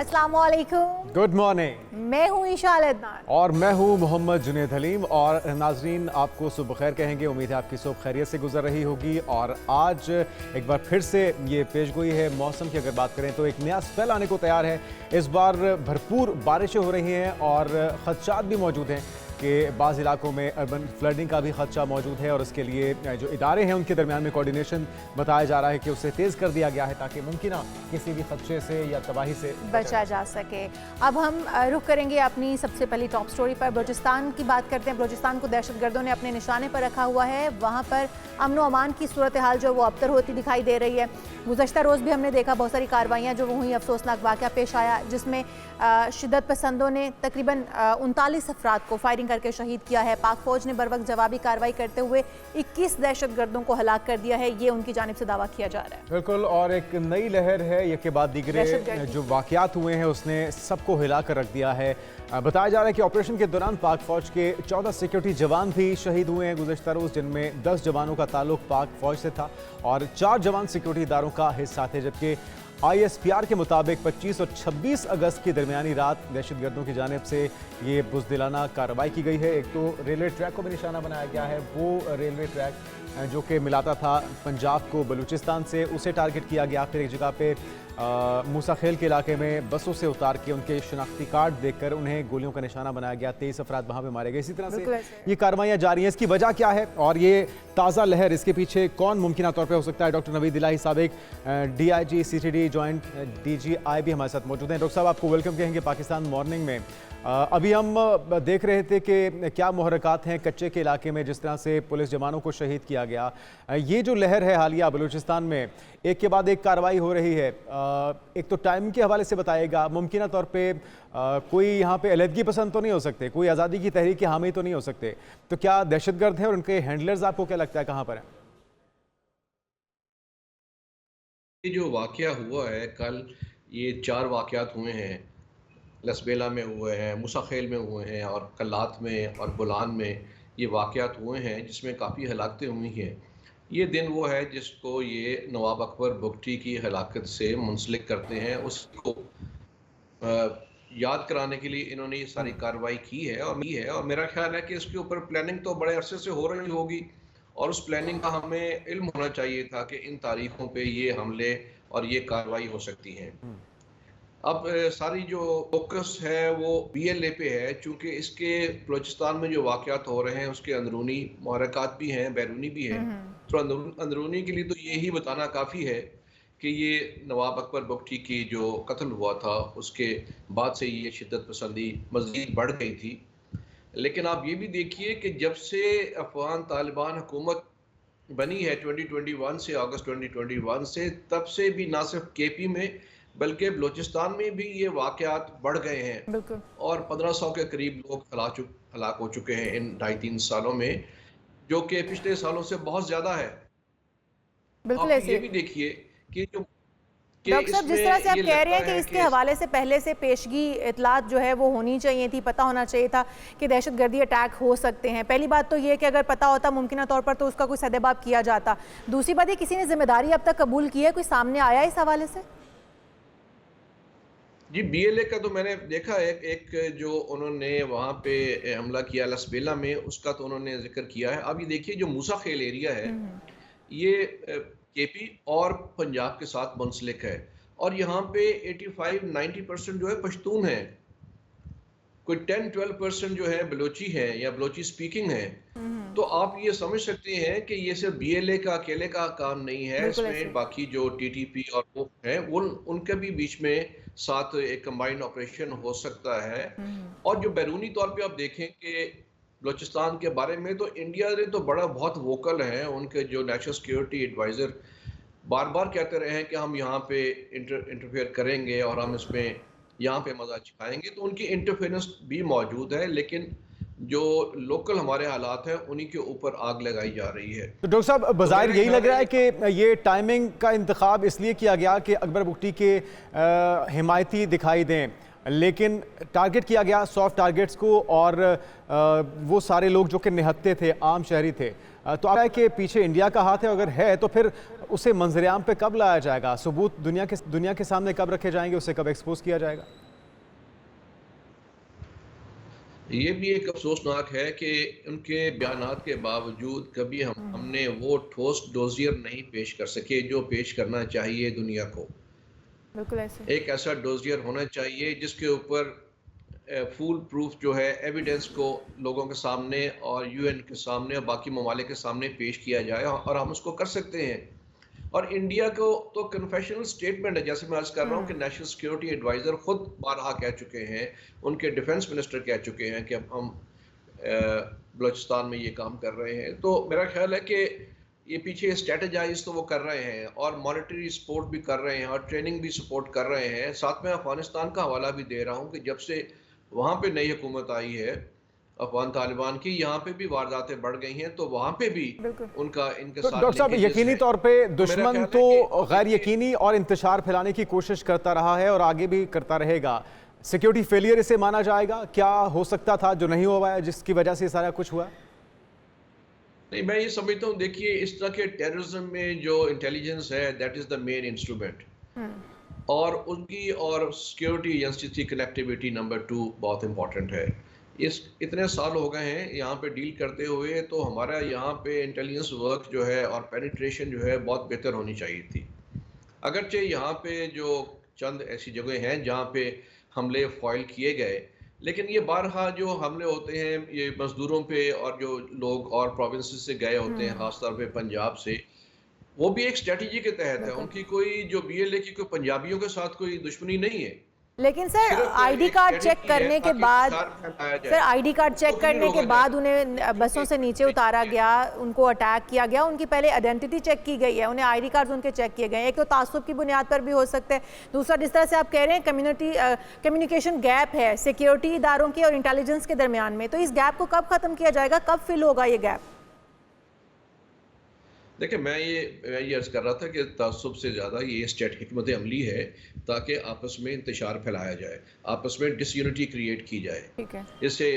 अस्सलाम वालेकुम। Good morning. मैं हूँ ईशा अदनान और मैं हूँ मोहम्मद जुनेद हलीम। और नाजरीन, आपको सुबह खैर कहेंगे। उम्मीद है आपकी सुबह खैरियत से गुजर रही होगी। और आज एक बार फिर से ये पेशगोई है मौसम की। अगर बात करें तो एक नया स्पेल आने को तैयार है। इस बार भरपूर बारिशें हो रही हैं और खदशात भी मौजूद हैं कि बाज़ इलाकों में अर्बन फ्लडिंग का भी खदशा मौजूद है। और इसके लिए जो इदारे हैं उनके दरमियान में कोऑर्डिनेशन बताया जा रहा है कि उसे तेज़ कर दिया गया है ताकि मुमकिन किसी भी खदशे से या तबाही से बचा जा सके। अब हम रुख करेंगे अपनी सबसे पहली टॉप स्टोरी पर। बलूचिस्तान की बात करते हैं। बलूचिस्तान को दहशतगर्दों ने अपने निशाने पर रखा हुआ है। वहाँ पर अमन व अमान की सूरत हाल जो वो अबतर होती दिखाई दे रही है। गुज़श्ता रोज़ भी हमने देखा बहुत सारी कार्रवाइयाँ जो वो हुई। अफसोसनाक वाक़या पेश आया जिसमें शिद्दत पसंदों ने तकरीबन 39 अफराद को फायरिंग करके शहीद किया है। पाक फौज ने बर वक्त जवाबी कार्रवाई करते हुए 21 दहशतगर्दों को हलाक कर दिया है। ये उनकी जानिब से दावा किया जा रहा है। बिल्कुल। और एक नई लहर है ये के बाद दीगरे जो वाक़यात हुए हैं उसने सबको हिला कर रख दिया है। बताया जा रहा है कि ऑपरेशन के दौरान पाक फौज के 14 सिक्योरिटी जवान भी शहीद हुए हैं गुज़श्ता रोज़, जिनमें 10 जवानों का ताल्लुक पाक फौज से था और 4 जवान सिक्योरिटी इदारों का हिस्सा थे। जबकि ISPR के मुताबिक 25 और 26 अगस्त की दरमियानी रात दहशतगर्दों की जानिब से ये बुज़दिलाना कार्रवाई की गई है। एक तो रेलवे ट्रैक को भी निशाना बनाया गया है। वो रेलवे ट्रैक जो कि मिलाता था पंजाब को बलूचिस्तान से, उसे टारगेट किया गया। फिर एक जगह पे मूसा खेल के इलाके में बसों से उतार के उनके शनाख्ती कार्ड देखकर उन्हें गोलियों का निशाना बनाया गया। 23 अफराद वहाँ पे मारे गए। इसी तरह से ये कार्रवाइयाँ जारी हैं। इसकी वजह क्या है और ये ताज़ा लहर, इसके पीछे कौन मुमकिन तौर पर हो सकता है? डॉक्टर नवीद इलाही साबिक DIG CTD जॉइंट DGI भी हमारे साथ मौजूद हैं। डॉक्टर साहब, आपको वेलकम कहेंगे पाकिस्तान मॉर्निंग में। अभी हम देख रहे थे कि क्या मुहर्रकात हैं कच्चे के इलाके में, जिस तरह से पुलिस जवानों को शहीद किया गया। ये जो लहर है हालिया बलूचिस्तान में, एक के बाद एक कार्रवाई हो रही है। एक तो टाइम के हवाले से बताइएगा, मुमकिन तौर पे कोई यहाँ पे अलहदगी पसंद तो नहीं हो सकते, कोई आज़ादी की तहरीक के हामी तो नहीं हो सकते, तो क्या दहशतगर्द हैं और उनके हैंडलर्स आपको क्या लगता है कहाँ पर हैं? ये जो वाक़या हुआ है कल, ये 4 वाक़यात हुए हैं। लसबेला में हुए हैं, मूसा खेल में हुए हैं और कल्लात में और बुलान में ये वाक़यात हुए हैं जिसमें काफ़ी हलाकतें हुई हैं। ये दिन वो है जिसको ये नवाब अकबर बुगटी की हलाकत से मुंसलिक करते हैं। उसको याद कराने के लिए इन्होंने ये सारी कार्रवाई की है और मेरा ख्याल है कि इसके ऊपर प्लानिंग तो बड़े अरसे से हो रही होगी और उस प्लानिंग का हमें इल्म होना चाहिए था कि इन तारीखों पे ये हमले और ये कार्रवाई हो सकती हैं। अब सारी जो फोकस है वो BLA पे है, चूँकि इसके बलूचिस्तान में जो वाक़यात हो रहे हैं उसके अंदरूनी मुहर्रकात भी हैं, बैरूनी भी हैं। तो अंदरूनी के लिए तो यही बताना काफ़ी है कि ये नवाब अकबर बुगटी की जो कत्ल हुआ था उसके बाद से ये शिद्दत पसंदी मज़ीद बढ़ गई थी। लेकिन आप ये भी देखिए कि जब से अफ़गान तालिबान हुकूमत बनी है 2021 से, अगस्त 2021 से, तब से भी ना सिर्फ KP में बल्कि बलूचिस्तान में भी ये वाक़यात बढ़ गए हैं और 1500 के करीब लोग हलाक हो चुके हैं इन 2.5-3 सालों में, जो कि पिछले सालों से बहुत ज़्यादा है। बिल्कुल आप ऐसे ये भी देखिए कि जो डॉक्टर साहब, जिस तरह से आप कह रहे हैं कि इसके हवाले से पहले से पेशगी इतलात जो है वो होनी चाहिए थी, पता होना चाहिए था कि दहशतगर्दी अटैक हो सकते हैं। पहली बात तो ये कि अगर पता होता मुमकिन तौर पर तो उसका कोई सदेबाब किया जाता। दूसरी बात, ये किसी ने जिम्मेदारी अब तक कबूल की है, कोई सामने आया इस हवाले से? जी, BLA का तो मैंने देखा है। एक जो उन्होंने वहाँ पे हमला किया लसबेला में, उसका तो उन्होंने जिक्र किया है। अब ये देखिए जो मूसा खेल एरिया है ये KP और पंजाब के साथ मुंसलिक है और यहाँ पे 85-90% जो है पश्तून है। कोई 10-12% जो है बलोची है या बलोची स्पीकिंग है। तो आप ये समझ सकते हैं कि ये सिर्फ BLA का अकेले का काम नहीं है, इसमें बाकी जो TTP और वो है वो उनके भी बीच में साथ एक कंबाइंड ऑपरेशन हो सकता है। और जो बैरूनी तौर पे आप देखें कि बलूचिस्तान के बारे में तो इंडिया ने तो बहुत वोकल है। उनके जो नेशनल सिक्योरिटी एडवाइज़र बार बार कहते रहे हैं कि हम यहाँ पे इंटरफेयर करेंगे और हम इसमें यहाँ पे मजा छिपाएंगे, तो उनकी इंटरफेरेंस भी मौजूद है। लेकिन जो लोकल हमारे हालात हैं उन्हीं के ऊपर आग लगाई जा रही है। तो डॉक्टर साहब, बज़ाहिर यही लग रहा है कि ये टाइमिंग का इंतखाब इसलिए किया गया कि अकबर बुगटी के हिमायती दिखाई दें, लेकिन टारगेट किया गया सॉफ्ट टारगेट्स को और वो सारे लोग जो कि निहत्ते थे, आम शहरी थे। तो आप कि पीछे इंडिया का हाथ है, अगर है तो फिर उसे मंजरेआम पे कब लाया जाएगा? सबूत दुनिया के सामने कब रखे जाएंगे? उसे कब एक्सपोज किया जाएगा? ये भी एक अफसोसनाक है कि उनके बयानात के बावजूद कभी हमने वो ठोस डोजियर नहीं पेश कर सके जो पेश करना चाहिए दुनिया को। बिल्कुल ऐसे। एक ऐसा डोजियर होना चाहिए जिसके ऊपर फुल प्रूफ जो है एविडेंस को लोगों के सामने और यूएन के सामने और बाकी ममालिक के सामने पेश किया जाए, और हम उसको कर सकते हैं। और इंडिया को तो कन्फेशनल स्टेटमेंट है, जैसे मैं अर्ज कर रहा हूँ कि नेशनल सिक्योरिटी एडवाइजर खुद बारहा कह चुके हैं, उनके डिफेंस मिनिस्टर कह चुके हैं कि अब हम बलूचिस्तान में ये काम कर रहे हैं। तो मेरा ख्याल है कि ये पीछे स्ट्रेटेजाइज तो वो कर रहे हैं और मॉनेटरी सपोर्ट भी कर रहे हैं और ट्रेनिंग भी सपोर्ट कर रहे हैं। साथ में अफगानिस्तान का हवाला भी दे रहा हूँ कि जब से वहाँ पे नई हुकूमत आई है अफगान तालिबान की, यहाँ पे भी वारदातें बढ़ गई हैं, तो वहाँ पे भी उनका इनके तो साथ डॉक्टर साहब, यकीनी तौर पे दुश्मन तो गैर यकीनी और इंतशार फैलाने की कोशिश करता रहा है और आगे भी करता रहेगा। सिक्योरिटी फेलियर इसे माना जाएगा? क्या हो सकता था जो नहीं हो पाया, जिसकी वजह से सारा कुछ हुआ? नहीं, मैं ये समझता हूँ, देखिए इस तरह के टेररिज्म में जो इंटेलिजेंस है that is the main instrument, और उनकी और सिक्योरिटी एजेंसी की कनेक्टिविटी नंबर 2 बहुत इंपॉर्टेंट है। इस इतने साल हो गए हैं यहाँ पे डील करते हुए, तो हमारा यहाँ पे इंटेलिजेंस वर्क जो है और पेनिट्रेशन जो है बहुत बेहतर होनी चाहिए थी। अगरचे यहाँ पे जो चंद ऐसी जगह हैं जहाँ पे हमले फॉइल किए गए, लेकिन ये बारहा जो हमले होते हैं ये मजदूरों पे और जो लोग और प्रोविंसेस से गए होते हैं, खासतौर पे पंजाब से, वो भी एक स्ट्रेटजी के तहत है। उनकी कोई जो बीएलए की कोई पंजाबियों के साथ कोई दुश्मनी नहीं है। लेकिन सर आईडी कार्ड चेक करने के बाद, सर आईडी कार्ड चेक करने के बाद उन्हें बसों से नीचे उतारा गया, उनको अटैक किया गया, उनकी पहले आइडेंटिटी चेक की गई है, उन्हें आईडी कार्ड उनके चेक किए गए। एक तो तासुब की बुनियाद पर भी हो सकता है, दूसरा जिस तरह से आप कह रहे हैं कम्युनिकेशन गैप है सिक्योरिटी इदारों के और इंटेलिजेंस के दरमियान में, तो इस गैप को कब खत्म किया जाएगा, कब फिल होगा ये गैप? देखिए, मैं ये अर्ज कर रहा था कि तासुब से ज़्यादा ये स्टेट हिकमत अमली है ताकि आपस में इंतशार फैलाया जाए, आपस में डिसयूनिटी क्रिएट की जाए। ठीक है। इससे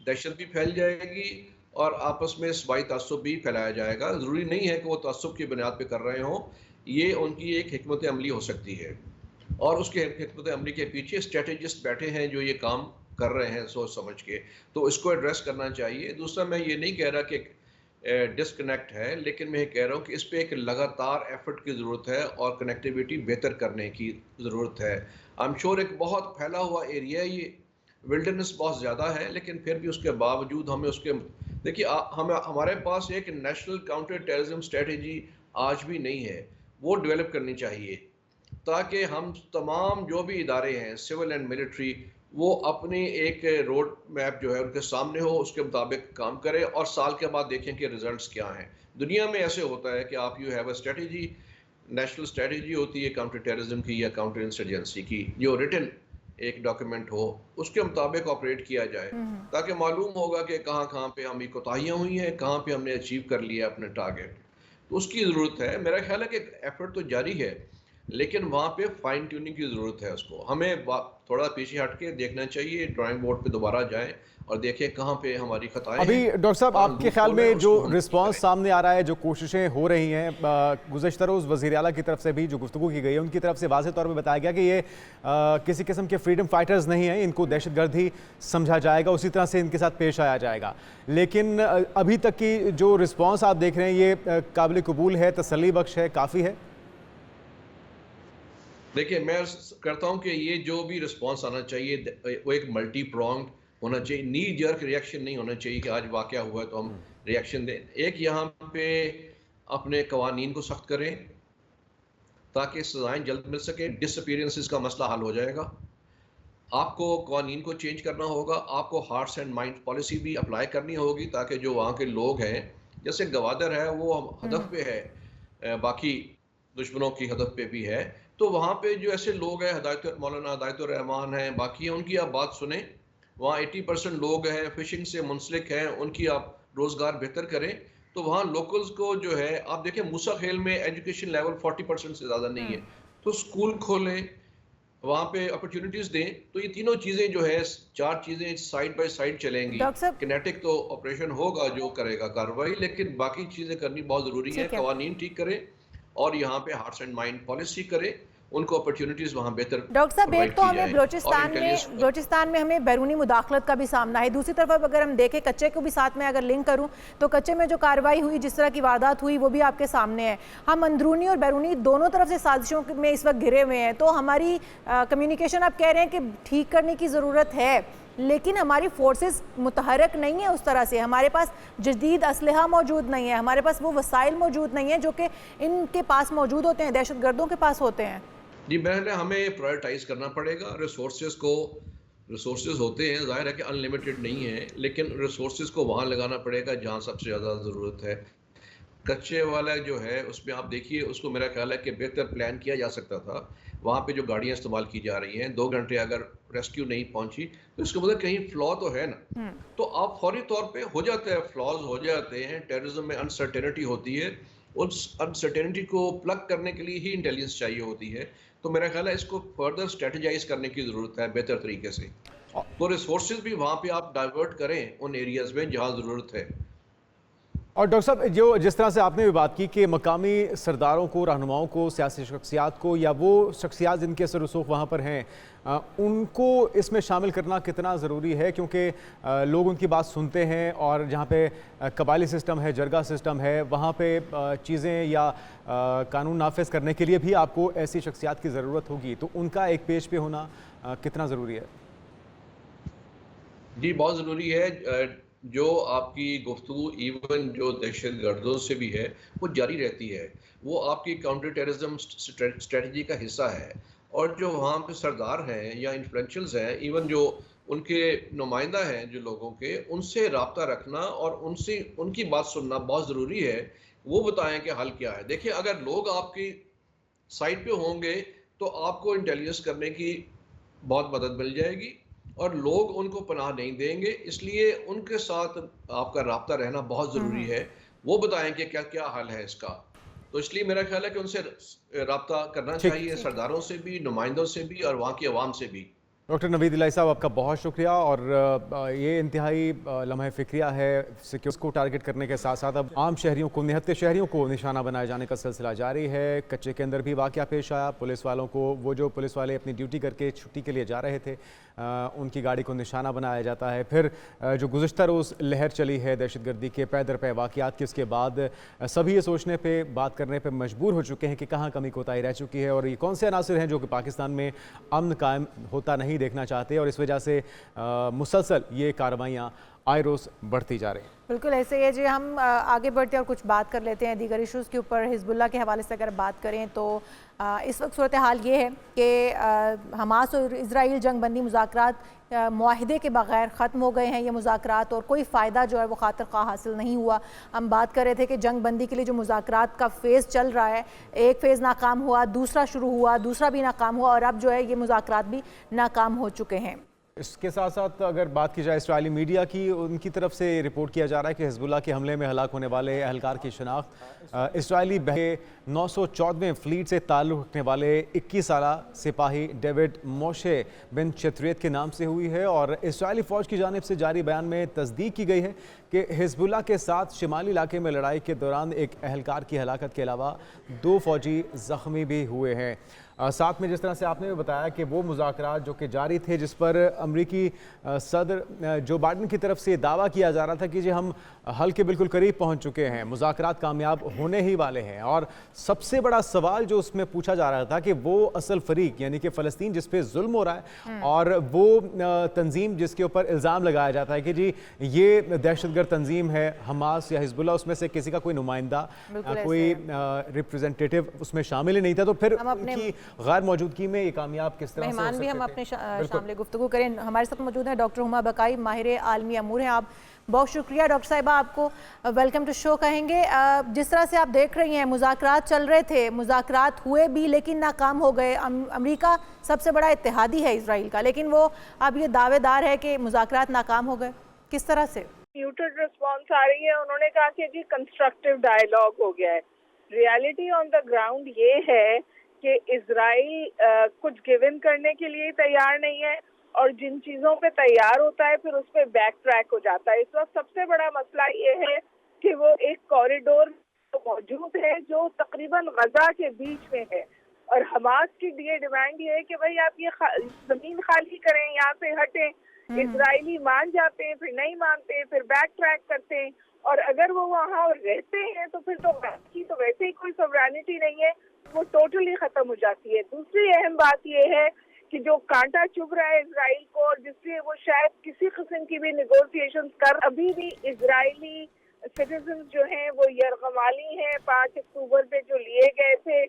दहशत भी फैल जाएगी और आपस में सबाई तासुब भी फैलाया जाएगा। ज़रूरी नहीं है कि वो तासुब की बुनियाद पे कर रहे हों, ये उनकी एक हिकमत अमली हो सकती है और उसके हिकमत अमली के पीछे स्ट्रेटेजिस्ट बैठे हैं जो ये काम कर रहे हैं सोच समझ के, तो इसको एड्रेस करना चाहिए। दूसरा, मैं ये नहीं कह रहा कि डिस्कनेक्ट है, लेकिन मैं कह रहा हूँ कि इस पे एक लगातार एफर्ट की ज़रूरत है और कनेक्टिविटी बेहतर करने की ज़रूरत है। आई एम श्योर एक बहुत फैला हुआ एरिया है, ये विल्डरनेस बहुत ज़्यादा है, लेकिन फिर भी उसके बावजूद हमें उसके देखिए हमारे पास एक नेशनल काउंटर टेररिज्म स्ट्रेटजी आज भी नहीं है, वो डेवलप करनी चाहिए ताकि हम तमाम जो भी इदारे हैं सिविल एंड मिलिट्री वो अपनी एक रोड मैप जो है उनके सामने हो, उसके मुताबिक काम करें और साल के बाद देखें कि रिजल्ट्स क्या हैं। दुनिया में ऐसे होता है कि आप you have a strategy, national strategy होती है काउंटर टेररिज्म की या काउंटर इंसर्जेंसी की, जो रिटन एक डॉक्यूमेंट हो, उसके मुताबिक ऑपरेट किया जाए ताकि मालूम होगा कि कहाँ पे हमें कोताहियाँ हुई हैं, कहाँ पे हमने अचीव कर लिया अपने टारगेट। तो उसकी ज़रूरत है। मेरा ख्याल है कि एफर्ट तो जारी है, लेकिन वहाँ पे फाइन ट्यूनिंग की ज़रूरत है। उसको हमें थोड़ा पीछे हट के देखना चाहिए, ड्राइंग बोर्ड पे दोबारा जाएं और देखें कहाँ पे हमारी खताएं अभी हैं। डॉक्टर साहब, आपके ख्याल में जो रिस्पांस सामने आ रहा है, जो कोशिशें हो रही हैं, गुज़श्ता रोज़ वज़ीर आला की तरफ से भी जो गुफ्तगू की गई है उनकी तरफ से वाज़ेह तौर पर बताया गया कि ये किसी किस्म के फ्रीडम फाइटर्स नहीं हैं, इनको दहशतगर्द ही समझा जाएगा, उसी तरह से इनके साथ पेश आया जाएगा। लेकिन अभी तक की जो रिस्पॉन्स आप देख रहे हैं ये काबिल कबूल है, तसल्ली बख्श है, काफ़ी है? देखिए, मैं करता हूं कि ये जो भी रिस्पांस आना चाहिए वो एक मल्टी प्रॉन्ग होना चाहिए, नी जर्क रिएक्शन नहीं होना चाहिए कि आज वाकया हुआ तो हम रिएक्शन दें। एक यहाँ पे अपने कवानीन को सख्त करें ताकि सजाएं जल्द मिल सके, डिसअपीयरेंसेस का मसला हल हो जाएगा। आपको कवानीन को चेंज करना होगा, आपको हार्ट्स एंड माइंड पॉलिसी भी अप्लाई करनी होगी ताकि जो वहाँ के लोग हैं, जैसे गवादर है वो हदफ पे है, बाकी दुश्मनों की हदफ पे भी है, तो वहाँ पे जो ऐसे लोग हैं, मौलाना हिदायतुर रहमान हैं, बाकी हैं, उनकी आप बात सुने। वहाँ 80% लोग हैं फिशिंग से मुंसलिक हैं, उनकी आप रोज़गार बेहतर करें। तो वहाँ लोकल्स को जो है, आप देखें मूसा खेल में एजुकेशन लेवल 40% से ज़्यादा नहीं है, तो स्कूल खोलें, वहाँ पे अपॉर्चुनिटीज दें, तो ये तीनों चीजें जो है, चार चीजें साइड बाय साइड चलेंगी। डॉक्टर साहब, किनेटिक तो ऑपरेशन होगा जो करेगा कार्रवाई, लेकिन बाकी चीजें करनी बहुत जरूरी है। ठीक है। कवानीन ठीक करें और यहाँ पे हार्ट्स एंड माइंड पॉलिसी करें, उनको अपॉर्चुनिटीज वहाँ बेहतर डॉक्टर साहब, एक प्रोवाइड तो की हमें जाए और इंटेलिजेंस। बलूचिस्तान में हमें बैरूनी मुदाखलत का भी सामना है। दूसरी तरफ अब अगर हम देखें कच्चे को भी साथ में अगर लिंक करूं तो कच्चे में जो कार्रवाई हुई, जिस तरह की वारदात हुई, वो भी आपके सामने है। हम अंदरूनी और बैरूनी दोनों तरफ से साजिशों में इस वक्त घिरे हुए हैं। तो हमारी कम्युनिकेशन आप कह रहे हैं कि ठीक करने की ज़रूरत है, लेकिन हमारी फोर्सेस मुतहरक नहीं है उस तरह से। हमारे पास जदीद असलहा मौजूद नहीं है, हमारे पास वो वसाइल मौजूद नहीं है जो कि इनके पास मौजूद होते हैं, दहशतगर्दों के पास होते हैं। जी, मैंने हमें प्रायोरिटाइज करना पड़ेगा रिसोर्सेज को। रिसोर्सेज होते हैं, जाहिर है कि अनलिमिटेड नहीं है, लेकिन रिसोर्सेज को वहाँ लगाना पड़ेगा जहाँ सबसे ज़्यादा ज़रूरत है। कच्चे वाला जो है उसमें आप देखिए, उसको मेरा ख्याल है कि बेहतर प्लान किया जा सकता था। वहाँ पे जो गाड़ियाँ इस्तेमाल की जा रही हैं, 2 घंटे अगर रेस्क्यू नहीं पहुँची तो इसका मतलब कहीं फ्लॉ तो है ना। तो आप फौरी तौर पे हो जाता है, फ्लॉज हो जाते हैं। टेररिज्म में अनसर्टेनिटी होती है, उस अनसर्टेनिटी को प्लग करने के लिए ही इंटेलिजेंस चाहिए होती है। तो मेरा ख्याल है इसको फर्दर स्ट्रेटेजाइज करने की ज़रूरत है बेहतर तरीके से। तो रिसोर्सेज भी वहाँ पे आप डाइवर्ट करें उन एरियाज़ में जहाँ ज़रूरत है। और डॉक्टर साहब, जो जिस तरह से आपने भी बात की कि मकामी सरदारों को, रहनुमाओं को, सियासी शख्सियात को, या वो शख्सियात जिनके असर रसूख वहाँ पर हैं, उनको इसमें शामिल करना कितना ज़रूरी है? क्योंकि लोग उनकी बात सुनते हैं और जहाँ पे कबायली सिस्टम है, जरगा सिस्टम है, वहाँ पे चीज़ें या कानून नाफिज करने के लिए भी आपको ऐसी शख्सियात की ज़रूरत होगी। तो उनका एक पेज पे होना कितना ज़रूरी है? जी, बहुत ज़रूरी है। जो आपकी गुफ्तगू इवन जो दहशतगर्दों से भी है, वो जारी रहती है। वो आपकी काउंटर टेररिज्म स्ट्रेटजी का हिस्सा है। और जो वहाँ पे सरदार हैं या इन्फ्लुएंशियल्स हैं, इवन जो उनके नुमाइंदा हैं जो लोगों के, उनसे राब्ता रखना और उनसे उनकी बात सुनना बहुत ज़रूरी है। वो बताएं कि हल क्या है। देखिए, अगर लोग आपकी साइड पे होंगे तो आपको इंटेलिजेंस करने की बहुत मदद मिल जाएगी, और लोग उनको पनाह नहीं देंगे, इसलिए उनके साथ आपका राब्ता रहना बहुत ज़रूरी है। वो बताएं कि क्या क्या हल है इसका। तो इसलिए मेरा ख्याल है कि उनसे राब्ता करना ठीक। चाहिए, सरदारों से भी, नुमाइंदों से भी और वहाँ की आवाम से भी। डॉक्टर नवीद इलाही साहब, आपका बहुत शुक्रिया। और ये इंतहाई लम्हा फ़िक्रिया है, सिक्योरिटी को टारगेट करने के साथ साथ अब आम शहरियों को, निहत्ते शहरियों को निशाना बनाए जाने का सिलसिला जारी है। कच्चे के अंदर भी वाक़या पेश आया, पुलिस वालों को, वो जो पुलिस वाले अपनी ड्यूटी करके छुट्टी के लिए जा रहे थे, उनकी गाड़ी को निशाना बनाया जाता है। फिर जो गुज़िश्ता रोज़ लहर चली है दहशतगर्दी के पै दर पै वाक़यात की, उसके बाद सभी ये सोचने पर, बात करने पर मजबूर हो चुके हैं कि कहाँ कमी कोताही रह चुकी है और ये कौन से अनासर हैं जो कि पाकिस्तान में अमन कायम होता नहीं देखना चाहते, और इस वजह से मुसलसल ये कार्रवाइयाँ आए रोज़ बढ़ती जा रही हैं। बिल्कुल ऐसे ही है जी। हम आगे बढ़ते हैं और कुछ बात कर लेते हैं दीगर इश्यूज़ के ऊपर। हिजबुल्लाह के हवाले से अगर बात करें तो इस वक्त सूरत हाल ये है कि हमास और इजराइल जंग बंदी मुज़ाकरात मुआहिदे के बगैर ख़त्म हो गए हैं। ये मुज़ाकरात और कोई फ़ायदा जो है वो खातिर ख़्वाह हासिल नहीं हुआ। हम बात कर रहे थे कि जंग बंदी के लिए जो मुज़ाकरात का फ़ेज़ चल रहा है, एक फ़ेज़ नाकाम हुआ, दूसरा शुरू हुआ, दूसरा भी नाकाम हुआ, और अब जो है ये मुज़ाकरात भी नाकाम हो चुके हैं। इसके साथ साथ अगर बात की जाए इस्राएली मीडिया की, उनकी तरफ से रिपोर्ट किया जा रहा है कि हिजबुल्लाह के हमले में हलाक होने वाले एहलकार की शनाख्त इस्राएली बहरे 914वें फ्लीट से ताल्लुक़ रखने वाले 21 साला सिपाही डेविड मोशे बिन चतरेत के नाम से हुई है। और इस्राएली फ़ौज की जानिब से जारी बयान में तस्दीक की गई है कि हिजबुल्लाह के साथ शिमाली इलाके में लड़ाई के दौरान एक एहलकार की हलाकत के अलावा 2 फ़ौजी ज़ख्मी भी हुए हैं। साथ में जिस तरह से आपने भी बताया कि वो मुज़ाकरात जो कि जारी थे, जिस पर अमरीकी सदर जो बाइडन की तरफ से दावा किया जा रहा था कि जी हम हल के बिल्कुल करीब पहुंच चुके हैं, मुज़ाकरात कामयाब होने ही वाले हैं। और सबसे बड़ा सवाल जो उसमें पूछा जा रहा था कि वो असल फरीक यानी कि फ़लस्तीन जिस पे जुल्म हो रहा है, और वो तंजीम जिसके ऊपर इल्ज़ाम लगाया जाता है कि जी ये दहशतगर्द तंजीम है, हमास या हिजबुल्लाह, उसमें से किसी का कोई नुमाइंदा, कोई रिप्रेजेंटेटिव उसमें शामिल ही नहीं था। तो फिर उनकी गैर मौजूदगी में ये कामयाब किस तरह से मेहमान भी हम अपने शामिल गुफ्तगू करें। हमारे साथ मौजूद हैं डॉक्टर हुमा बकाई, माहिर आलमी अमूर हैं। आप बहुत शुक्रिया डॉक्टर साहिबा, आपको वेलकम टू शो कहेंगे। जिस तरह से आप देख रही हैं, मुज़ाकरात चल रहे थे, मुज़ाकरात हुए भी लेकिन नाकाम हो गए। अमेरिका सबसे बड़ा इत्तेहादी है इजराइल का, लेकिन वो अब ये दावेदार है कि मुज़ाकरात नाकाम हो गए। किस तरह से? म्यूटेड रिस्पॉन्स आ रही है। उन्होंने कहा कि जी कंस्ट्रक्टिव डायलॉग हो गया है। रियलिटी ऑन द ग्राउंड ये है कि इजराइल कुछ गिव इन करने के लिए तैयार नहीं है और जिन चीज़ों पे तैयार होता है फिर उस पर बैक ट्रैक हो जाता है। इस वक्त सबसे बड़ा मसला ये है कि वो एक कॉरिडोर मौजूद है जो तकरीबन गजा के बीच में है और हमास की ये डिमांड ये है कि भाई आप ये जमीन खाली करें, यहाँ से हटें। इजरायली मान जाते हैं, फिर नहीं मानते, फिर बैक ट्रैक करते हैं और अगर वो वहाँ रहते हैं तो फिर तो बाकी तो वैसे ही कोई सॉवरेनिटी नहीं है, वो टोटली खत्म हो जाती है। दूसरी अहम बात ये है कि जो कांटा चुभ रहा है इजराइल को और जिसलिए वो शायद किसी किस्म की भी निगोशिएशन कर, अभी भी इजरायली सिटीजन जो हैं वो यरगमाली हैं 5 अक्टूबर पे जो लिए गए थे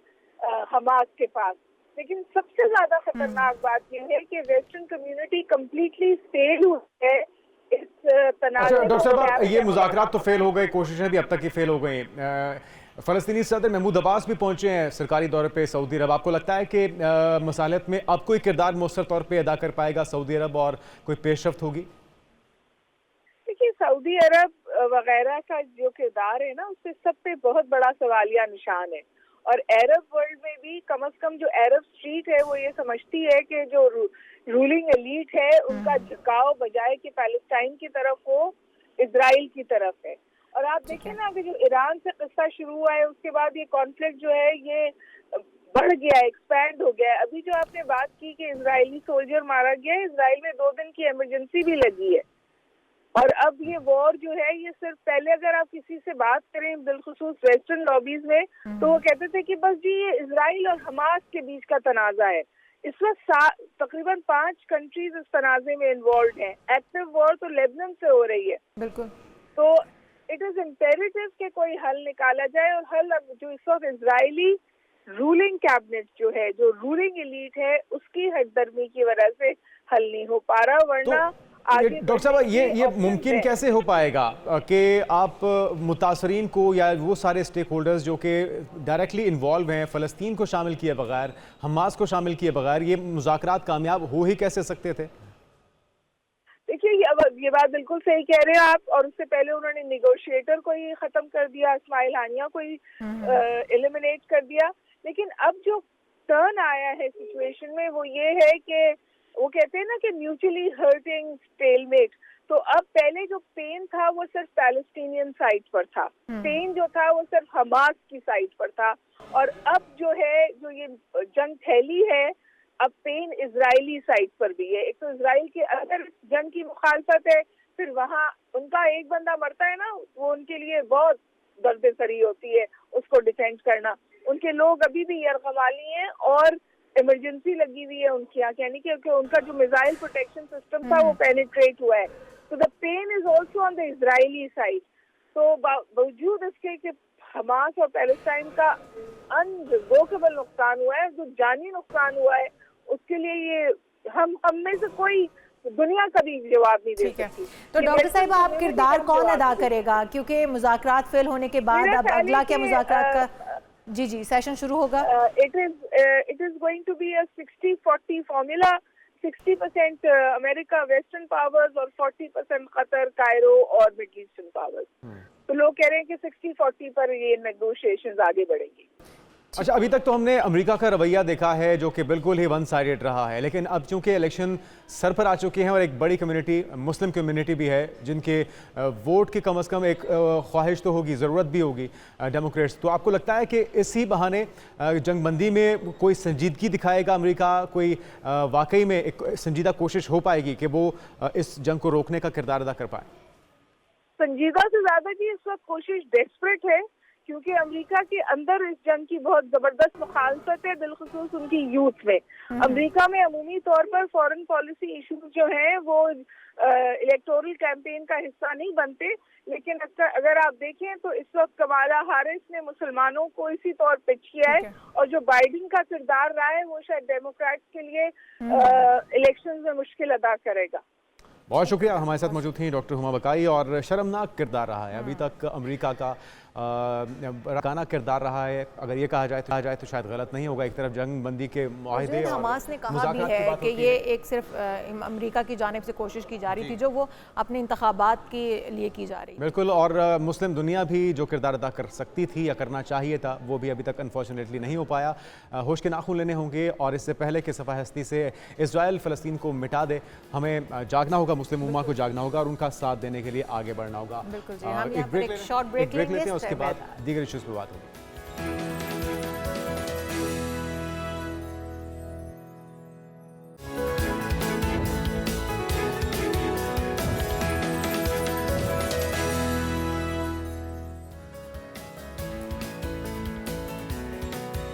हमास के पास। लेकिन सबसे ज्यादा खतरनाक बात यह है कि वेस्टर्न कम्युनिटी कम्प्लीटली फेल हुई है इस तनाज़े। डॉक्टर साहब, ये मुज़ाकरात तो फेल हो गए, कोशिशें भी अब तक की फेल हो गई। फ़लस्तीनी सदर महमूद अब्बास भी पहुंचे हैं सरकारी दौरे पे सऊदी अरब। आपको लगता है कि मसालत में अब कोई किरदार मौसर तौर पे अदा कर पाएगा सऊदी अरब और कोई पेशरफ्त होगी? देखिए, सऊदी अरब वगैरह का जो किरदार है ना, उससे सब पे बहुत बड़ा सवालिया निशान है और अरब वर्ल्ड में भी कम से कम जो अरब स्ट्रीट है वो ये समझती है कि जो रूलिंग एलीट है उनका झुकाव बजाय कि पैलेस्टाइन की तरफ हो, इजराइल की तरफ है। और आप देखें ना कि जो ईरान से किस्सा शुरू हुआ है उसके बाद ये कॉन्फ्लिक्ट जो है ये बढ़ गया है, एक्सपैंड हो गया है। अभी जो आपने बात की कि इजरायली सोल्जर मारा गया है, इजराइल में 2 दिन की इमरजेंसी भी लगी है और अब ये वॉर जो है ये सिर्फ, पहले अगर आप किसी से बात करें बिलखुसूस वेस्टर्न लॉबीज में तो वो कहते थे कि बस जी ये इजराइल और हमास के बीच का तनाजा है। इस वक्त तकरीबन 5 कंट्रीज इस तनाजे में इन्वॉल्व हैं। एक्टिव वॉर तो लेबनान से हो रही है। बिल्कुल। तो इट इज इम्पेरेटिव कि कोई हल निकाला जाए और हल जो इस वक्त इजरायली रूलिंग कैबिनेट जो है, जो रूलिंग एलीट है, उसकी हटदर्मी की वजह से हल नहीं हो पा रहा। वरना डॉक्टर साहब, ये मुमकिन कैसे हो पाएगा कि आप मुतासरीन को या वो सारे स्टेक होल्डर्स जो कि डायरेक्टली इन्वॉल्व हैं, फ़लस्तीन को शामिल किए बगैर, हमास को शामिल किए बगैर ये मुज़ाकरात कामयाब हो ही कैसे सकते थे? देखिए, ये बात बिल्कुल सही कह रहे हैं आप। और उससे पहले उन्होंने निगोशिएटर को ही खत्म कर दिया, इस्माइल हानिया को ही एलिमिनेट कर दिया। लेकिन अब जो टर्न आया है सिचुएशन में वो ये है कि वो कहते हैं ना कि म्यूचुअली हर्टिंग स्टेलमेट। तो अब पहले जो पेन था वो सिर्फ पैलेस्टीनियन साइड पर था, पेन जो था वो सिर्फ हमास की साइड पर था और अब जो है जो ये जंग फैली है अब पेन इजरायली साइड पर भी है। एक तो इजराइल के अंदर जंग की मुखालफत है, फिर वहाँ उनका एक बंदा मरता है ना, वो उनके लिए बहुत दर्द-ए-सरी होती है उसको डिफेंड करना। उनके लोग अभी भी यरगमाली हैं और इमरजेंसी लगी हुई है उनकी यहाँ, यानी कि उनका जो मिसाइल प्रोटेक्शन सिस्टम था वो पेनिट्रेट हुआ है। तो the pain is also on the Israeli side. तो बावजूद इसके कि हमास और पैलेस्टाइन का अनरिवोकेबल नुकसान हुआ है, जो जानी नुकसान हुआ है, उसके लिए ये हम में से कोई दुनिया का भी जवाब नहीं दे सकती। तो डॉक्टर साहिबा, आप किरदार कौन अदा करेगा? क्योंकि मुज़ाकरात फेल होने के बाद अब अगला क्या मुज़ाकरात का जी सेशन शुरू होगा? It is going to be a 60-40 formula. 60% America western powers और 40% कतर, कायरो और मिडल ईस्टर्न पावर्स। तो लोग कह रहे हैं कि 60-40 पर ये नेगोशिएशंस आगे बढ़ेंगी। अच्छा, अभी तक तो हमने अमेरिका का रवैया देखा है जो कि बिल्कुल ही वन साइडेड रहा है, लेकिन अब चूंकि इलेक्शन सर पर आ चुके हैं और एक बड़ी कम्युनिटी, मुस्लिम कम्युनिटी भी है जिनके वोट की कम से कम एक ख्वाहिश तो होगी, ज़रूरत भी होगी डेमोक्रेट्स। तो आपको लगता है कि इसी बहाने जंगबंदी में कोई संजीदगी दिखाएगा अमेरिका, कोई वाकई में एक संजीदा कोशिश हो पाएगी कि वो इस जंग को रोकने का किरदार अदा कर पाए? संजीदा से ज़्यादा की इस वक्त कोशिश डेस्परेट है क्योंकि अमेरिका के अंदर इस जंग की बहुत जबरदस्त मुखालफत है, बिलखुसूस उनकी यूथ में। अमेरिका में अमूमी तौर पर फॉरेन पॉलिसी इशूज जो हैं वो इलेक्टोरल कैंपेन का हिस्सा नहीं बनते, लेकिन अगर आप देखें तो इस वक्त कमाला हारिस ने मुसलमानों को इसी तौर पे किया है और जो बाइडेन का किरदार रहा है वो शायद डेमोक्रेट्स के लिए इलेक्शन में मुश्किल अदा करेगा। बहुत शुक्रिया, हमारे साथ मौजूद थी डॉक्टर हुमा बकाई। और शर्मनाक किरदार रहा है अभी तक अमेरिका का गाना किरदार रहा है। अगर ये कहा जाए तो शायद गलत नहीं होगा। एक तरफ जंग बंदी के मुआहदे और हमास ने कहा भी है कि ये एक सिर्फ अमेरिका की जानिब से कोशिश की जा रही थी जो वो अपने इंतखाबात के लिए की जा रही। बिल्कुल, और मुस्लिम दुनिया भी जो किरदार अदा कर सकती थी या करना चाहिए था वो भी अभी तक अनफॉर्चुनेटली नहीं हो पाया। होश के नाखून लेने होंगे और इससे पहले कि सफ़ा हस्ती से इजराइल फ़लस्तीन को मिटा दे, हमें जागना होगा, मुस्लिम उम्मा को जागना होगा और उनका साथ देने के लिए आगे बढ़ना होगा। एक शॉर्ट ब्रेक लेते हैं, उसके बाद दीगर इश्यूज़ पे बात होगी।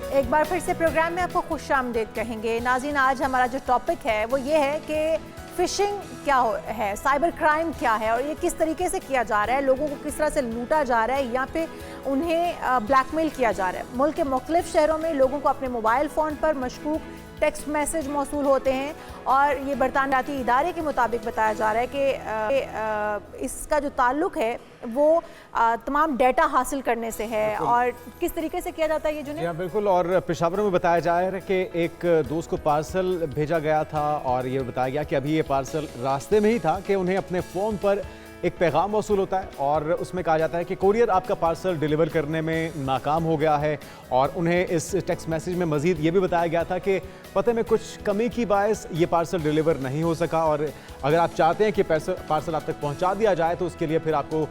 एक बार फिर से प्रोग्राम में आपको खुशामदीद कहेंगे। नाज़रीन, आज हमारा जो टॉपिक है वो ये है कि फिशिंग क्या है, साइबर क्राइम क्या है और ये किस तरीके से किया जा रहा है, लोगों को किस तरह से लूटा जा रहा है या फिर उन्हें ब्लैकमेल किया जा रहा है। मुल्क के मुख्तलिफ शहरों में लोगों को अपने मोबाइल फ़ोन पर मशकूक टेक्स्ट मैसेज मौसूल होते हैं और ये बरतानियाती इदारे के मुताबिक बताया जा रहा है कि इसका जो ताल्लुक है वो तमाम डेटा हासिल करने से है। और किस तरीके से किया जाता है ये जुनैद? जी बिल्कुल, और पेशावर में बताया जा रहा है कि एक दोस्त को पार्सल भेजा गया था और ये बताया गया कि अभी ये पार्सल रास्ते में ही था कि उन्हें अपने फ़ोन पर एक पैगाम मौसूल होता है और उसमें कहा जाता है कि कोरियर आपका पार्सल डिलीवर करने में नाकाम हो गया है। और उन्हें इस टेक्स्ट मैसेज में मज़ीद ये भी बताया गया था कि पते में कुछ कमी की बायस ये पार्सल डिलीवर नहीं हो सका और अगर आप चाहते हैं कि पार्सल आप तक पहुंचा दिया जाए तो उसके लिए फिर आपको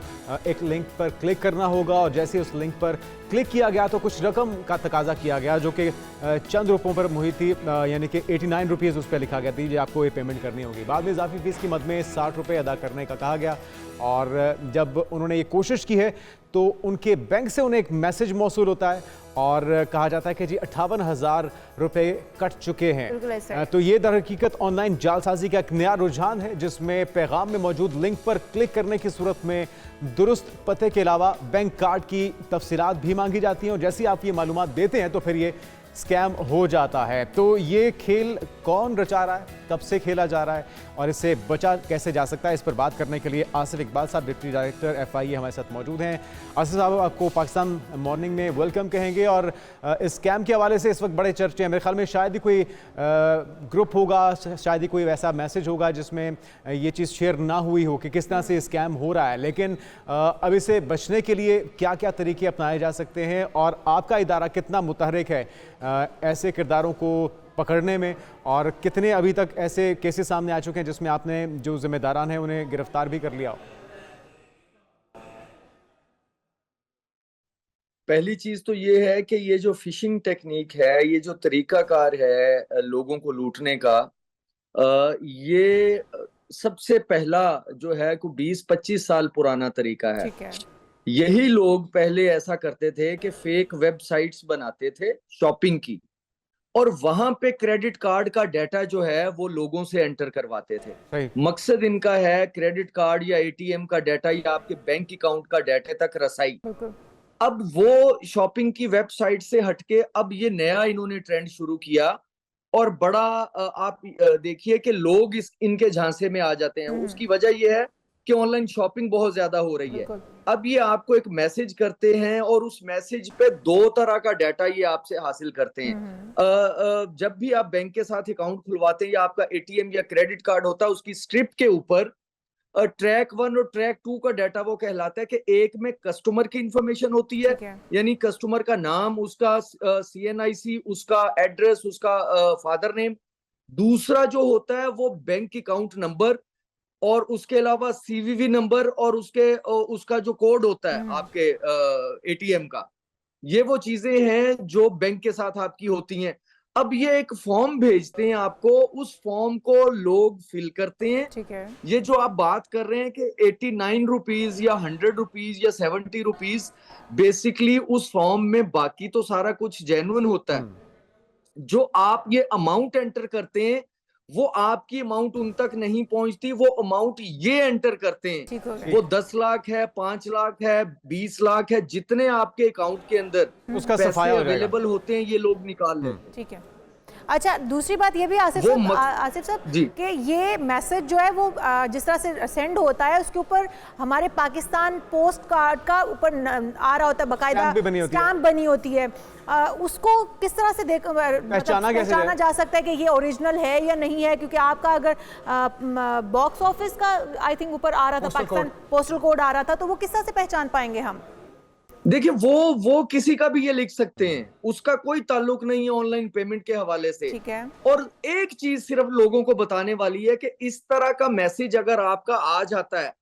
एक लिंक पर क्लिक करना होगा और जैसे उस लिंक पर क्लिक किया गया तो कुछ रकम का तकाजा किया गया जो कि चंद रुपयों पर मुहित थी, यानी कि 89 रुपीज़ उस पर लिखा गया था, आपको ये पेमेंट करनी होगी। बाद में इजाफी फ़ीस की मद में 60 रुपये अदा करने का कहा गया और जब उन्होंने ये कोशिश की है तो उनके बैंक से उन्हें एक मैसेज मौसूल होता है और कहा जाता है कि जी 58,000 रुपये कट चुके हैं। तो ये दर हकीकत ऑनलाइन जालसाजी का एक नया रुझान है जिसमें पैगाम में मौजूद लिंक पर क्लिक करने की सूरत में दुरुस्त पते के अलावा बैंक कार्ड की तफसीलात भी मांगी जाती हैं और जैसे आप ये मालूमात देते हैं तो फिर ये स्कैम हो जाता है। तो ये खेल कौन रचा रहा है, कब से खेला जा रहा है और इससे बचा कैसे जा सकता है, इस पर बात करने के लिए आसिफ इकबाल साहब डिप्टी डायरेक्टर FIA हमारे साथ मौजूद हैं। आसिफ साहब, आपको पाकिस्तान मॉर्निंग में वेलकम कहेंगे। और इस स्कैम के हवाले से इस वक्त बड़े चर्चे हैं, मेरे ख्याल में शायद ही कोई ग्रुप होगा, शायद ही कोई वैसा मैसेज होगा जिसमें ये चीज़ शेयर ना हुई हो कि किस तरह से स्कैम हो रहा है। लेकिन अब इसे बचने के लिए क्या क्या तरीके अपनाए जा सकते हैं और आपका इदारा कितना मुतहरिक है ऐसे किरदारों को पकड़ने में और कितने अभी तक ऐसे केसेस सामने आ चुके हैं जिसमें आपने जो जिम्मेदारान हैं उन्हें गिरफ्तार भी कर लिया हो? पहली चीज तो ये है कि ये जो फिशिंग टेक्निक है, ये जो तरीकाकार है लोगों को लूटने का, ये सबसे पहला जो है को 20-25 साल पुराना तरीका है। यही लोग पहले ऐसा करते थे कि फेक वेबसाइट्स बनाते थे शॉपिंग की और वहां पे क्रेडिट कार्ड का डाटा जो है वो लोगों से एंटर करवाते थे। मकसद इनका है क्रेडिट कार्ड या ATM का डाटा या आपके बैंक अकाउंट का डाटा तक रसाई। अब वो शॉपिंग की वेबसाइट से हटके अब ये नया इन्होंने ट्रेंड शुरू किया और बड़ा आप देखिए कि लोग इनके झांसे में आ जाते हैं। उसकी वजह यह है कि ऑनलाइन शॉपिंग बहुत ज्यादा हो रही है। अब ये आपको एक मैसेज करते हैं और उस मैसेज पे 2 तरह का डाटा ये आपसे हासिल करते हैं। जब भी आप बैंक के साथ अकाउंट खुलवाते हैं या आपका ATM या क्रेडिट कार्ड होता है, उसकी स्ट्रिप के ऊपर ट्रैक 1 और ट्रैक 2 का डाटा वो कहलाता है कि एक में कस्टमर की इंफॉर्मेशन होती है, यानी कस्टमर का नाम, उसका CNIC, उसका एड्रेस, उसका फादर नेम। दूसरा जो होता है वो बैंक अकाउंट नंबर और उसके अलावा CVV नंबर और उसका जो कोड होता है आपके ATM का। ये वो चीजें हैं जो बैंक के साथ आपकी होती हैं। अब ये एक फॉर्म भेजते हैं आपको, उस फॉर्म को लोग फिल करते हैं। ठीक है। ये जो आप बात कर रहे हैं कि 89 रुपीज या 100 रुपीज या 70 रुपीज, बेसिकली उस फॉर्म में बाकी तो सारा कुछ जेन्युइन होता है। जो आप ये अमाउंट एंटर करते हैं वो आपकी अमाउंट उन तक नहीं पहुंचती, वो अमाउंट ये एंटर करते हैं, वो 10 लाख है, 5 लाख है, 20 लाख है, जितने आपके अकाउंट के अंदर उसका पैसे अवेलेबल होते हैं ये लोग निकाल लेते हैं। ठीक है। अच्छा, दूसरी बात ये भी आसिफ वो साहब, आसिफ साहब जी। कि ये मैसेज जो है वो जिस तरह से सेंड होता है उसके ऊपर हमारे पाकिस्तान पोस्ट कार्ड का ऊपर आ रहा होता है, बाकायदा स्टैम्प भी बनी होती है। स्टैम्प बनी होती है। उसको किस तरह से पहचाना जा सकता है कि ये ओरिजिनल है या नहीं है? क्योंकि आपका अगर बॉक्स ऑफिस का आई थिंक ऊपर आ रहा था, पाकिस्तान पोस्टल कोड आ रहा था, तो वो किस तरह से पहचान पाएंगे हम? देखिए, वो किसी का भी ये लिख सकते हैं, उसका कोई ताल्लुक नहीं है ऑनलाइन पेमेंट के हवाले से। ठीक है। और एक चीज सिर्फ लोगों को बताने वाली है कि इस तरह का मैसेज अगर आपका आ जाता है,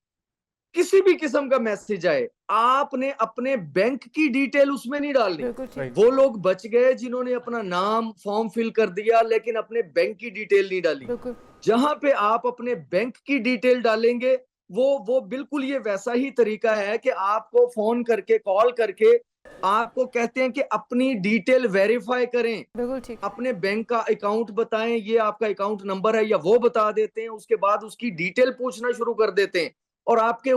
किसी भी किस्म का मैसेज आए, आपने अपने बैंक की डिटेल उसमें नहीं डालनी। बिल्कुल ठीक। वो लोग बच गए जिन्होंने अपना नाम फॉर्म फिल कर दिया लेकिन अपने बैंक की डिटेल नहीं डाली। बिल्कुल। जहां पे आप अपने बैंक की डिटेल डालेंगे, वो बिल्कुल ये वैसा ही तरीका है कि आपको फोन करके, कॉल करके आपको कहते हैं कि अपनी डिटेल वेरीफाई करें, बिल्कुल ठीक। अपने बैंक का अकाउंट बताएं, ये आपका अकाउंट नंबर है, या वो बता देते हैं। उसके बाद उसकी डिटेल पूछना शुरू कर देते हैं और आपके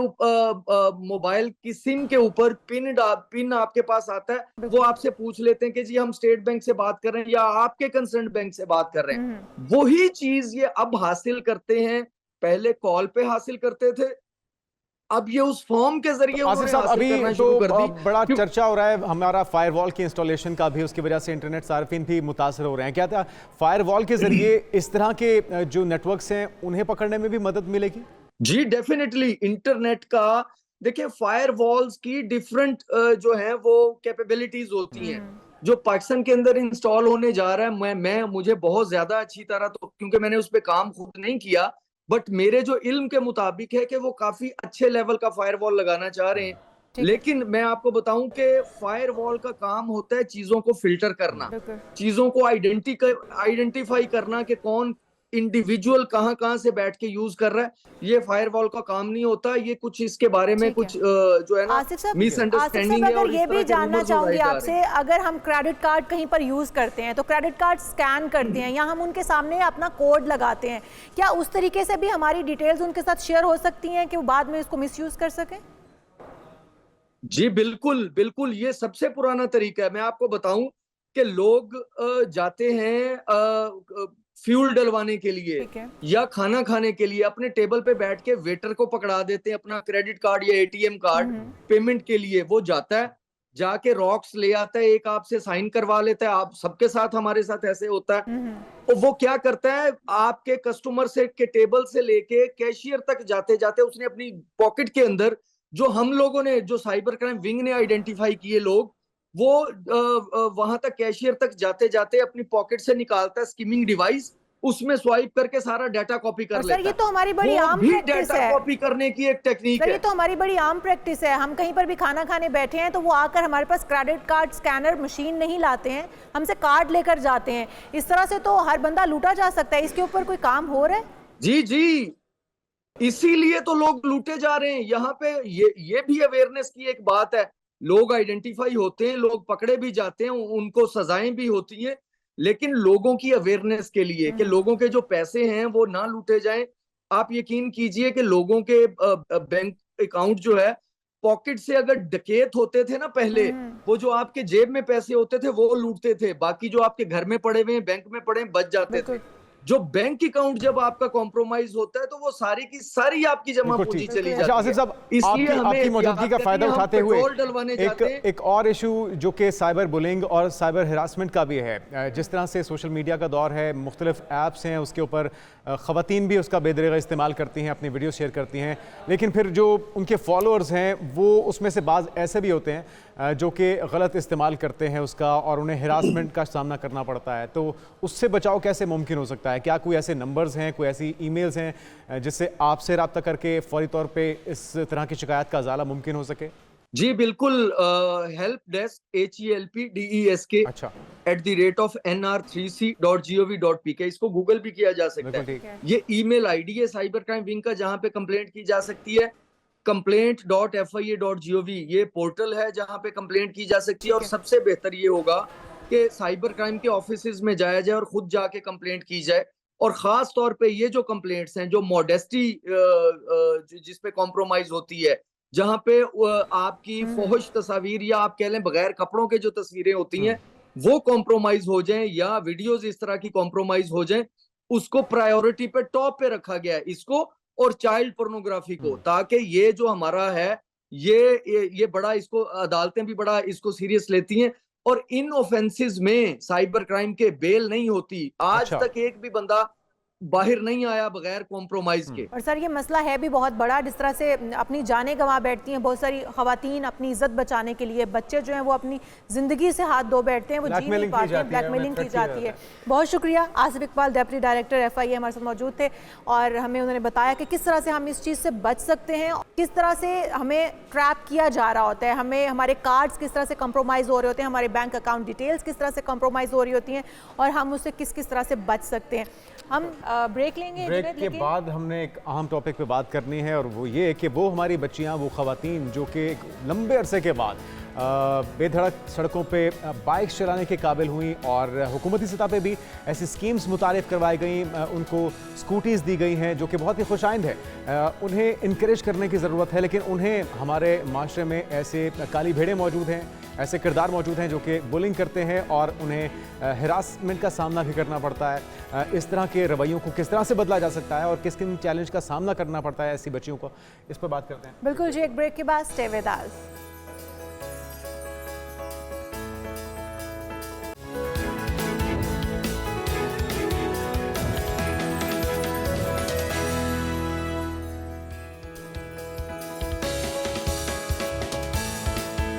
मोबाइल की सिम के ऊपर पिन आपके पास आता है। वो आपसे पूछ लेते हैं कि जी हम स्टेट बैंक से बात कर रहे हैं या आपके कंसर्न बैंक से बात कर रहे हैं। वही चीज ये अब हासिल करते हैं, पहले कॉल पे हासिल करते थे, अब ये उस फॉर्म के जरिए आसिफ साहब, अभी करना तो शुरू कर दी। बड़ा चर्चा हो रहा है हमारा फायरवॉल की इंस्टॉलेशन का भी, उसकी वजह से इंटरनेट सार्फिन भी मुतासर हो रहे हैं। क्या था फायरवॉल के जरिए इस तरह के जो नेटवर्क्स हैं उन्हें पकड़ने में भी मदद मिलेगी? जी डेफिनेटली। इंटरनेट का देखिए, फायरवॉल्स की डिफरेंट जो है वो कैपेबिलिटीज होती हैं। जो पाकिस्तान के अंदर इंस्टॉल होने जा रहा है, मैं मुझे बहुत ज्यादा अच्छी तरह, तो क्योंकि मैंने उस पर काम खुद नहीं किया, बट मेरे जो इल्म के मुताबिक है कि वो काफी अच्छे लेवल का फायरवॉल लगाना चाह रहे हैं। लेकिन मैं आपको बताऊं कि फायरवॉल का काम होता है चीजों को फिल्टर करना, चीजों को आइडेंटिफाई करना कि कौन इंडिविजुअल कहां से बैठ के यूज कर रहा है। ये फायरवॉल का काम नहीं होता। ये कुछ इसके बारे में कुछ जो है ना मिसअंडरस्टैंडिंग है। अगर ये भी जानना चाहूंगी आपसे, अगर हम क्रेडिट कार्ड कहीं पर यूज करते हैं तो क्रेडिट कार्ड स्कैन करते हैं या हम उनके सामने अपना कोड लगाते हैं, क्या उस तरीके से भी हमारी डिटेल्स उनके साथ शेयर हो सकती हैं कि वो बाद में इसको मिसयूज कर सकें? जी बिल्कुल बिल्कुल, ये सबसे पुराना तरीका है। मैं आपको बताऊं कि लोग जाते हैं फ्यूल डलवाने के लिए या खाना खाने के लिए, अपने टेबल पे बैठ के वेटर को पकड़ा देते हैं अपना क्रेडिट कार्ड या एटीएम कार्ड पेमेंट के लिए। वो जाता है, जाके रॉक्स ले आता है, एक आपसे साइन करवा लेता है। आप सबके साथ, हमारे साथ ऐसे होता है। तो वो क्या करता है, आपके कस्टमर से के टेबल से लेके कैशियर तक जाते जाते उसने अपनी पॉकेट के अंदर, जो हम लोगों ने, जो साइबर क्राइम विंग ने आइडेंटिफाई किए लोग, वो वहां तक कैशियर तक जाते जाते अपनी पॉकेट से निकालता है स्किमिंग डिवाइस, उसमें स्वाइप करके सारा डाटा कॉपी कर लेता है। ये तो हमारी बड़ी आम प्रैक्टिस है। डाटा कॉपी करने की एक टेक्निक है। ये तो हमारी बड़ी आम प्रैक्टिस है। हम कहीं पर भी खाना खाने बैठे हैं तो वो आकर हमारे पास क्रेडिट कार्ड स्कैनर मशीन नहीं लाते हैं, हमसे कार्ड लेकर जाते हैं। इस तरह से तो हर बंदा लूटा जा सकता है। इसके ऊपर कोई काम हो रहा है? जी जी, इसीलिए तो लोग लूटे जा रहे हैं। यहाँ पे ये भी अवेयरनेस की एक बात है। लोग आइडेंटिफाई होते हैं, लोग पकड़े भी जाते हैं, उनको सजाएं भी होती हैं, लेकिन लोगों की अवेयरनेस के लिए कि लोगों के जो पैसे हैं वो ना लूटे जाएं। आप यकीन कीजिए कि लोगों के बैंक अकाउंट जो है, पॉकेट से अगर डकैत होते थे ना पहले, वो जो आपके जेब में पैसे होते थे वो लूटते थे, बाकी जो आपके घर में पड़े हुए हैं, बैंक में पड़े, बच जाते थे। जो बैंक अकाउंट जब आपका कॉम्प्रोमाइज होता है तो वो सारी की सारी आपकी जमा पूंजी चली जाती है। आसिफ साहब, आपकी मौजूदगी का फायदा उठाते हुए एक और इशू जो कि साइबर बुलिंग और साइबर हरासमेंट का भी है। जिस तरह से सोशल मीडिया का दौर है, मुख्तलिफ ऐप्स हैं, उसके ऊपर ख़वातीन भी उसका बेदरेगा इस्तेमाल करती हैं, अपनी वीडियो शेयर करती हैं, लेकिन फिर जो उनके फॉलोअर्स हैं वो उसमें से बाज़ ऐसे भी होते हैं जो कि गलत इस्तेमाल करते हैं उसका और उन्हें हरासमेंट का सामना करना पड़ता है। तो उससे बचाव कैसे मुमकिन हो सकता है? क्या कोई ऐसे नंबर्स हैं, कोई ऐसी ईमेल्स हैं जिससे आपसे रब्ता करके फौरी तौर पे इस तरह की शिकायत का अज़ाला मुमकिन हो सके? जी बिल्कुल, हेल्प डेस्क HELPDESK @NR3C.gov.pk, इसको गूगल भी किया जा सकता है। ये ईमेल आईडी है साइबर क्राइम विंग का, जहां पे कंप्लेंट की जा सकती है। complaint.fia.gov ये पोर्टल है जहां पे कंप्लेंट की जा सकती है। और सबसे बेहतर ये होगा कि साइबर क्राइम के ऑफिसेज में जाया जाए और खुद जाके कंप्लेंट की जाए। और खास तौर पे ये जो कंप्लेंट्स हैं, जो मॉडेस्टी जिस पे कॉम्प्रोमाइज होती है, जहां पे आपकी फोहश तस्वीर या आप कह लें बगैर कपड़ों के जो तस्वीरें होती हैं, वो कॉम्प्रोमाइज हो जाएं या वीडियोस इस तरह की कॉम्प्रोमाइज हो जाएं, उसको प्रायोरिटी पे टॉप पे रखा गया है, इसको और चाइल्ड पोर्नोग्राफी को, ताकि ये जो हमारा है ये बड़ा, इसको अदालतें भी बड़ा इसको सीरियस लेती हैं और इन ऑफेंसेस में साइबर क्राइम के बेल नहीं होती। आज तक एक भी बंदा बाहर नहीं आया बगैर कॉम्प्रोमाइज के। और सर ये मसला है भी बहुत बड़ा, जिस तरह से अपनी जानें गंवा बैठती हैं बहुत सारी खवातीन अपनी इज्जत बचाने के लिए, बच्चे जो हैं वो अपनी जिंदगी से हाथ धो बैठते हैं, वो जी नहीं पाते हैं, ब्लैकमेलिंग की जाती है। बहुत शुक्रिया Asif Iqbal, deputy director FIA हमारे साथ मौजूद थे और हमें उन्होंने बताया कि किस तरह से हम इस चीज़ से बच सकते हैं, किस तरह से हमें ट्रैप किया जा रहा होता है, हमें हमारे कार्ड्स किस तरह से कंप्रोमाइज़ हो रहे होते हैं, हमारे बैंक अकाउंट डिटेल्स किस तरह से कंप्रोमाइज़ हो रही होती हैं और हम उससे किस किस तरह से बच सकते हैं। हम ब्रेक लेंगे। ब्रेक के बाद हमने एक अहम टॉपिक पे बात करनी है और वो ये है कि वो हमारी बच्चियां, वो खवातीन जो कि एक लंबे अरसे के बाद बेधड़क सड़कों पे बाइक चलाने के काबिल हुई और हुकूमती सतह पे भी ऐसी स्कीम्स मुतारिफ करवाई गई, उनको स्कूटीज़ दी गई हैं जो कि बहुत ही खुशाइंद है। उन्हें इनकरेज करने की ज़रूरत है, लेकिन उन्हें हमारे माशरे में ऐसे काली भेड़ें मौजूद हैं, ऐसे किरदार मौजूद हैं जो कि बुलिंग करते हैं और उन्हें हिरासमेंट का सामना भी करना पड़ता है। इस तरह के रवैयों को किस तरह से बदला जा सकता है और किस किन चैलेंज का सामना करना पड़ता है ऐसी बच्चियों को, इस पर बात करते हैं। बिल्कुल जी, एक ब्रेक के बाद स्टे विद अस।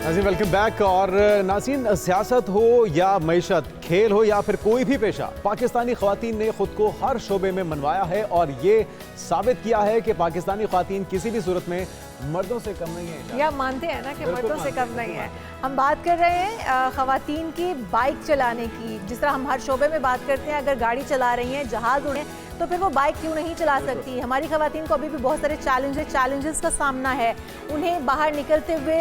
नाज़रीन वेलकम बैक। और नाज़रीन, सियासत हो या मईशत, खेल हो या फिर कोई भी पेशा, पाकिस्तानी ख़वातीन ने खुद को हर शोबे में मनवाया है और ये साबित किया है कि पाकिस्तानी ख़वातीन किसी भी सूरत में मर्दों से कम नहीं है। या मानते हैं ना कि मर्दों से कम नहीं है। हम बात कर रहे हैं ख़वातीन की बाइक चलाने की। जिस तरह हम हर शोबे में बात करते हैं, अगर गाड़ी चला रही हैं, जहाज़ उड़े, तो फिर वो बाइक क्यों नहीं चला सकती। हमारी ख़वातीन को अभी भी बहुत सारे चैलेंजेस का सामना है। उन्हें बाहर निकलते हुए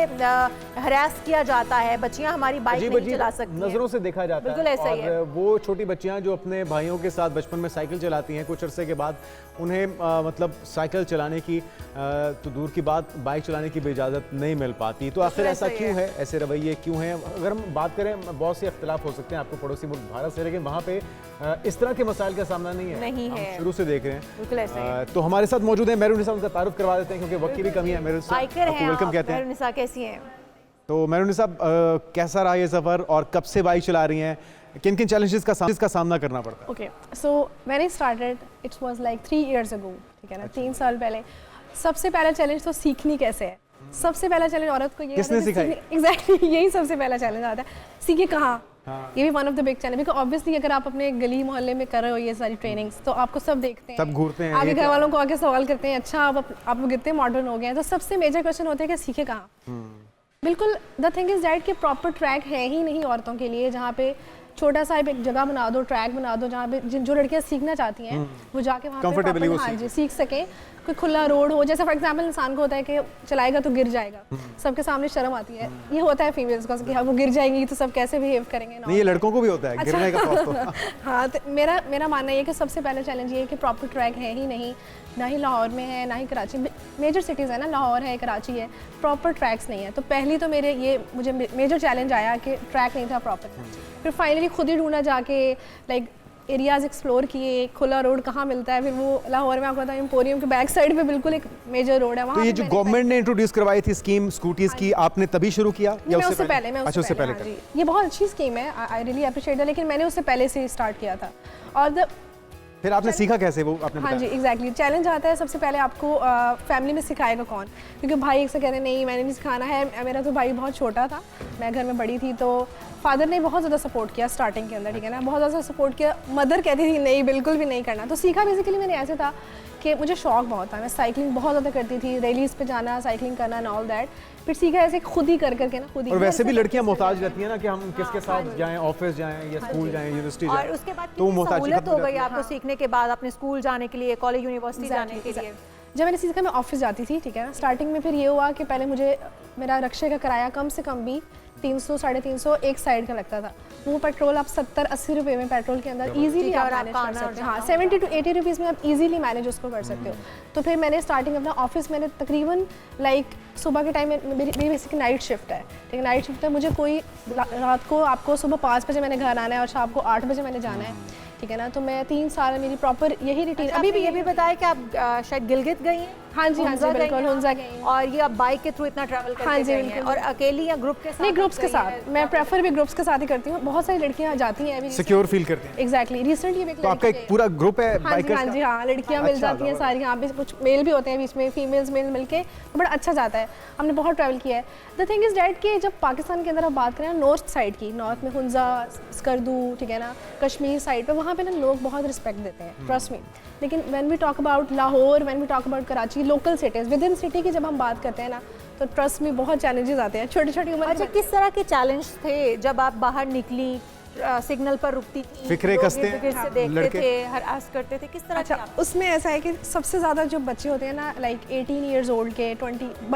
हरास किया जाता है। बच्चियां हमारी बाइक नहीं चला सकती, नज़रों से देखा जाता है। बिल्कुल ऐसा ही है। वो छोटी बच्चियां जो अपने भाइयों के साथ बचपन में साइकिल चलाती हैं, कुछ अरसे के बाद उन्हें मतलब साइकिल चलाने की तो दूर की बात, बाइक चलाने की भी इजाज़त नहीं मिल पाती। तो आखिर ऐसा क्यों है, ऐसे रवैये क्यों हैं? अगर हम बात करें, बहुत से इख्तिलाफ हो सकते हैं आपको पड़ोसी मुल्क भारत से, लेकिन वहाँ पे इस तरह के मसाइल का सामना नहीं है, शुरू से देख रहे हैं। बिल्कुल ऐसा है। तो हमारे साथ मौजूद है मेहरुन्निसा, उनका तारुफ करवा देते हैं क्योंकि वक्त की भी कमी है। वेलकम कहते हैं। मेहरुन्निसा कैसी हैं? तो मेहरुन्निसा, कैसा रहा ये सफ़र और कब से बाइक चला रही हैं? किन किन चैलेंजेस का सामना करना पड़ता है? Okay, so when I started it was like 3 years ago, ठीक है ना, 3 साल पहले। सबसे पहला चैलेंज तो सीखनी कैसे है। सबसे पहला चैलेंज औरत को ये किसने सिखाई? एग्जैक्टली यही सबसे पहला चैलेंज आता है, सीखे कहाँ। ये भी one of the big challenge, because obviously अगर आप अपने गली मोहल्ले में कर रहे हो ये सारी ट्रेनिंग्स, तो आपको सब देखते हैं, सब घूरते हैं, आगे घर वालों को आके सवाल करते हैं, अच्छा आप लोग कितने मॉडर्न हो गए हैं। तो सबसे मेजर क्वेश्चन होता है कि सीखे कहाँ। बिल्कुल, द थिंग इज दैट कि प्रॉपर ट्रैक है ही नहीं औरतों के लिए, जहाँ पे छोटा सा एक जगह बना दो, ट्रैक बना दो, जहाँ पे जो लड़कियाँ सीखना चाहती हैं वो जाके वहाँ पे हाँ जी सीख सकें। कोई खुला रोड हो, जैसे फॉर एग्जांपल इंसान को होता है कि चलाएगा तो गिर जाएगा, सबके सामने शर्म आती है, ये होता है फीमेल्स को कि हाँ वो गिर जाएंगी तो सब कैसे बिहेव करेंगे। नहीं, ये लड़कों को भी होता है, अच्छा। गिरने का खौफ तो। हाँ, तो मेरा मानना ये है कि सबसे पहले चैलेंज ये है कि प्रॉपर ट्रैक है ही नहीं, ना ही लाहौर में है, ना ही कराची। मेजर सिटीज़ है ना, लाहौर है, कराची है, प्रॉपर ट्रैक्स नहीं है। तो पहली तो मुझे मेजर चैलेंज आया कि ट्रैक नहीं था प्रॉपर। फिर फाइनली खुद ही ढूंढा जाके, लाइक एरियाज एक्सप्लोर किए, खुला रोड कहाँ मिलता है। फिर वो लाहौर में आपको पता है एम्पोरियम के बैक साइड पे बिल्कुल एक मेजर रोड है वहाँ। तो ये जो गवर्नमेंट ने इंट्रोड्यूस करवाई थी स्कीम स्कूटीज की, आपने तभी शुरू किया या उससे पहले? अच्छा, उससे पहले। जी, ये बहुत अच्छी स्कीम है, आई रियली अप्रिशिएट, लेकिन मैंने उससे पहले से स्टार्ट किया था। और फिर आपने सीखा कैसे वो आपने हाँ जी एग्जैक्टली चैलेंज आता है सबसे पहले आपको फैमिली में सिखाएगा कौन, क्योंकि भाई एक से कहते हैं नहीं मैंने नहीं सिखाना है। मेरा तो भाई बहुत छोटा था, मैं घर में बड़ी थी, तो फादर ने बहुत ज़्यादा सपोर्ट किया स्टार्टिंग के अंदर, ठीक है ना, बहुत ज़्यादा सपोर्ट किया। मदर कहती थी नहीं बिल्कुल भी नहीं करना। तो सीखा बेसिकली मैंने ऐसे था कि मुझे शौक बहुत था, मैं साइकिलिंग बहुत ज़्यादा करती थी, रैलीज पे जाना, साइकिलिंग करना एंड ऑल दैट। फिर सीखा ऐसे खुद ही करके ना, खुद ही। और वैसे भी लड़कियां मोहताज रहती हैं ना कि हम किसके साथ जाएं, ऑफिस जाएं या स्कूल जाएं, यूनिवर्सिटी जाएं, और उसके बाद तो सहूलियत हो गई आपको सीखने के बाद, अपने स्कूल जाने के लिए, कॉलेज यूनिवर्सिटी जाने के लिए। जब मैंने सीखा मैं ऑफिस जाती थी, ठीक है ना। स्टार्टिंग में फिर ये हुआ कि पहले मुझे मेरा रक्शे का किराया कम से कम भी 300-350 एक साइड का लगता था। वो पेट्रोल आप 70-80 रुपये में पेट्रोल के अंदर इजीली आप मैनेज कर सकते हैं। हाँ, 70 to 80 रुपीज़ में आप इजीली मैनेज उसको कर सकते हो। तो फिर मैंने स्टार्टिंग अपना ऑफिस मैंने तकरीबन लाइक सुबह के टाइम में मेरी बेसिक नाइट शिफ्ट है, ठीक है। नाइट शिफ्ट है, मुझे कोई रात को आपको सुबह 5 बजे मैंने घर आना है और शाम को 8 बजे मैंने जाना है, ठीक है ना। तो मैं 3 साल मेरी प्रॉपर यही रूटीन। अभी भी ये भी बताया कि आप शायद गिलगित गई हैं। हाँ जी, हाँ जी, बिल्कुल हुंजा गई हैं। और ये आप बाइक के थ्रू इतना ट्रैवल करके हाँ जी, गई हैं, और अकेली या ग्रुप के साथ? नहीं, ग्रुप्स के साथ। मैं प्रेफर भी ग्रुप्स के साथ ही करती हूँ। बहुत सारी लड़कियाँ जाती हैं अभी, सिक्योर फील करते हैं। एग्जैक्टली। रिसेंटली भी तो आपका एक पूरा ग्रुप है बाइकर्स का? हाँ जी, हाँ, लड़कियाँ मिल जाती हैं सारी। यहाँ पे कुछ मेल भी होते हैं बीच में, फीमेल्स मेल मिलके, तो बड़ा अच्छा जाता है। हमने बहुत ट्रैवल किया है। द थिंग इज डैट कि जब पाकिस्तान के अंदर आप बात करें नॉर्थ साइड की, नॉर्थ में हुंजा, स्कर्दू, ठीक है ना, कश्मीर साइड पे, वहाँ पे ना लोग बहुत रिस्पेक्ट देते हैं, ट्रस्ट मी। लेकिन when we talk about Lahore, when we talk about Karachi, local cities, within city की जब हम बात करते हैं ना, तो ट्रस्ट में बहुत चैलेंजेस आते हैं छोटी छोटी उम्र में। अच्छा, किस तरह के चैलेंज थे जब आप बाहर निकली, सिग्नल पर रुकती थी, फिक्रे कसते से देखते थे, हरास करते थे, किस तरह? अच्छा, उसमें ऐसा है कि सबसे ज़्यादा जो बच्चे होते हैं ना, लाइक 18 ईयर्स ओल्ड के,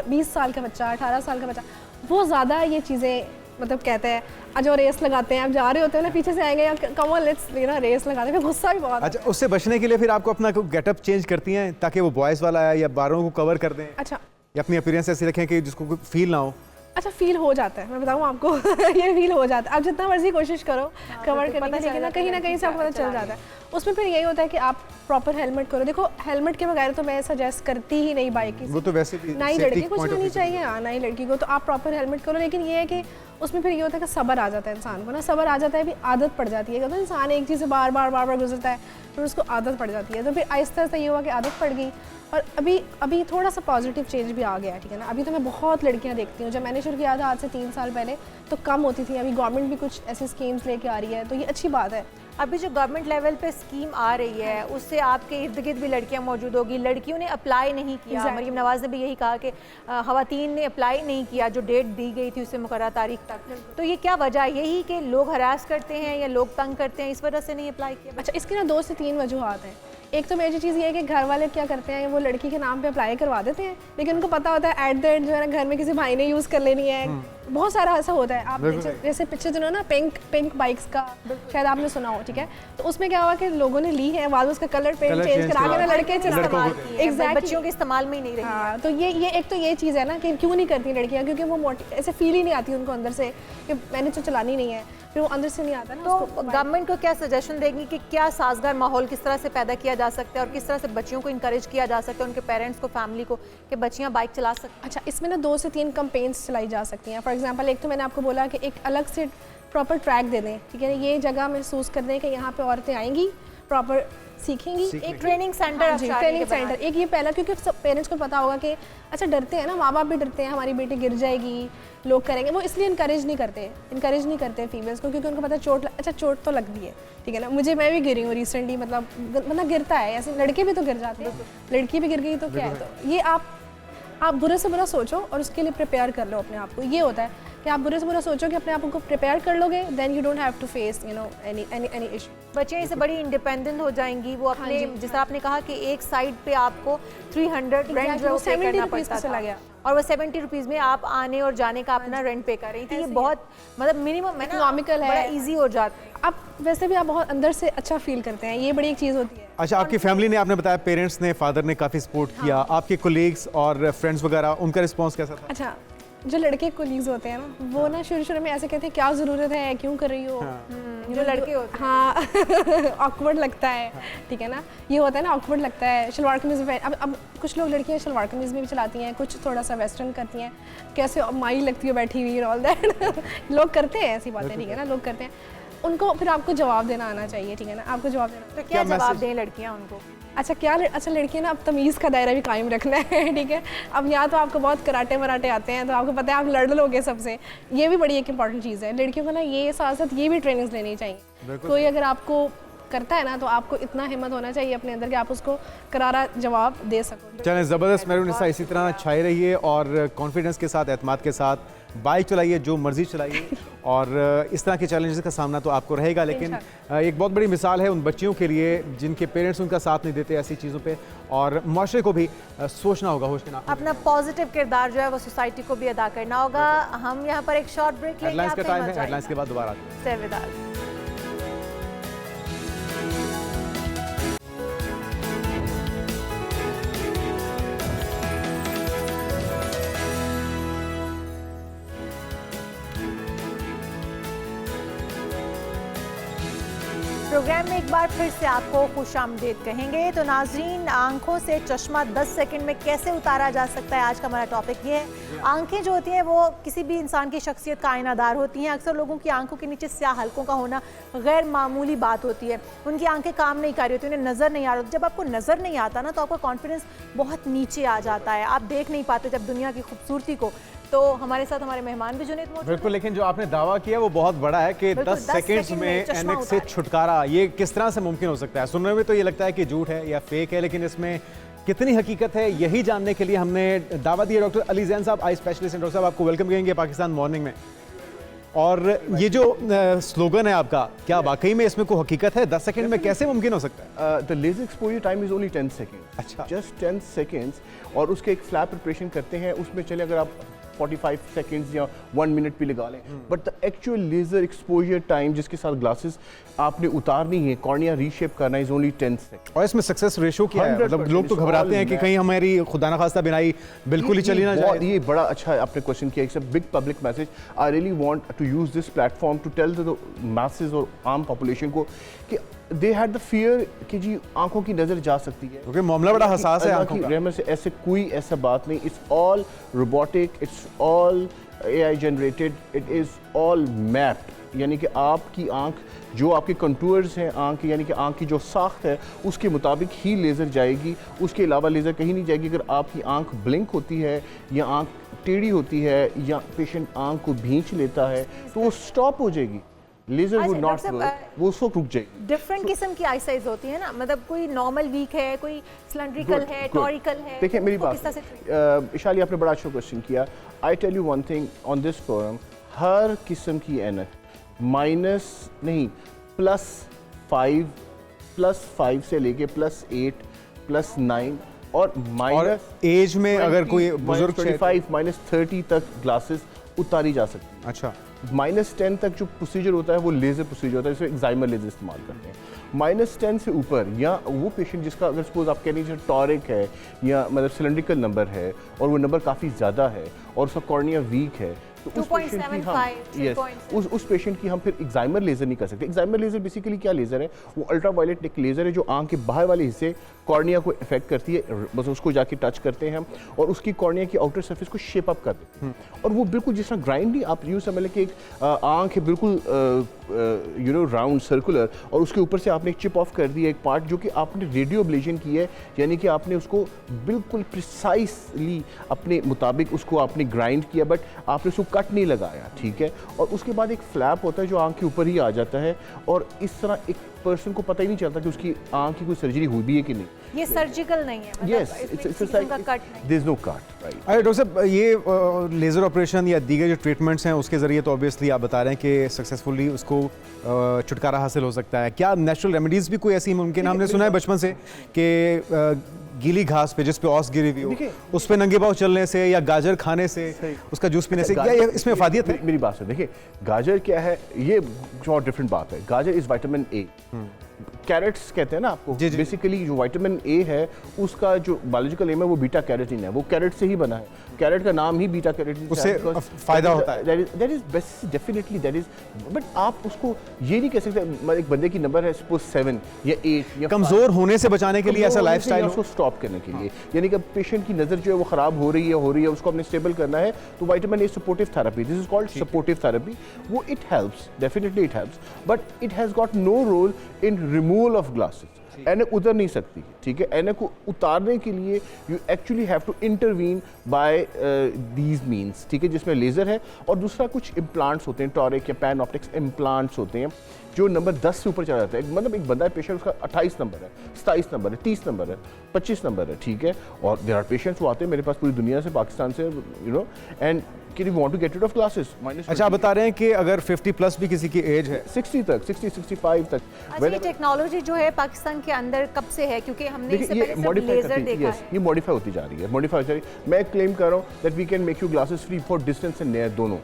20 साल का बच्चा, 18 साल का बच्चा, वो ज़्यादा ये चीज़ें मतलब कहते हैं, आज वो रेस लगाते हैं, आप जा रहे होते हो ना, पीछे से आएंगे या कम ऑन लेट्स ना रेस लगाते हैं, फिर गुस्सा भी बहुत। अच्छा, उससे बचने के लिए फिर आपको अपना गेटअप चेंज करती हैं ताकि वो बॉयज़ वाला है या बारों को कवर कर दें? अच्छा, या अपनी अपीयरेंस ऐसी रखें कि जिसको कोई फील ना हो? अच्छा, फील हो जाता है, मैं बताऊँ आपको ये फील हो जाता है। आप जितना मर्जी कोशिश करो कवर करने की, लेकिन ना कहीं से आपको पता चल जाता है। उसमें फिर यही होता है कि आप प्रॉपर हेलमेट करो। देखो, हेलमेट के बगैर तो मैं सजेस्ट करती ही नहीं बाइक की, वो तो वैसे भी ना ही लड़की को कुछ नहीं चाहिए, हाँ, ना ही लड़की को। तो आप प्रॉपर हेलमेट करो, लेकिन ये है कि उसमें फिर ये होता है कि सब्र आ जाता है इंसान को ना, सब्र आ जाता है, भी आदत पड़ जाती है। तो इंसान एक चीज़ से बार बार गुजरता है, फिर उसको आदत पड़ जाती है। तो फिर आहिस्ता आहिस्ता ये हुआ कि आदत पड़ गई, और अभी थोड़ा सा पॉजिटिव चेंज भी आ गया है, ठीक है ना। अभी तो मैं बहुत लड़कियां देखती हूँ। जब मैंने शुरू किया था आज से 3 साल पहले, तो कम होती थी। अभी गवर्नमेंट भी कुछ ऐसी स्कीम्स लेके आ रही है, तो ये अच्छी बात है। अभी जो गवर्नमेंट लेवल पे स्कीम आ रही है, उससे आपके इर्द गिर्द भी लड़कियां मौजूद होगी। लड़कियों ने अप्लाई नहीं किया, मरीम नवाज़ ने भी यही कहा कि ख़वातीन ने अप्लाई नहीं किया जो डेट दी गई थी उससे मुकर्रर तारीख तक। तो ये क्या वजह है? यही कि लोग हरास करते हैं या लोग तंग करते हैं, इस वजह से नहीं अप्लाई किया? अच्छा, इसकी ना 2 से 3 वजूहात हैं। एक तो मेजर चीज़ ये है कि घर वाले क्या करते हैं, वो लड़की के नाम पे अप्लाई करवा देते हैं, लेकिन उनको पता होता है एट द एंड जो है ना घर में किसी भाई ने यूज़ कर लेनी है। बहुत सारा ऐसा होता है। आप जैसे पिछले दिनों ना पिंक बाइक्स का शायद आपने सुना हो, ठीक है। तो उसमें क्या हुआ कि लोगों ने ली है, बाद उसका कलर पेंट चेंज करा के ना लड़के एग्जैक्टली बच्चियों के इस्तेमाल में ही नहीं रही। हाँ, तो ये एक तो ये चीज़ है ना कि क्यों नहीं करती लड़कियाँ, क्योंकि वो ऐसे फील ही नहीं आती उनको अंदर से कि मैंने तो चलानी नहीं है, फिर वो अंदर से नहीं आता ना। तो गवर्नमेंट को क्या सजेशन देंगी कि क्या साजगार माहौल किस तरह से पैदा किया जा सकता है और किस तरह से बच्चियों को इंकरेज किया जा सकता है, उनके पेरेंट्स को, फैमिली को, कि बच्चियां बाइक चला सकती? अच्छा, इसमें ना 2 से 3 कैंपेन्स चलाई जा सकती हैं। फॉर एग्जांपल, एक तो मैंने आपको बोला कि एक अलग से प्रॉपर ट्रैक दे दें, ठीक है, ये जगह महसूस कर दें कि यहाँ पे औरतें आएंगी, प्रॉपर सीखेंगी। एक ट्रेनिंग सेंटर, ट्रेनिंग सेंटर एक ये पहला, क्योंकि सब पेरेंट्स को पता होगा कि अच्छा डरते हैं ना, माँ बाप भी डरते हैं हमारी बेटी गिर जाएगी, लोग करेंगे, वो इसलिए इनकरेज नहीं करते फीमेल्स को, क्योंकि उनको पता है चोट तो लगती है, ठीक है ना। मैं भी गिरी हूँ रिसेंटली, मतलब गिरता है, ऐसे लड़के भी तो गिर जाते हैं, लड़की भी गिर गई तो क्या है। तो ये आप बुरे से बुरा सोचो और उसके लिए प्रिपेयर कर लो अपने आप को। ये होता है कि आप बुरे से बुरा सोचो कि अपने आप को प्रिपेयर कर लोगे, then you don't have to face any issue. बच्चियाँ इससे बड़ी इंडिपेंडेंट हो जाएंगी। वो अपने जिस तरह आपने कहा कि एक साइड पे आपको 300 रेंट जो पे करना पड़ता था, गया और वो 70 रुपीज़ में आप आने और जाने का अपना रेंट पे कर रही थी। ये बहुत मतलब मिनिमम है, इकोनॉमिकल है, बड़ा ईजी हो जाता है। आप वैसे भी आप बहुत अंदर से अच्छा फील करते हैं, ये बड़ी एक चीज़ होती है। अच्छा, आपकी फैमिली ने, आपने बताया पेरेंट्स ने, फादर ने काफ़ी सपोर्ट किया, आपके कोलीग्स और फ्रेंड्स वगैरह, उनका रिस्पॉन्स कैसा था? अच्छा, जो लड़के कोलीग्स होते हैं ना, वो ना शुरू में ऐसे कहते हैं क्या ज़रूरत है, क्यों कर रही हो। जो लड़के होते हैं, हाँ ऑकवर्ड लगता है, ठीक है ना, ये होता है ना, ऑकवर्ड लगता है। शलवार कमीज़ में अब कुछ लोग लड़कियाँ शलवार कमीज़ में भी चलाती हैं, कुछ थोड़ा सा वेस्टर्न करती हैं, कैसे माई लगती है बैठी हुई, ऑल दैट लोग करते हैं ऐसी बातें, ठीक है ना, लोग करते हैं। उनको फिर आपको जवाब देना आना चाहिए, ठीक है ना, आपको जवाब देना। तो क्या जवाब दें लड़कियाँ उनको? अच्छा, लड़कियाँ ना अब तमीज़ का दायरा भी कायम रखना है, ठीक है। अब यहाँ तो आपको बहुत कराटे वराटे आते हैं, तो आपको पता है आप लड़ लोगे सबसे, ये भी बड़ी एक इंपॉर्टेंट चीज़ है। लड़कियों को ना ये साथ साथ ये भी ट्रेनिंग्स लेनी चाहिए। कोई अगर आपको करता है ना, तो आपको इतना हिम्मत होना चाहिए अपने अंदर कि आप उसको करारा जवाब दे सको। चलें, ज़बरदस्त मेहरून निसा इसी तरह छाई रहिए और कॉन्फिडेंस के साथ, एतमाद के साथ बाइक चलाइए, जो मर्जी चलाइए और इस तरह के चैलेंजेस का सामना तो आपको रहेगा, लेकिन एक बहुत बड़ी मिसाल है उन बच्चियों के लिए जिनके पेरेंट्स उनका साथ नहीं देते ऐसी चीज़ों पे, और माशरे को भी सोचना होगा, होश के नाम अपना पॉजिटिव किरदार जो है वो सोसाइटी को भी अदा करना होगा। हम यहाँ पर एक शॉर्ट ब्रेक लेंगे। हेडलाइंस का टाइम है, हेडलाइंस के बाद दोबारा स्टे विद अस। प्रोग्राम में एक बार फिर से आपको खुशामदीद कहेंगे। तो नाजरीन, आंखों से चश्मा 10 सेकंड में कैसे उतारा जा सकता है, आज का हमारा टॉपिक ये है। आंखें जो होती हैं वो किसी भी इंसान की शख्सियत का आईनादार होती हैं। अक्सर लोगों की आंखों के नीचे स्याह हल्कों का होना गैर मामूली बात होती है। उनकी आंखें काम नहीं कर रही होती, उन्हें नज़र नहीं आ रही। जब आपको नज़र नहीं आता ना तो आपका कॉन्फिडेंस बहुत नीचे आ जाता है, आप देख नहीं पाते जब दुनिया की खूबसूरती को। तो हमारे साथ हमारे मेहमान भी जुनैद मौजूद हैं। बिल्कुल, लेकिन जो आपने दावा किया वो बहुत बड़ा है कि 10 सेकंड्स में एनएक्स से छुटकारा, ये किस तरह से मुमकिन हो सकता है? सुनने में तो ये लगता है कि झूठ है या फेक है, लेकिन इसमें कितनी हकीकत है यही जानने के लिए हमने दावा दी है। डॉक्टर अली जैन साहब, आई स्पेशलिस्ट। डॉक्टर साहब, आपको वेलकम कहेंगे पाकिस्तान मॉर्निंग में। और ये जो स्लोगन है आपका, क्या वाकई में इसमें कोई हकीकत है? 10 सेकंड में कैसे मुमकिन हो सकता है? The laser exposure time is only 10 second. अच्छा, जस्ट 10 सेकेंड्स। और उसके एक फ्लैप प्रिपरेशन करते हैं, उसमें चले अगर आप 45 सेकेंड्स या 1 मिनट भी लगा लें, but the actual laser exposure time जिसके साथ ग्लासेस आपने उतारनी है, कॉर्निया रीशेप करना, इज ओनली 10 सेकेंड। और इसमें सक्सेस रेशो क्या है? मतलब लोग तो घबराते हैं कि कहीं हमारी खुदा न खास्ता बिनाई बिल्कुल ही चली ना जाए। ये बड़ा अच्छा आपने क्वेश्चन किया। It's a big public message. I really want to use this platform to tell the message और आम पॉपुलेशन को कि दे हैड द फियर कि जी आंखों की नजर जा सकती है, क्योंकि मामला बड़ा हसास है आंखों का। रहमत से ऐसे कोई ऐसा बात नहीं। It's all robotic, it's all AI generated, it is all mapped. यानी कि आपकी आंख जो आपके कंटूर्स हैं आंख, यानी कि आंख की जो साख्त है उसके मुताबिक ही लेज़र जाएगी, उसके अलावा लेज़र कहीं नहीं जाएगी। अगर आपकी आंख ब्लिंक होती है या आंख टेढ़ी होती है या पेशेंट आंख को भींच लेता है तो वो स्टॉप हो जाएगी, लेजर वुड नॉट वर्क, वो उसको रुक जाएगी। डिफरेंट किस्म की आई साइज होती है ना, मतलब कोई नॉर्मल वीक है, कोई सिलेंड्रिकल है, टॉरिकल है। देखिए मेरी बात, इशाली आपने बड़ा अच्छा क्वेश्चन किया। I tell you one thing on this program, हर किस्म की ऐनक माइनस नहीं +5 से लेके +8 +9 और माइनस एज में अगर कोई बुजुर्ग -25 -30 तक ग्लासेस उतारी जा सकती है। अच्छा, -10 तक जो प्रोसीजर होता है वो लेज़र प्रोसीजर होता है, इसमें एक्साइमर लेज़र इस्तेमाल करते हैं। -10 से ऊपर या वो पेशेंट जिसका अगर सपोज आप कह लीजिए टॉरिक है या मतलब सिलेंड्रिकल नंबर है और वो नंबर काफ़ी ज़्यादा है और उसका कॉर्निया वीक है, तो उस पेशेंट की हम उस पेशेंट की हम फिर एक्साइमर लेज़र नहीं कर सकते। एक्साइमर लेज़र बेसिकली क्या लेज़र है? वो अल्ट्रावायलेट एक लेज़र है जो आंख के बाहर वाले हिस्से कॉर्निया को इफेक्ट करती है, बस उसको जाके टच करते हैं हम और उसकी कॉर्निया की आउटर सरफेस को शेप अप कर देते हैं। और वो बिल्कुल जिस तरह ग्राइंड नहीं, आप यूँ समझ लें कि एक आंख है बिल्कुल राउंड सर्कुलर और उसके ऊपर से आपने एक चिप ऑफ कर दिया एक पार्ट जो कि आपने रेडियो एब्लेशन की है, यानी कि आपने उसको बिल्कुल प्रिसाइसली अपने मुताबिक उसको आपने ग्राइंड किया, बट आपने उसको कट नहीं लगाया, ठीक है। और उसके बाद एक फ्लैप होता है जो आंख के ऊपर ही आ जाता है और इस तरह एक पर्सन को पता ही नहीं चलता कि उसकी आंख की कोई सर्जरी हुई भी है कि नहीं। ये सर्जिकल नहीं है, यस, इट्स लाइक कट नहीं, there is no cut, right. अरे डॉक्टर साहब, ये लेज़र ऑपरेशन या दीगर जो ट्रीटमेंट्स हैं उसके ज़रिए तो ऑब्वियसली आप बता रहे हैं कि सक्सेसफुल उसको छुटकारा हासिल हो सकता है। क्या नेचुरल रेमेडीज़ भी कोई ऐसी मुमकिन? हमने सुना है बचपन से कि गीली घास पे जिस पे औस गिरी हुई हो उस पे नंगे पाँव चलने से या गाजर खाने से, उसका जूस पीने से, क्या इसमें फायदियत है? मेरी बात सुन, देखिए गाजर क्या है, ये बहुत डिफरेंट बात है। गाजर इज विटामिन ए, कैरेट्स कहते हैं ना आपको, बेसिकली जो विटामिन ए है उसका जो बायोलॉजिकल एम है वो बीटा कैरोटीन है, वो कैरेट से ही बना है। कैरेट का नाम ही बीटा कैरोटीन, उससे फायदा होता है। That is best, definitely that is, but आप उसको ये नहीं कह सकते एक बंदे की नंबर है सपोज 7 या 8 या कमजोर होने से बचाने के लिए ऐसा लाइफस्टाइल उसको स्टॉप करने के लिए, यानी कि पेशेंट की नजर जो है वो खराब हो रही है उसको अपने स्टेबल करना है, तो vitamin A supportive therapy, this is called supportive therapy, वो it helps, definitely it helps, but it has got no role in removal of glasses. ऐनक उतर नहीं सकती, ठीक है। ऐनक को उतारने के लिए you actually have to intervene by these means, ठीक है, जिसमें लेज़र है और दूसरा कुछ इम्प्लांट्स होते हैं, टॉरिक या पैन ऑप्टिक्स इम्प्लांट्स होते हैं जो नंबर 10 से ऊपर चला जाता है। मतलब एक बंदा है पेशेंट, उसका 28 नंबर है, 27 नंबर है, 30 नंबर है, 25 नंबर है, ठीक है। और देयर आर पेशेंट्स वो आते हैं मेरे पास पूरी दुनिया से, पाकिस्तान से, यू नो, एंड कि you want to get rid of glasses. अच्छा, आप बता रहे हैं कि अगर 50 प्लस भी किसी की एज है, 60 तक, 65 तक। अच्छा, ये टेक्नोलॉजी जो है पाकिस्तान के अंदर कब से है? क्योंकि हमने इससे पहले सिर्फ लेजर देखा है। ये मॉडिफाई होती जा रही है, मॉडिफाई हो जा रही है। मैं क्लेम कर रहा हूँ that we can make you glasses free for distance and near, दोनों,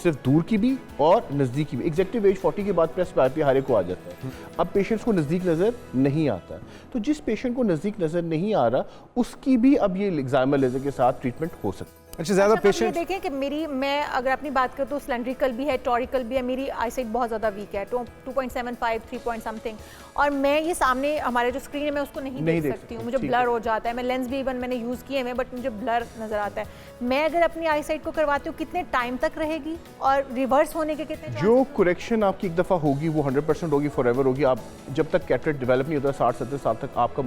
सिर्फ दूर की भी और नज़दीक की भी। एग्जेक्टिव एज 40 के बाद प्रेस्क्राइब हर एक को आ जाता है। अब पेशेंट्स को नज़दीक नज़र नहीं आता, तो जिस पेशेंट को नज़दीक नज़र नहीं आ रहा उसकी भी अब ये एक्साइमर लेजर के साथ ट्रीटमेंट हो सकता है। अच्छा, ज़्यादा पेशेंट देखें कि मैं अगर अपनी बात करूँ तो सिलेंड्रिकल भी है, टॉरिकल भी है, मेरी आईसाइट बहुत ज़्यादा वीक है, 2.75, 3 पॉइंट समथिंग, और मैं ये सामने हमारे जो स्क्रीन है मैं उसको नहीं देख सकती हूँ, मुझे ब्लर हो जाता है। मैं लेंस भी इवन मैंने यूज़ किए हैं बट मुझे ब्लर नज़र आता है। मैं अगर अपनी आईसाइट को करवाती हूँ कितने टाइम तक रहेगी और रिवर्स होने के कितने? जो करेक्शन आपकी एक दफ़ा होगी वो 100% होगी, फॉरएवर होगी। आप जब तक कैटरेक्ट डेवलप नहीं होता 60-70 साल तक आपका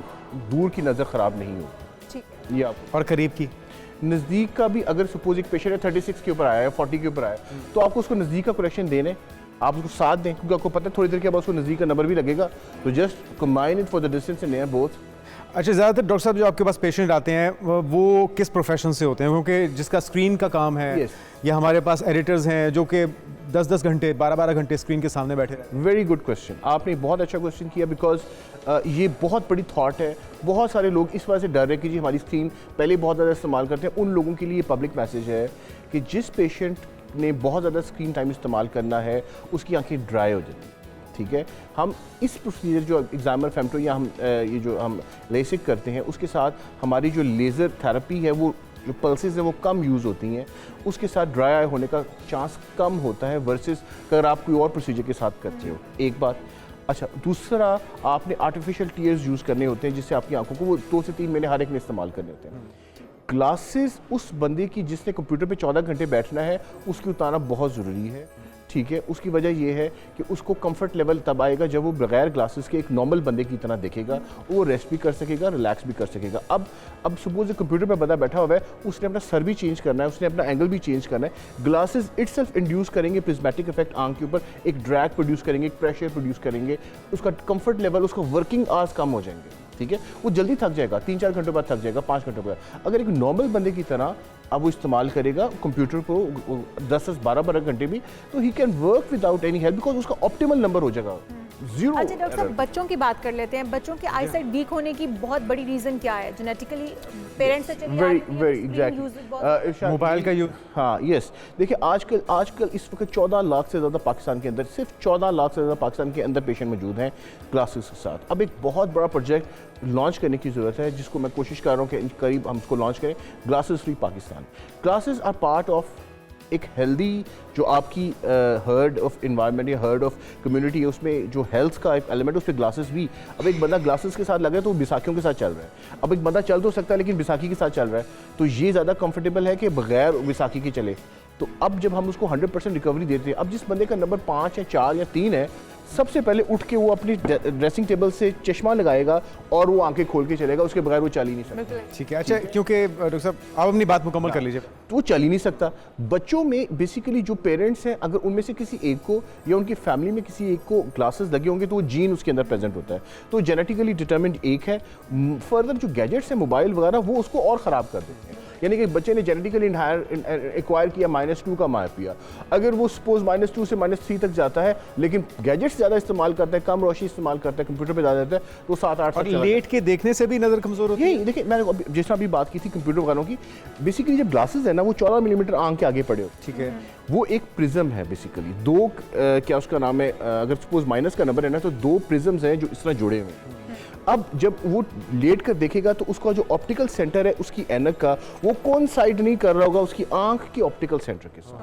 दूर की नज़र ख़राब नहीं होगी। ठीक। ये आप और करीब की नज़दीक का भी, अगर सपोज एक पेशेंट है 36 के ऊपर आया है, 40 के ऊपर आया है, तो आपको उसको नज़दीक का करेक्शन देने, आप उसको साथ दें, क्योंकि आपको पता है थोड़ी देर के बाद उसको नज़दीक का नंबर भी लगेगा। तो just combine it for the distance and near both. अच्छा, ज़्यादातर डॉक्टर साहब जो आपके पास पेशेंट आते हैं वो किस प्रोफेशन से होते हैं? क्योंकि जिसका स्क्रीन का काम है, Yes. या हमारे पास एडिटर्स हैं जो कि 10-10 घंटे, 12-12 घंटे स्क्रीन के सामने बैठे रहते हैं। वेरी गुड क्वेश्चन, आपने बहुत अच्छा क्वेश्चन किया, बिकॉज ये बहुत बड़ी थॉट है। बहुत सारे लोग इस वजह से डर रहे कि जी हमारी स्क्रीन पहले बहुत ज़्यादा इस्तेमाल करते हैं। उन लोगों के लिए पब्लिक मैसेज है कि जिस पेशेंट ने बहुत ज़्यादा स्क्रीन टाइम इस्तेमाल करना है उसकी आंखें ड्राई हो जाती हैं, ठीक है। हम इस प्रोसीजर जो एग्जामर फेमटो या हम ये जो हम लेसिक करते हैं उसके साथ हमारी जो लेज़र थेरेपी है, वो जो पल्सेस हैं वो कम यूज़ होती हैं, उसके साथ ड्राई आई होने का चांस कम होता है वर्सेस अगर आप कोई और प्रोसीजर के साथ करते हो। एक बात। अच्छा, दूसरा, आपने आर्टिफिशियल टीयर्स यूज़ करने होते हैं जिससे आपकी आंखों को वो 2 से 3 महीने हर एक में इस्तेमाल करने होते हैं। ग्लासेस उस बंदे की जिसने कंप्यूटर पे 14 घंटे बैठना है उसकी उतारना बहुत ज़रूरी है, ठीक है। उसकी वजह ये है कि उसको कंफर्ट लेवल तब आएगा जब वो बगैर ग्लासेस के एक नॉर्मल बंदे की तरह देखेगा, वो रेस्ट भी कर सकेगा, रिलैक्स भी कर सकेगा। अब सपोज कंप्यूटर पे बंदा बैठा हुआ है, उसने अपना सर भी चेंज करना है, उसने अपना एंगल भी चेंज करना है। ग्लासेस इटसेल्फ इंड्यूस करेंगे प्रिज्मेटिक इफेक्ट आंख के ऊपर, एक ड्रैग प्रोड्यूस करेंगे, एक प्रेशर प्रोड्यूस करेंगे, उसका कंफर्ट लेवल, उसका वर्किंग आवर्स कम हो जाएंगे, ठीक है। वो जल्दी थक जाएगा, 3-4 घंटों बाद थक जाएगा, 5 घंटों बाद। अगर एक नॉर्मल बंदे की तरह अब वो इस्तेमाल करेगा कंप्यूटर को 10-12 घंटे भी, तो he can work without any help, because उसका ऑप्टिमल नंबर हो जाएगा, 0। अच्छा डॉक्टर साहब, बच्चों की बात कर लेते हैं। बच्चों के आईसाइट वीक होने की बहुत बड़ी रीज़न क्या है? जेनेटिकली पेरेंट्स से चली वेरी आती है, वेरी screen एग्जैक्टली usage बहुत- मोबाइल का यूज। हाँ, यस। देखिए आजकल इस वक्त 14 लाख से ज़्यादा पाकिस्तान के अंदर, सिर्फ 14 लाख से ज़्यादा पाकिस्तान के अंदर पेशेंट मौजूद हैं ग्लासेस के साथ। अब एक बहुत बड़ा प्रोजेक्ट लॉन्च करने की ज़रूरत है जिसको मैं कोशिश कर रहा हूँ कि करीब हम उसको लॉन्च करें, glasses free Pakistan. Glasses are part of एक हेल्दी जो आपकी हर्ड ऑफ इन्वायरमेंट या हर्ड ऑफ कम्युनिटी है, उसमें जो हेल्थ का एक एलिमेंट है, उस पर ग्लासेस भी। अब एक बंदा ग्लासेस के साथ लगा है तो वो बैसाखियों के साथ चल रहा है। अब एक बंदा चल तो सकता है लेकिन बैसाखी के साथ चल रहा है, तो ये ज़्यादा कंफर्टेबल है कि बगैर बैसाखी के चले। तो अब जब हम उसको 100% रिकवरी देते हैं, अब जिस बंदे का नंबर 5 या 4 या 3 है, सबसे पहले उठ के वो अपनी ड्रेसिंग टेबल से चश्मा लगाएगा और वो आंखें खोल के चलेगा, उसके बगैर वो चल ही नहीं सकता। ठीक है। अच्छा, क्योंकि डॉक्टर साहब आप अपनी बात मुकम्मल कर लीजिए। तो वो चल ही नहीं सकता। बच्चों में बेसिकली जो पेरेंट्स हैं, अगर उनमें से किसी एक को या उनकी फैमिली में किसी एक को ग्लासेस लगे होंगे तो वो जीन उसके अंदर प्रेजेंट होता है, तो जेनेटिकली डिटरमिन्ड एक है। फर्दर जो गैजेट्स हैं, मोबाइल वगैरह, वो उसको और ख़राब कर देते हैं। यानी कि बच्चे ने जेनेटिकली एक्वायर किया -2 का माइओपिया, अगर वो सपोज -2 से -3 तक जाता है लेकिन गैजेट्स ज़्यादा इस्तेमाल करता है, कम रोशनी इस्तेमाल करता है, कंप्यूटर पे ज़्यादा रहता है, तो 7-8 और लेट के देखने से भी नज़र कमज़ोर होती है। यही देखिए, मैंने जिस अभी बात की थी कंप्यूटर वगैरह की, बेसिकली जब ग्लासेस है ना वो 14 मिलीमीटर आंख के आगे पड़े होते हैं, ठीक है। वो एक प्रिज्म है बेसिकली, 2 क्या उसका नाम है, अगर सपोज माइनस का नंबर है ना तो 2 प्रिज्म्स हैं जो इस तरह जुड़े हुए हैं। अब जब वो लेट कर देखेगा तो उसका जो ऑप्टिकल सेंटर है उसकी ऐनक का, वो कौन साइड नहीं कर रहा होगा उसकी आंख के ऑप्टिकल सेंटर के साथ।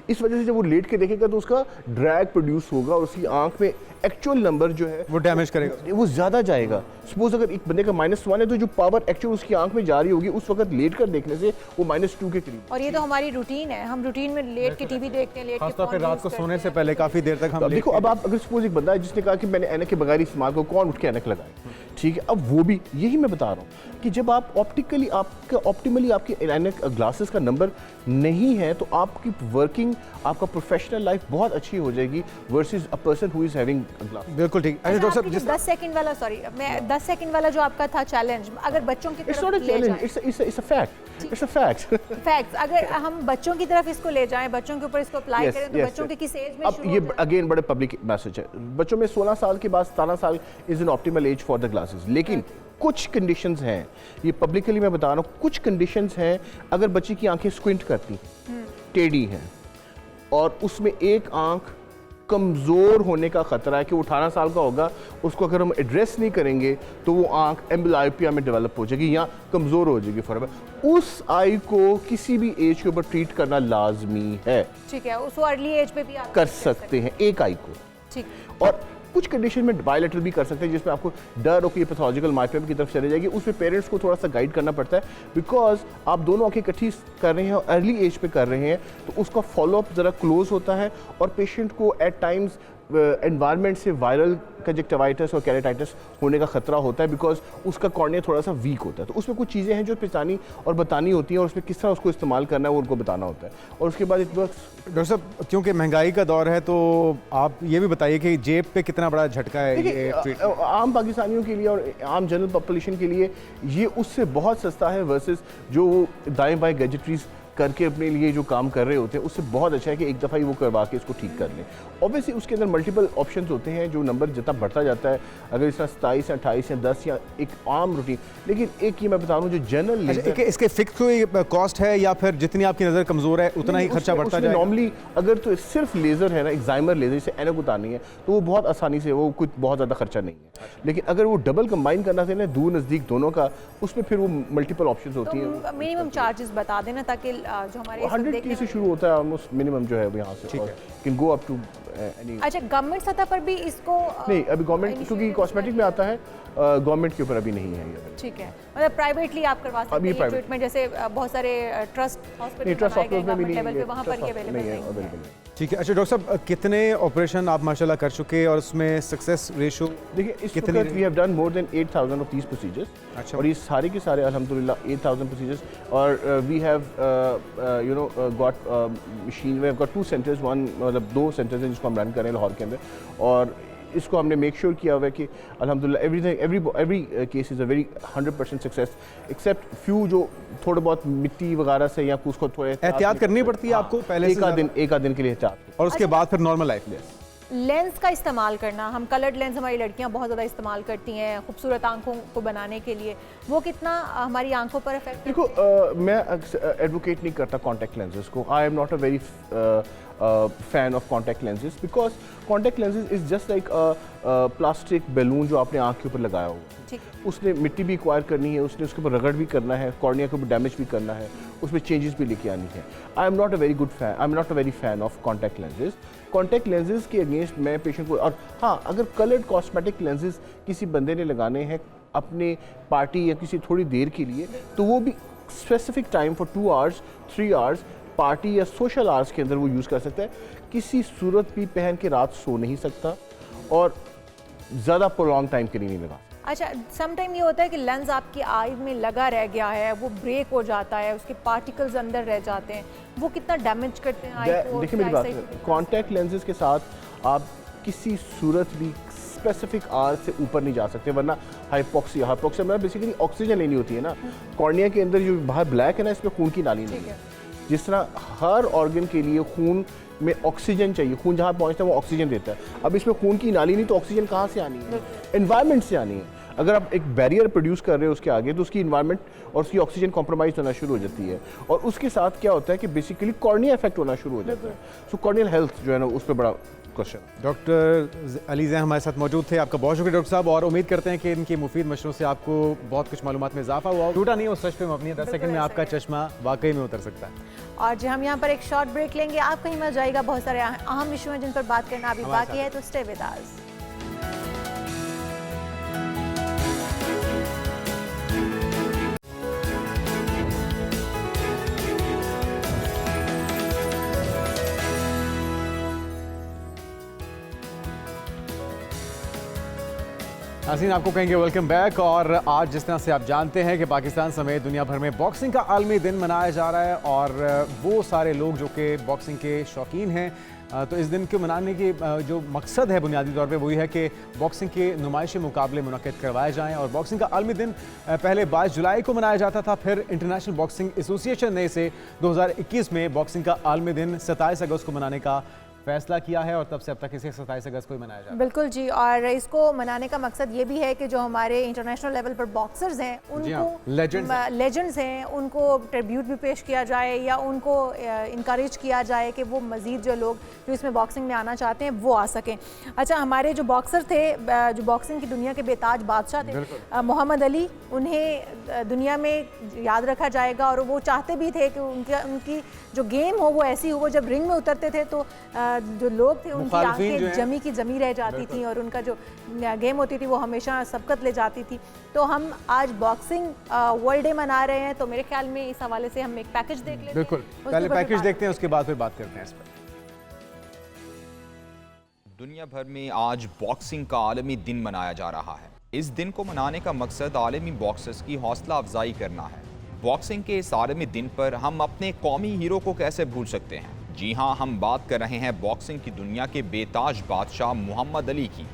इस वजह से जब वो लेट के देखेगा तो उसका ड्रैग प्रोड्यूस होगा और उसकी आंख में एक्चुअल नंबर जो है वो डैमेज करेगा, वो ज़्यादा जाएगा। सपोज अगर एक बंदे का -1 है तो जो पावर एक्चुअल उसकी आंख में जा रही होगी उस वक्त लेट कर देखने से वो -2 के करीब। और ये तो हमारी रूटीन है, हम रूटीन में लेट के टीवी देखते हैं, लेट के खासतौर पे फोन रात यूज़ को करते सोने हैं। से पहले काफ़ी देर तक हम अब देखो, लेट अब आप अगर सपोज एक बंदा है जिसने कहा कि मैंने ऐनक के बगैर इस्तेमाल को, कौन उठ के ऐनक लगाए, ठीक है, अब वो भी यही मैं बता रहा हूँ कि जब आप ऑप्टिकली आपका ऑप्टिमली आपकी ऐनक ग्लासेस का नंबर नहीं है तो आपकी वर्किंग, आपका प्रोफेशनल लाइफ बहुत अच्छी हो जाएगी versus a person who is having glasses. बिल्कुल ठीक। अच्छा डॉक्टर साहब, आपने जो 10 सेकंड वाला, सॉरी मैं 10 सेकंड वाला जो आपका था चैलेंज, अगर बच्चों की इट्स तरफ नॉट अ ले चैलेंज, जाएं, it's a fact, it's a fact. Facts, अगर हम बच्चों की तरफ इसको ले जाएं, बच्चों के ऊपर इसको अप्लाई करें तो बच्चों के किस एज में अब शुरू ये हो जाए? अगेन बड़े पब्लिक मैसेज है, बच्चों में 16 साल के बाद 17 साल is an optimal age for the glasses, लेकिन कुछ कंडीशंस हैं, ये पब्लिकली मैं बता रहा हूँ, कुछ कंडीशंस हैं, अगर बच्चे की आंखें स्क्विंट करती, टेढ़ी हैं और उसमें एक आंख कमज़ोर होने का ख़तरा है कि वो 18 साल का होगा, उसको अगर हम एड्रेस नहीं करेंगे तो वो आंख एम्ब्लायोपिया में डेवलप हो जाएगी या कमज़ोर हो जाएगी फॉर, उस आई को किसी भी एज के ऊपर ट्रीट करना लाजमी है। ठीक है, उसको अर्ली एज पे भी आप कर सकते हैं एक आई को, ठीक। और कुछ कंडीशन में बायोलेटरल भी कर सकते हैं जिसमें आपको डर हो कि ये पैथोलॉजिकल माइओपिया की तरफ चले जाएगी, उसमें पेरेंट्स को थोड़ा सा गाइड करना पड़ता है, बिकॉज आप दोनों आंखें इकट्ठी कर रहे हैं और अर्ली एज पे कर रहे हैं तो उसका फॉलोअप ज़रा क्लोज होता है और पेशेंट को एट टाइम्स एनवायरनमेंट से वायरल कंजक्टिवाइटिस और कैरेटाइटिस होने का खतरा होता है, बिकॉज उसका कॉर्निया थोड़ा सा वीक होता है, तो उसमें कुछ चीज़ें हैं जो पहचानी और बतानी होती हैं और उसमें किस तरह उसको इस्तेमाल करना है वो उनको बताना होता है, और उसके बाद इट वर्क्स। डॉक्टर साहब, क्योंकि महंगाई का दौर है तो आप ये भी बताइए कि जेब पे कितना बड़ा झटका है ये ट्रीटमेंट? आम पाकिस्तानियों के लिए और आम जनरल पॉपुलेशन के लिए ये उससे बहुत सस्ता है वर्सेस जो दाएं बाएं गैजेटरीज करके अपने लिए जो काम कर रहे होते हैं उससे बहुत अच्छा है कि एक दफ़ा ही वो करवा के इसको ठीक कर लें। ऑब्वियसली उसके अंदर मल्टीपल ऑप्शंस होते हैं, जो नंबर जितना बढ़ता जाता है, अगर इस तरह 27 या 28 या 10 या एक आम रूटीन, लेकिन एक ये मैं बता रहा हूँ जो जनरल इसके फिक्स कोई कॉस्ट है या फिर जितनी आपकी नज़र कमज़ोर है उतना ही खर्चा बढ़ता जाएगा? नॉर्मली अगर तो सिर्फ लेज़र है ना, एक्साइमर लेज़र जिसे ऐनक उतारनी है, तो वो बहुत आसानी से, वो कुछ बहुत ज़्यादा खर्चा नहीं है, लेकिन अगर वो डबल कंबाइन करना चाहिए ना, दूर नज़दीक दोनों का, उसमें फिर वो मल्टीपल ऑप्शंस होती हैं। तो मिनिमम चार्जेस बता देना ताकि जो हमारे 100 से शुरू होता है ऑलमोस्ट मिनिमम जो है यहाँ से, और can go up to any. अच्छा, गवर्नमेंट सतह पर भी इसको नहीं, अभी गवर्नमेंट क्योंकि कॉस्मेटिक में आता है, गवर्नमेंट के ऊपर अभी नहीं है ये। ठीक है, मतलब प्राइवेटली आप करवा सकते हैं ये ट्रीटमेंट, जैसे बहुत सारे ट्रस्ट हॉस्पिटल में भी लेवल पे वहाँ पर ये अवेलेबल नहीं है। ठीक है। अच्छा डॉक्टर साहब, कितने ऑपरेशन आप माशाल्लाह कर चुके हैं और उसमें सक्सेस रेशियो देखिए, इस वक्त we have done more than 8000 of these procedures. अच्छा। और ये सारे के सारे अल्हम्दुलिल्लाह 8000 प्रोसीजर्स, और we have you know got machine, we have got 2 centres, one मतलब 2 सेंटर्स हैं जिसको हम रन कर रहे हैं लाहौर के अंदर, और इसको हमने मेक श्योर किया हुआ है कि अल्हम्दुलिल्लाह every case is a very 100% success, except few जो थोड़े बहुत मिट्टी वगैरह से या उसको थोड़े एहतियात करनी पड़ती है आपको पहले एक आध दिन के लिए एहतियात, और उसके बाद फिर नॉर्मल लाइफ ले। लेंस का इस्तेमाल करना, हम कलर्ड लेंस हमारी लड़कियां बहुत ज़्यादा इस्तेमाल करती हैं खूबसूरत आंखों को बनाने के लिए, वो कितना हमारी आंखों पर इफेक्ट? देखो, मैं एडवोकेट नहीं करता कॉन्टैक्ट लेंसेज को, I am not a very fan of contact lenses, because contact lenses is just like plastic balloon जो आपने आँख के ऊपर लगाया हो, ठीक है, उसने मिट्टी भी एक्वायर करनी है, उसने उसके ऊपर रगड़ भी करना है, कॉर्निया के ऊपर डैमेज भी करना है, उसमें चेंजेस भी लेके आनी है। I am not a very good fan, I am not a very fan of contact lenses. Contact lenses के अगेंस्ट मैं पेशेंट को, और हाँ, अगर कलर्ड कॉस्मेटिक लेंसेज किसी बंदे ने लगाने हैं अपने पार्टी या किसी थोड़ी देर के लिए, तो वो भी specific time for 2 hours 3 hours party या सोशल आवर्स के अंदर वो यूज़ कर सकता है। किसी सूरत भी पहन के रात सो नहीं सकता और ज़्यादा प्रोलॉन्ग टाइम के लिए नहीं लगा। अच्छा, सम टाइम ये होता है कि लेंस आपकी आई में लगा रह गया है, वो ब्रेक हो जाता है, उसके पार्टिकल्स अंदर रह जाते हैं, वो कितना डैमेज करते हैं आई को? देखिए मेरी बात है, कॉन्टैक्ट लेंसेज के साथ आप किसी सूरत भी स्पेसिफिक आर से ऊपर नहीं जा सकते, वरना हाइपोक्सिया मतलब बेसिकली ऑक्सीजन लेनी होती है ना, कॉर्निया के अंदर जो बाहर ब्लैक है ना, इसमें खून की नाली नहीं है। जिस तरह हर ऑर्गन के लिए खून में ऑक्सीजन चाहिए, खून जहाँ पहुँचता है वो ऑक्सीजन देता है, अब इसमें खून की नाली नहीं तो ऑक्सीजन कहाँ से आनी है? एनवायरनमेंट से आनी है। अगर आप एक बैरियर प्रोड्यूस कर रहे हो उसके आगे, तो उसकी इन्वायरमेंट और उसकी ऑक्सीजन कॉम्प्रोमाइज होना शुरू हो जाती है, और उसके साथ क्या होता है कि बेसिकली कॉर्निया इफेक्ट होना शुरू हो जाता है। सो कॉर्नियल हेल्थ जो है ना, उस पर बड़ा क्वेश्चन। डॉक्टर अली ज़ैन हमारे साथ मौजूद थे, आपका बहुत शुक्रिया डॉक्टर साहब, और उम्मीद करते हैं कि इनकी मुफीद मशरों से आपको बहुत कुछ मालूमात में इजाफा हुआ। टूटा नहीं, वो सच पे मबनी है, 10 सेकंड में आपका चश्मा वाकई में उतर सकता है। और जो हम यहाँ पर एक शॉर्ट ब्रेक लेंगे, आप कहीं मत जाइएगा, बहुत सारे अहम इशू हैं जिन पर बात करना अभी बाकी है, तो स्टे विद अस। नाज़रीन, आपको कहेंगे वेलकम बैक। और आज जिस तरह से आप जानते हैं कि पाकिस्तान समेत दुनिया भर में बॉक्सिंग का आलमी दिन मनाया जा रहा है, और वो सारे लोग जो कि बॉक्सिंग के शौकीन हैं, तो इस दिन को मनाने की जो मकसद है बुनियादी तौर पे वही है कि बॉक्सिंग के नुमाइशी मुकाबले मुनक्किद करवाए जाएं। और बॉक्सिंग का आलमी दिन पहले 22 जुलाई को मनाया जाता था, फिर इंटरनेशनल बॉक्सिंग एसोसिएशन ने इसे 2021 में बॉक्सिंग का आलमी दिन 27 अगस्त को मनाने का फैसला किया है, और तब से अब तक इसे 27 अगस्त को ही मनाया जाता है। बिल्कुल जी, और इसको मनाने का मकसद ये भी है कि जो हमारे इंटरनेशनल लेवल पर बॉक्सर्स हैं उनको लेजेंड्स हैं उनको ट्रिब्यूट भी पेश किया जाए, या उनको इनकरेज किया जाए कि वो मज़ीद जो लोग जो इसमें बॉक्सिंग में आना चाहते हैं वो आ सकें। अच्छा, हमारे जो बॉक्सर थे, जो बॉक्सिंग की दुनिया के बेताज बादशाह थे मोहम्मद अली, उन्हें दुनिया में याद रखा जाएगा, और वो चाहते भी थे कि उनकी जो गेम हो वो ऐसी हो, वो जब रिंग में उतरते थे तो जो लोग थे उनकी आंखें जमी की जमी रह जाती थी, और उनका जो गेम होती थी वो हमेशा सबकत ले जाती थी। तो हम आज बॉक्सिंग वर्ल्ड डे मना रहे हैं, तो मेरे ख्याल में इस हवाले से हम एक पैकेज देख लेते हैं। बिल्कुल, पहले पैकेज देखते हैं, उसके बाद फिर बात करते हैं इस पर। दुनिया भर में आज बॉक्सिंग का आलमी दिन मनाया जा रहा है। इस दिन को मनाने का मकसद आलमी बॉक्सर्स की हौसला अफजाई करना है। बॉक्सिंग के इस आलमी दिन पर हम अपने कौमी हीरो को कैसे भूल सकते हैं। जी हाँ, हम बात कर रहे हैं बॉक्सिंग की दुनिया के बेताज बादशाह मोहम्मद अली की,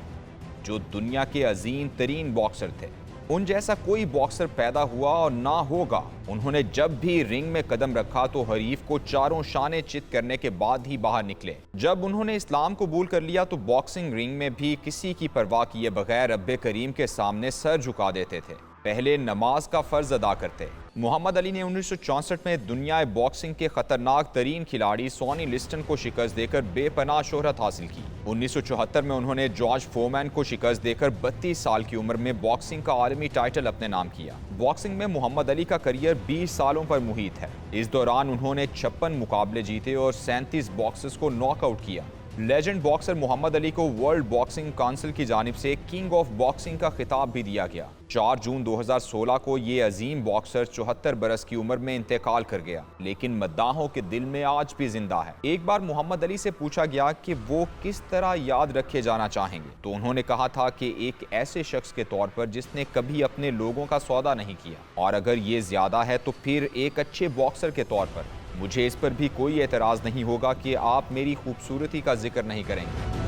जो दुनिया के अजीम तरीन बॉक्सर थे। उन जैसा कोई बॉक्सर पैदा हुआ और ना होगा। उन्होंने जब भी रिंग में कदम रखा तो हरीफ को चारों शाने चित करने के बाद ही बाहर निकले। जब उन्होंने इस्लाम कबूल कर लिया तो बॉक्सिंग रिंग में भी किसी की परवाह किए बगैर रब्बे करीम के सामने सर झुका देते थे। पहले नमाज का फर्ज अदा करते। मोहम्मद अली ने 1964 में दुनिया बॉक्सिंग के खतरनाक तरीन खिलाड़ी सॉनी लिस्टन को शिकस्त देकर बेपनाह शोहरत हासिल की। 1974 में उन्होंने जॉर्ज फोरमैन को शिकस्त देकर 32 साल की उम्र में बॉक्सिंग का आलमी टाइटल अपने नाम किया। बॉक्सिंग में मोहम्मद अली का करियर 20 सालों पर मुहित है। इस दौरान उन्होंने 56 मुकाबले जीते और 37 बॉक्सर्स को नॉकआउट किया। लेजेंड बॉक्सर मोहम्मद अली को वर्ल्ड बॉक्सिंग काउंसिल की जानिब से किंग ऑफ बॉक्सिंग का खिताब भी दिया गया। 4 जून 2016 को ये अजीम बॉक्सर 74 बरस की उम्र में इंतकाल कर गया, लेकिन मद्दाहों के दिल में आज भी जिंदा है। एक बार मोहम्मद अली से पूछा गया कि वो किस तरह याद रखे जाना चाहेंगे, तो उन्होंने कहा था कि एक ऐसे शख्स के तौर पर जिसने कभी अपने लोगों का सौदा नहीं किया, और अगर ये ज्यादा है तो फिर एक अच्छे बॉक्सर के तौर पर। मुझे इस पर भी कोई एतराज़ नहीं होगा कि आप मेरी खूबसूरती का जिक्र नहीं करेंगे।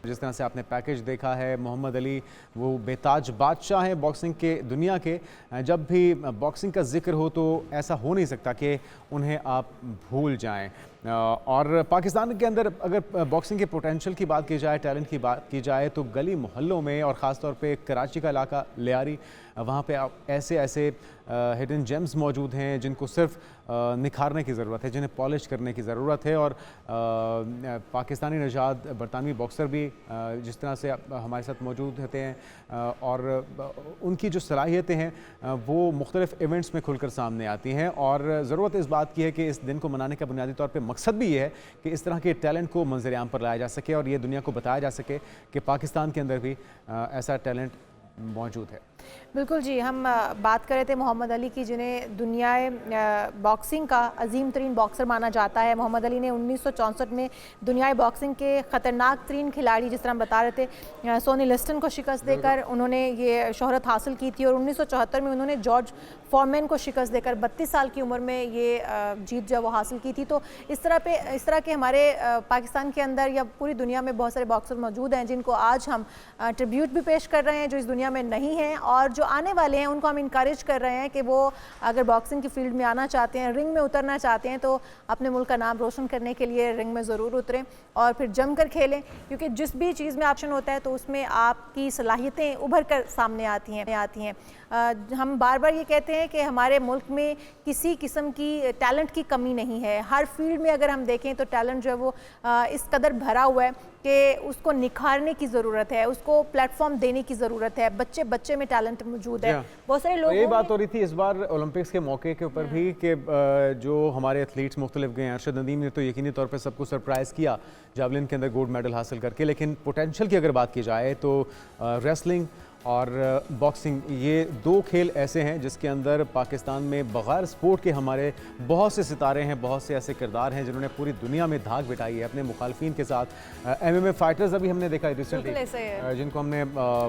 जिस तरह से आपने पैकेज देखा है, मोहम्मद अली वो बेताज बादशाह हैं बॉक्सिंग के दुनिया के। जब भी बॉक्सिंग का जिक्र हो तो ऐसा हो नहीं सकता कि उन्हें आप भूल जाएं। और पाकिस्तान के अंदर अगर बॉक्सिंग के पोटेंशियल की बात की जाए, टैलेंट की बात की जाए, तो गली मोहल्लों में और ख़ास तौर पे कराची का इलाका लियारी, वहाँ पे ऐसे ऐसे हिडन जेम्स मौजूद हैं जिनको सिर्फ निखारने की ज़रूरत है, जिन्हें पॉलिश करने की ज़रूरत है। और पाकिस्तानी नजाद बरतानवी बॉक्सर भी जिस तरह से हमारे साथ मौजूद होते हैं, और उनकी जो सलाहियतें हैं वो मुख्तलिफ़ इवेंट्स में खुलकर सामने आती हैं। और ज़रूरत इस बात की है कि इस दिन को मनाने का बुनियादी तौर पर मकसद भी ये है कि इस तरह के टैलेंट को मंजर-ए-आम पर लाया जा सके, और ये दुनिया को बताया जा सके कि पाकिस्तान के अंदर भी ऐसा टैलेंट मौजूद है। बिल्कुल जी, हम बात कर रहे थे मोहम्मद अली की, जिन्हें दुनियाए बॉक्सिंग का अजीम तरीन बॉक्सर माना जाता है। मोहम्मद अली ने 1964 में दुनियाई बॉक्सिंग के ख़तरनाक तरीन खिलाड़ी, जिस तरह हम बता रहे थे, सोनी लिस्टन को शिकस्त देकर उन्होंने ये शोहरत हासिल की थी। और 1974 में उन्होंने जॉर्ज फोरमैन को शिकस्त देकर 32 साल की उम्र में ये जीत जब वो हासिल की थी। तो इस तरह के हमारे पाकिस्तान के अंदर या पूरी दुनिया में बहुत सारे बॉक्सर मौजूद हैं जिनको आज हम ट्रिब्यूट भी पेश कर रहे हैं, जो इस दुनिया में नहीं हैं। और जो आने वाले हैं उनको हम इनकरेज कर रहे हैं कि वो अगर बॉक्सिंग की फील्ड में आना चाहते हैं, रिंग में उतरना चाहते हैं, तो अपने मुल्क का नाम रोशन करने के लिए रिंग में ज़रूर उतरें और फिर जमकर खेलें, क्योंकि जिस भी चीज़ में ऑप्शन होता है तो उसमें आपकी सलाहियतें उभर कर सामने आती हैं। हम बार बार ये कहते हैं कि हमारे मुल्क में किसी किस्म की टैलेंट की कमी नहीं है। हर फील्ड में अगर हम देखें तो टैलेंट जो है वो इस कदर भरा हुआ है कि उसको निखारने की ज़रूरत है, उसको प्लेटफॉर्म देने की ज़रूरत है। बच्चे बच्चे में टैलेंट मौजूद है। बहुत सारे लोग, ये बात हो रही थी इस बार ओलंपिक्स के मौके के ऊपर भी कि जो हमारे एथलीट्स मुख्तलिफ गए हैं, अरशद नदीम ने तो यकीनी तौर पर सबको सरप्राइज़ किया जावलिन के अंदर गोल्ड मेडल हासिल करके, लेकिन पोटेंशियल की अगर बात की जाए तो रेसलिंग और बॉक्सिंग, ये दो खेल ऐसे हैं जिसके अंदर पाकिस्तान में बग़ैर स्पोर्ट के हमारे बहुत से सितारे हैं, बहुत से ऐसे किरदार हैं जिन्होंने पूरी दुनिया में धाक बिठाई है अपने मुखालफिन के साथ। MMA फाइटर्स अभी हमने देखा है रिसेंटली, जिनको हमने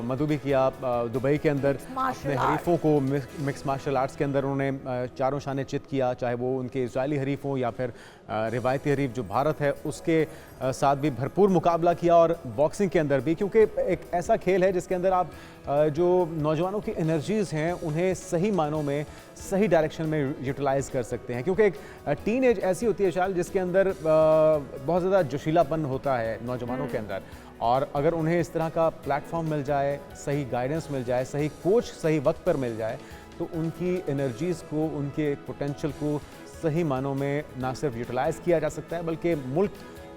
मधु भी किया दुबई के अंदर, अपने हरीफों को मिक्स मार्शल आर्ट्स के अंदर उन्होंने चारों शाने चित किया, चाहे वो उनके इजरायली हरीफ हों या फिर रिवायती हरीफ जो भारत है उसके साथ भी भरपूर मुकाबला किया। और बॉक्सिंग के अंदर भी, क्योंकि एक ऐसा खेल है जिसके अंदर आप जो नौजवानों की एनर्जीज़ हैं उन्हें सही मानों में सही डायरेक्शन में यूटिलाइज़ कर सकते हैं, क्योंकि एक टीन एज ऐसी होती है शायद जिसके अंदर बहुत ज़्यादा जोशीलापन होता है नौजवानों के अंदर, और अगर उन्हें इस तरह का प्लेटफॉर्म मिल जाए, सही गाइडेंस मिल जाए, सही कोच सही वक्त पर मिल जाए, तो उनकी एनर्जीज़ को, उनके पोटेंशियल को सही मानों में ना सिर्फ यूटिलाइज़ किया जा सकता है बल्कि मुल्क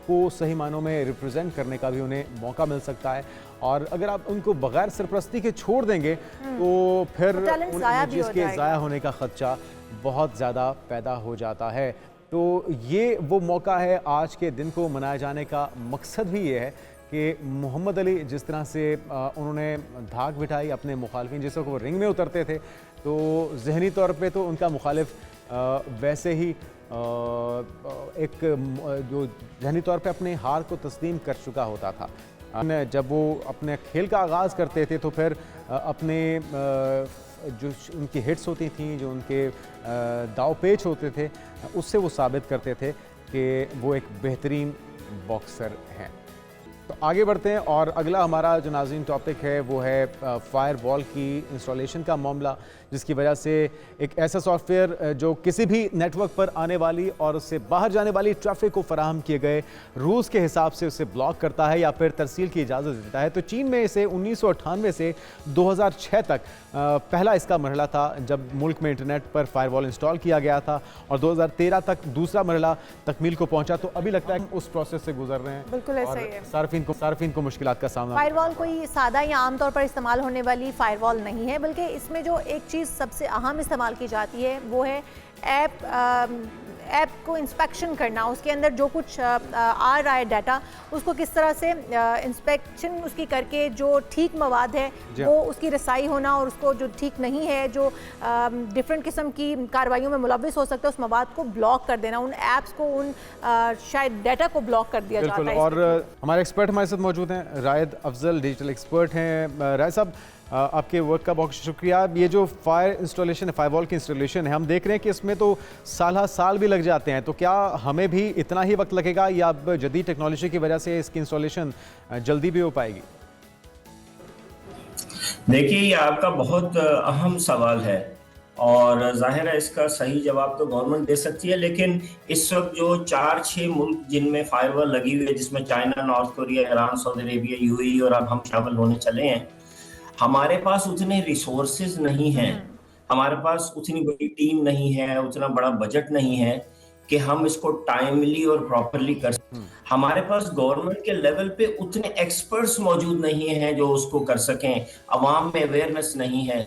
को सही मानों में रिप्रेजेंट करने का भी उन्हें मौका मिल सकता है। और अगर आप उनको बगैर सरपरस्ती के छोड़ देंगे तो फिर उन एनर्जीज़ के ज़ाया होने का ख़दशा बहुत ज़्यादा पैदा हो जाता है। तो ये वो मौका है, आज के दिन को मनाए जाने का मकसद भी ये है कि मोहम्मद अली जिस तरह से उन्होंने धाक बिठाई अपने मुखालफिन, जैसे वो रिंग में उतरते थे तो जहनी तौर पे तो उनका मुखालिफ वैसे ही एक जो जहनी तौर पे अपने हार को तस्लीम कर चुका होता था। जब वो अपने खेल का आगाज़ करते थे तो फिर अपने जो उनकी हिट्स होती थी, जो उनके दाव पेच होते थे, उससे वो साबित करते थे कि वो एक बेहतरीन बॉक्सर हैं। तो आगे बढ़ते हैं और अगला हमारा जो नाज़रीन टॉपिक है वो है फायरवॉल की इंस्टॉलेशन का मामला, जिसकी वजह से एक ऐसा सॉफ्टवेयर जो किसी भी नेटवर्क पर आने वाली और उससे बाहर जाने वाली ट्रैफिक को फराहम किए गए रूल्स के हिसाब से उसे ब्लॉक करता है या फिर तरसील की इजाज़त देता है। तो चीन में इसे 1998 से 2006 तक पहला इसका मरहला था जब मुल्क में इंटरनेट पर फायरवॉल इंस्टॉल किया गया था, और 2013 तक दूसरा मरहला तकमील को पहुंचा। तो अभी लगता है कि उस प्रोसेस से गुजर रहे हैं। बिल्कुल ऐसा ही है। सार्फिन को मुश्किलात का सामना। फायरवॉल कोई सादा या आमतौर पर इस्तेमाल होने वाली फायरवॉल नहीं है, बल्कि इसमें जो एक चीज़ सबसे अहम इस्तेमाल की जाती है वो है ऐप को इंस्पेक्शन करना। उसके अंदर जो कुछ आ रहा है डाटा, उसको किस तरह से इंस्पेक्शन उसकी करके जो ठीक मवाद है वो उसकी रसाई होना, और उसको जो ठीक नहीं है, जो डिफरेंट किस्म की कार्रवाइयों में मुलविस हो सकता है, उस मवाद को ब्लॉक कर देना, उन ऐप्स को, उन शायद डाटा को ब्लॉक कर दिया जाता है। और हमारे एक्सपर्ट हमारे साथ मौजूद हैं, रायद अफजल डिजिटल एक्सपर्ट हैं। रायद साहब, आपके वर्क का बहुत शुक्रिया। ये जो फायरवॉल की इंस्टॉलेशन है, हम देख रहे हैं कि इसमें तो साल भी लग जाते हैं, तो क्या हमें भी इतना ही वक्त लगेगा या अब जदीद टेक्नोलॉजी की वजह से इसकी इंस्टॉलेशन जल्दी भी हो पाएगी? देखिए, ये आपका बहुत अहम सवाल है और जाहिर है इसका सही जवाब तो गवर्नमेंट दे सकती है, लेकिन इस वक्त जो 4-6 मुल्क जिनमें फायरवॉल लगी हुई है, जिसमें China, north Korea, Iran, Saudi Arabia, UAE और अब हम शामिल होने चले हैं, हमारे पास उतने रिसोर्सेज नहीं हैं, हमारे पास उतनी बड़ी टीम नहीं है, उतना बड़ा बजट नहीं है कि हम इसको टाइमली और प्रॉपरली कर सकें। हमारे पास गवर्नमेंट के लेवल पे उतने एक्सपर्ट्स मौजूद नहीं हैं जो उसको कर सकें, अवाम में अवेयरनेस नहीं है।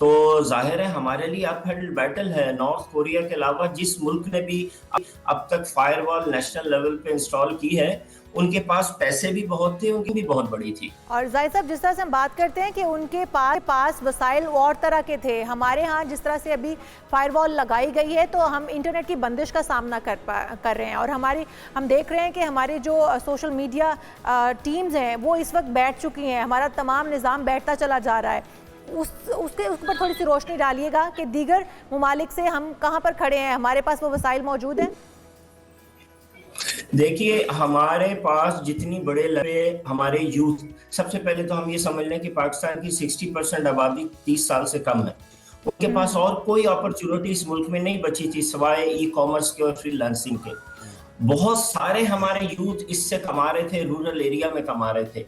तो जाहिर है हमारे लिए अपहिल बैटल है। नॉर्थ कोरिया के अलावा जिस मुल्क ने भी अब तक फायरवॉल नेशनल लेवल पे इंस्टॉल की है, उनके पास पैसे भी बहुत थे, उनकी भी बहुत बड़ी थी। और जाहिद साहब, जिस तरह से हम बात करते हैं कि उनके पास वसाइल और तरह के थे, हमारे यहाँ जिस तरह से अभी फायरवॉल लगाई गई है तो हम इंटरनेट की बंदिश का सामना कर रहे हैं, और हम देख रहे हैं कि हमारी जो सोशल मीडिया टीम्स हैं वो इस वक्त बैठ चुकी हैं, हमारा तमाम निज़ाम बैठता चला जा रहा है। उसके ऊपर थोड़ी सी रोशनी डालिएगा कि दीगर ममालिक से हम कहाँ पर खड़े हैं, हमारे पास वो वसाइल मौजूद हैं? देखिए, हमारे पास जितनी बड़े लगे हमारे यूथ, सबसे पहले तो हम ये समझ लें कि पाकिस्तान की 60% आबादी 30 साल से कम है। उनके पास और कोई अपॉर्चुनिटी इस मुल्क में नहीं बची थी सिवाय ई कॉमर्स के और फ्रीलांसिंग के। बहुत सारे हमारे यूथ इससे कमा रहे थे, रूरल एरिया में कमा रहे थे।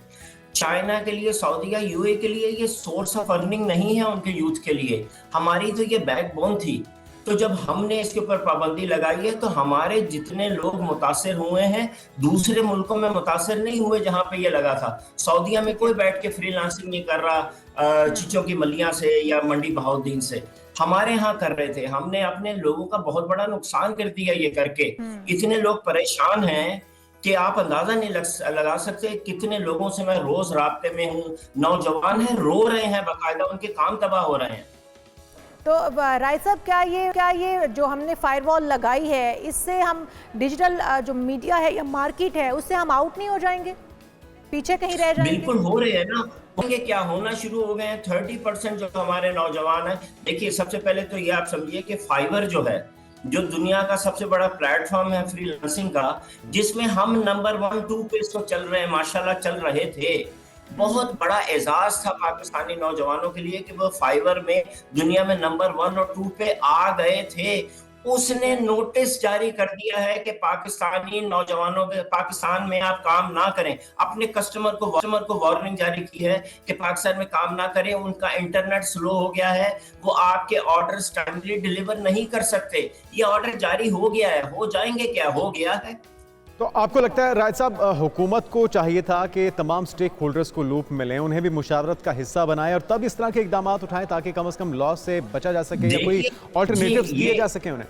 चाइना के लिए, सऊदी या यूए के लिए ये सोर्स ऑफ अर्निंग नहीं है उनके यूथ के लिए, हमारी तो ये बैकबोन थी। तो जब हमने इसके ऊपर पाबंदी लगाई है तो हमारे जितने लोग मुतासिर हुए हैं दूसरे मुल्कों में मुतासिर नहीं हुए जहां पे ये लगा था। सऊदीया में कोई बैठ के फ्रीलांसिंग नहीं कर रहा चीचों की मलिया से या मंडी बहाउद्दीन से, हमारे यहाँ कर रहे थे। हमने अपने लोगों का बहुत बड़ा नुकसान कर दिया ये करके। इतने लोग परेशान हैं कि आप अंदाजा नहीं लगा सकते कितने लोगों से मैं रोज राब्ते में हूँ। नौजवान हैं, रो रहे हैं, बाकायदा उनके काम तबाह हो रहे हैं। तो राय साहब, क्या ये जो हमने फायरवॉल लगाई है इससे हम डिजिटल जो मीडिया है या मार्केट है उससे हम आउट नहीं हो जाएंगे, पीछे कहीं रह जाएंगे? बिल्कुल हो रहे हैं ना, क्या होना शुरू हो गए हैं। 30% जो हमारे नौजवान हैं, देखिए सबसे पहले तो ये आप समझिए कि फाइवर जो है, जो दुनिया का सबसे बड़ा प्लेटफॉर्म है फ्रीलांसिंग का, जिसमें हम नंबर 1, 2 पे इसको चल रहे हैं, माशाल्लाह चल रहे थे। बहुत बड़ा एजाज था पाकिस्तानी नौजवानों के लिए कि वो फाइवर में दुनिया में नंबर 1 और 2 पे आ गए थे। उसने नोटिस जारी कर दिया है कि पाकिस्तानी नौजवानों के पाकिस्तान में आप काम ना करें। अपने कस्टमर को वार्निंग जारी की है कि पाकिस्तान में काम ना करें, उनका इंटरनेट स्लो हो गया है, वो आपके ऑर्डर्स टाइमली डिलीवर नहीं कर सकते। ये ऑर्डर जारी हो गया है, हो जाएंगे क्या, हो गया है। तो आपको लगता है राय साहब, हुकूमत को चाहिए था कि तमाम स्टेक होल्डर्स को लूप में लें, उन्हें भी मुशावरत का हिस्सा बनाएं और तब इस तरह के इकदाम उठाएं ताकि कम से कम लॉस से बचा जा सके या कोई ऑल्टरनेटिव्स दिए जा सके उन्हें?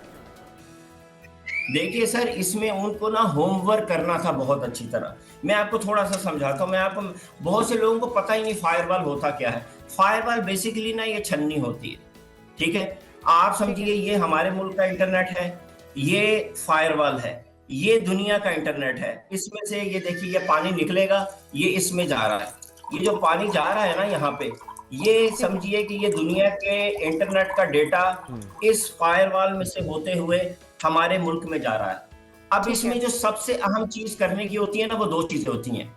देखिए सर, इसमें उनको ना होमवर्क करना था बहुत अच्छी तरह। मैं आपको थोड़ा सा समझाता हूँ। मैं आपको, बहुत से लोगों को पता ही नहीं फायरवॉल होता क्या है। फायरवॉल बेसिकली ना ये छन्नी होती है, ठीक है। आप समझिए ये हमारे मुल्क का इंटरनेट है, ये फायरवॉल है, ये दुनिया का इंटरनेट है। इसमें से ये देखिए ये पानी निकलेगा, ये इसमें जा रहा है। ये जो पानी जा रहा है ना यहाँ पे, ये समझिए कि ये दुनिया के इंटरनेट का डेटा इस फायरवॉल में से होते हुए हमारे मुल्क में जा रहा है। अब इसमें जो सबसे अहम चीज करने की होती है ना, वो 2 चीजें होती हैं।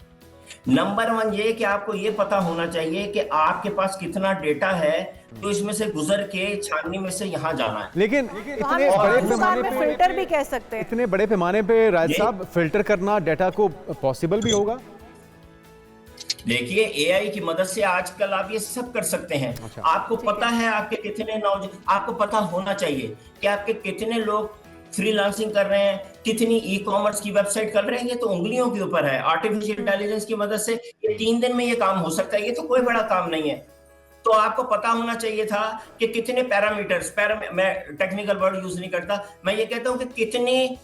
नंबर 1 ये कि आपको ये पता होना चाहिए कि आपके पास कितना डेटा है, तो इसमें से गुजर के छाननी में से यहाँ जाना है। लेकिन इतने बड़े पैमाने पे फिल्टर भी कह सकते हैं, इतने बड़े पैमाने पे राज साहब फिल्टर करना डेटा को पॉसिबल भी होगा? देखिए एआई की मदद से आजकल आप ये सब कर सकते हैं। अच्छा। आपको पता है आपके कितने आपको पता होना चाहिए कि आपके कितने लोग फ्रीलांसिंग कर रहे हैं, कितनी ई कॉमर्स की वेबसाइट कर रहे हैं। ये तो उंगलियों के ऊपर है। आर्टिफिशियल इंटेलिजेंस की मदद से ये 3 दिन में ये काम हो सकता है। ये तो कोई बड़ा काम नहीं है। तो आपको पता होना चाहिए था कि कितने पैरामीटर्स, मैं टेक्निकल वर्ड यूज नहीं करता, मैं ये कहता हूं कि कितने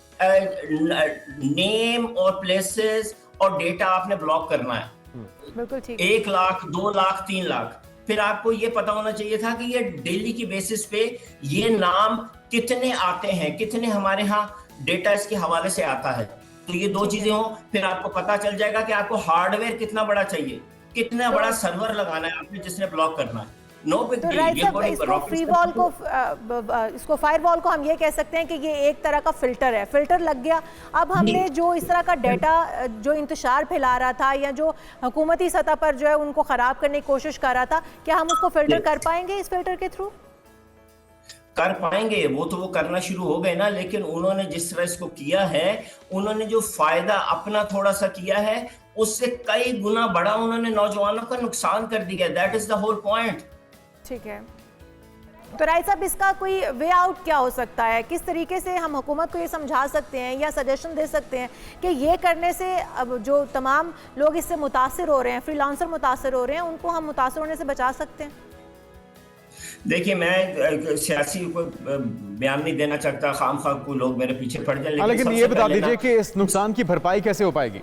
नेम और प्लेसेस और डेटा आपने ब्लॉक करना है। बिल्कुल ठीक। 1 लाख, 2 लाख, 3 लाख। फिर आपको ये पता होना चाहिए था कि ये डेली की बेसिस पे ये नाम कितने आते हैं, कितने हमारे यहाँ डेटा इसके हवाले से आता है। तो ये 2 चीजें हो, फिर आपको पता चल जाएगा कि आपको हार्डवेयर कितना बड़ा चाहिए, कितना बड़ा सर्वर लगाना है आपने जिसने ब्लॉक करना है। नो बिग तो डील। इसको फ्री वॉल को, इसको फायरवॉल को हम ये कह सकते हैं कि ये एक तरह का फिल्टर है। फिल्टर लग गया। अब हमने जो इस तरह का डेटा जो इंतशार फैला रहा था या जो हुकूमती सतह पर जो है उनको खराब करने की कोशिश कर रहा था, क्या हम उसको फिल्टर कर पाएंगे इस फिल्टर के थ्रू? कर पाएंगे, वो तो वो करना शुरू हो गए ना। लेकिन उन्होंने जिस तरह इसको किया है, उन्होंने जो फायदा अपना थोड़ा सा किया है, उससे कई गुना बड़ा उन्होंने नौजवानों का नुकसान कर दिया। That is the whole point. ठीक है। तो राय साहब, इसका कोई वे आउट क्या हो सकता है? किस तरीके से हम हुकूमत को ये समझा सकते हैं या सजेशन दे सकते हैं कि ये करने से अब जो तमाम लोग इससे मुतासिर हो रहे हैं, फ्रीलांसर मुतासिर हो रहे हैं, उनको हम मुतासिर होने से बचा सकते हैं? देखिए, मैं सियासी को बयान नहीं देना चाहता, खामखा को लोग मेरे पीछे पड़ जाए। लेकिन ये बता दीजिए कि इस नुकसान की भरपाई कैसे हो पाएगी?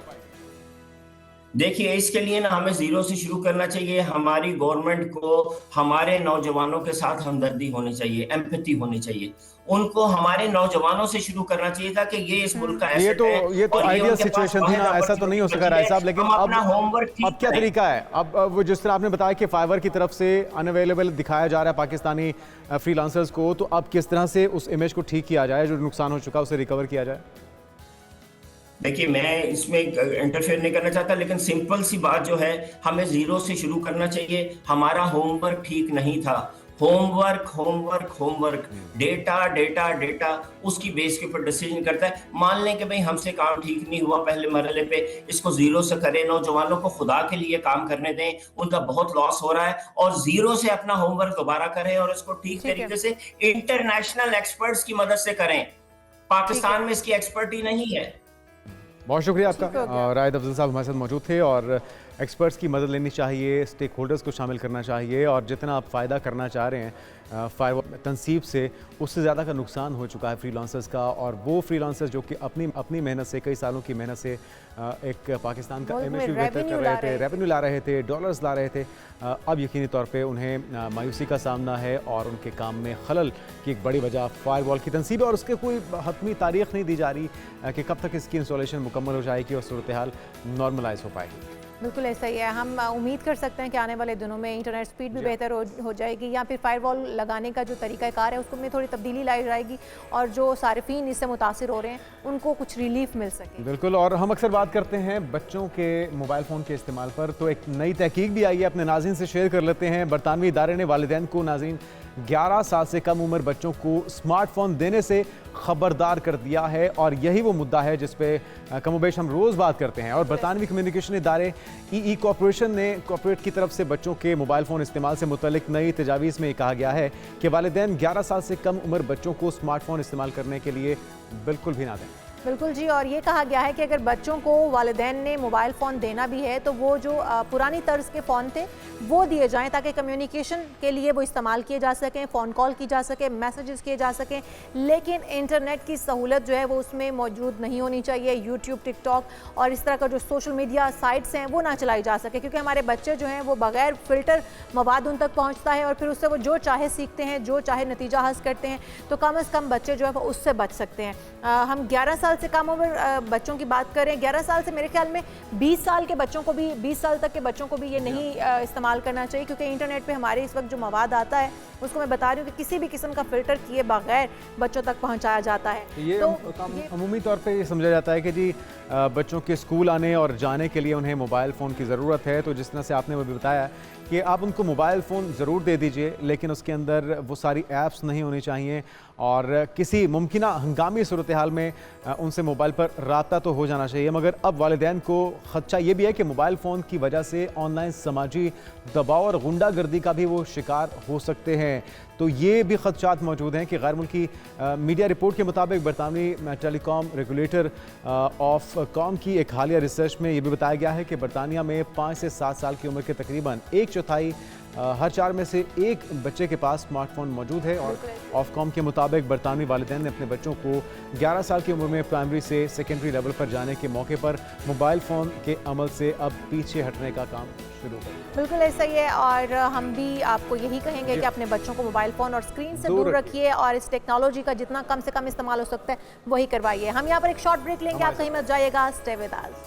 देखिए, इसके लिए ना हमें जीरो से शुरू करना चाहिए। हमारी गवर्नमेंट को हमारे नौजवानों के साथ हमदर्दी होनी चाहिए, एम्पैथी होनी चाहिए। उनको हमारे नौजवानों से शुरू करना चाहिए था कि ये इस मुल्क का ये तो आइडियल सिचुएशन थी ना, ऐसा तो नहीं हो सका राय साहब। लेकिन अब क्या तरीका है? अब वो जिस तरह आपने बताया कि फाइवर की तरफ से अनअवेलेबल दिखाया जा रहा है पाकिस्तानी फ्रीलांसर्स को, तो अब किस तरह से उस इमेज को ठीक किया जाए, जो नुकसान हो चुका उसे रिकवर किया जाए? देखिए, मैं इसमें इंटरफेयर नहीं करना चाहता, लेकिन सिंपल सी बात जो है, हमें जीरो से शुरू करना चाहिए। हमारा होमवर्क ठीक नहीं था। Homework homework homework, data data data, उसकी बेस के ऊपर डिसीजन करता है। मान लें कि भाई हमसे काम ठीक नहीं हुआ पहले मरहले पे, इसको जीरो से करें। नौजवानों को खुदा के लिए काम करने दें, उनका बहुत लॉस हो रहा है, और जीरो से अपना होमवर्क दोबारा करें और इसको ठीक तरीके से इंटरनेशनल एक्सपर्ट्स की मदद से करें। पाकिस्तान में इसकी एक्सपर्टी नहीं है। बहुत शुक्रिया आपका। रायद अफजल साहब हमारे साथ मौजूद थे, और एक्सपर्ट्स की मदद लेनी चाहिए, स्टेक होल्डर्स को शामिल करना चाहिए, और जितना आप फ़ायदा करना चाह रहे हैं फायरवॉल तनसीब से, उससे ज़्यादा का नुकसान हो चुका है फ्रीलांसर्स का। और वो फ्रीलांसर्स जो कि अपनी मेहनत से, कई सालों की मेहनत से एक पाकिस्तान का इमेज भी बेहतर कर रहे थे, रेवेन्यू ला रहे थे, डॉलर्स ला रहे थे, अब यकीनी तौर पे उन्हें मायूसी का सामना है, और उनके काम में खलल की एक बड़ी वजह फायरवॉल की तनसीब है। और उसके कोई हतमी तारीख नहीं दी जा रही कि कब तक इसकी इंस्टॉलेशन मुकम्मल हो जाएगी और सूरत हाल नॉर्मलाइज हो पाएगी। बिल्कुल ऐसा ही है। हम उम्मीद कर सकते हैं कि आने वाले दिनों में इंटरनेट स्पीड भी बेहतर हो जाएगी, या फिर फायरवॉल लगाने का जो तरीक़ाकार है उसमें थोड़ी तब्दीली लाई जाएगी, और जो सारिफीन इससे मुतासिर हो रहे हैं उनको कुछ रिलीफ मिल सके। बिल्कुल। और हम अक्सर बात करते हैं बच्चों के मोबाइल फ़ोन के इस्तेमाल पर, तो एक नई तहकीक भी आई है, अपने नाज़रीन से शेयर कर लेते हैं। बरतानवी इदारे ने वालिदैन को नाज़रीन 11 साल से कम उम्र बच्चों को स्मार्टफोन देने से खबरदार कर दिया है, और यही वो मुद्दा है जिस पे कमोबेश हम रोज़ बात करते हैं। और बरतानवी कम्युनिकेशन इदारे ई कॉर्पोरेशन ने कॉर्पोरेट की तरफ से बच्चों के मोबाइल फ़ोन इस्तेमाल से मुतल्लिक नई तजावीज़ में कहा गया है कि वालिदैन 11 साल से कम उम्र बच्चों को स्मार्टफोन इस्तेमाल करने के लिए बिल्कुल भी ना दें। बिल्कुल जी। और ये कहा गया है कि अगर बच्चों को वालिदैन ने मोबाइल फ़ोन देना भी है तो वो जो पुरानी तर्ज के फ़ोन थे वो दिए जाएं, ताकि कम्युनिकेशन के लिए वो इस्तेमाल किए जा सकें, फ़ोन कॉल की जा सके, मैसेजेस किए जा सकें, लेकिन इंटरनेट की सहूलत जो है वो उसमें मौजूद नहीं होनी चाहिए। यूट्यूब, टिकटॉक और इस तरह का जो सोशल मीडिया साइट्स हैं वो ना चलाई जा सके, क्योंकि हमारे बच्चे जो हैं वो बगैर फ़िल्टर मवाद उन तक पहुँचता है, और फिर उससे वो जो चाहे सीखते हैं, जो चाहे नतीजा हासिल करते हैं। तो कम से कम बच्चे जो है वो उससे बच सकते हैं। हम 11 साल से कम उम्र बच्चों की बात करें, 11 साल से मेरे ख्याल में 20 साल के बच्चों को भी, 20 साल तक के बच्चों को भी ये नहीं इस्तेमाल करना चाहिए, क्योंकि इंटरनेट पे हमारे इस वक्त जो मवाद आता है उसको मैं बता रही हूँ कि किसी भी किस्म का फ़िल्टर किए बगैर बच्चों तक पहुँचाया जाता है। ये तो अमूमी तौर पे ये समझा जाता है कि जी बच्चों के स्कूल आने और जाने के लिए उन्हें मोबाइल फ़ोन की ज़रूरत है, तो जिस तरह से आपने मुझे बताया कि आप उनको मोबाइल फ़ोन ज़रूर दे दीजिए, लेकिन उसके अंदर वो सारी ऐप्स नहीं होनी चाहिए, और किसी मुमकिना हंगामी सूरत हाल में उनसे मोबाइल पर राब्ता तो हो जाना चाहिए। मगर अब वालिदैन को ख़दशा ये भी है कि मोबाइल फ़ोन की वजह से ऑनलाइन समाजी दबाव और गुंडागर्दी का भी वो शिकार हो सकते हैं। तो ये भी खदशात मौजूद हैं कि गैर मुल्की मीडिया रिपोर्ट के मुताबिक बरतानवी टेलीकॉम रेगुलेटर ऑफ कॉम की एक हालिया रिसर्च में ये भी बताया गया है कि बरतानिया में 5 से 7 साल की उम्र के तकरीबन 1/4 हर 4 में से 1 बच्चे के पास स्मार्टफोन मौजूद है। और ऑफकॉम के मुताबिक बरतानवी वालिदैन ने अपने बच्चों को 11 साल की उम्र में प्राइमरी से सेकेंडरी लेवल पर जाने के मौके पर मोबाइल फ़ोन के अमल से अब पीछे हटने का काम शुरू कर। बिल्कुल ऐसा ही है, और हम भी आपको यही कहेंगे कि अपने बच्चों को मोबाइल फ़ोन और स्क्रीन से दूर रखिए, और इस टेक्नोलॉजी का जितना कम से कम इस्तेमाल हो सकता है वही करवाइए। हम यहाँ पर एक शॉर्ट ब्रेक लेंगे, आप कहीं मत जाइएगा, स्टे विद अस।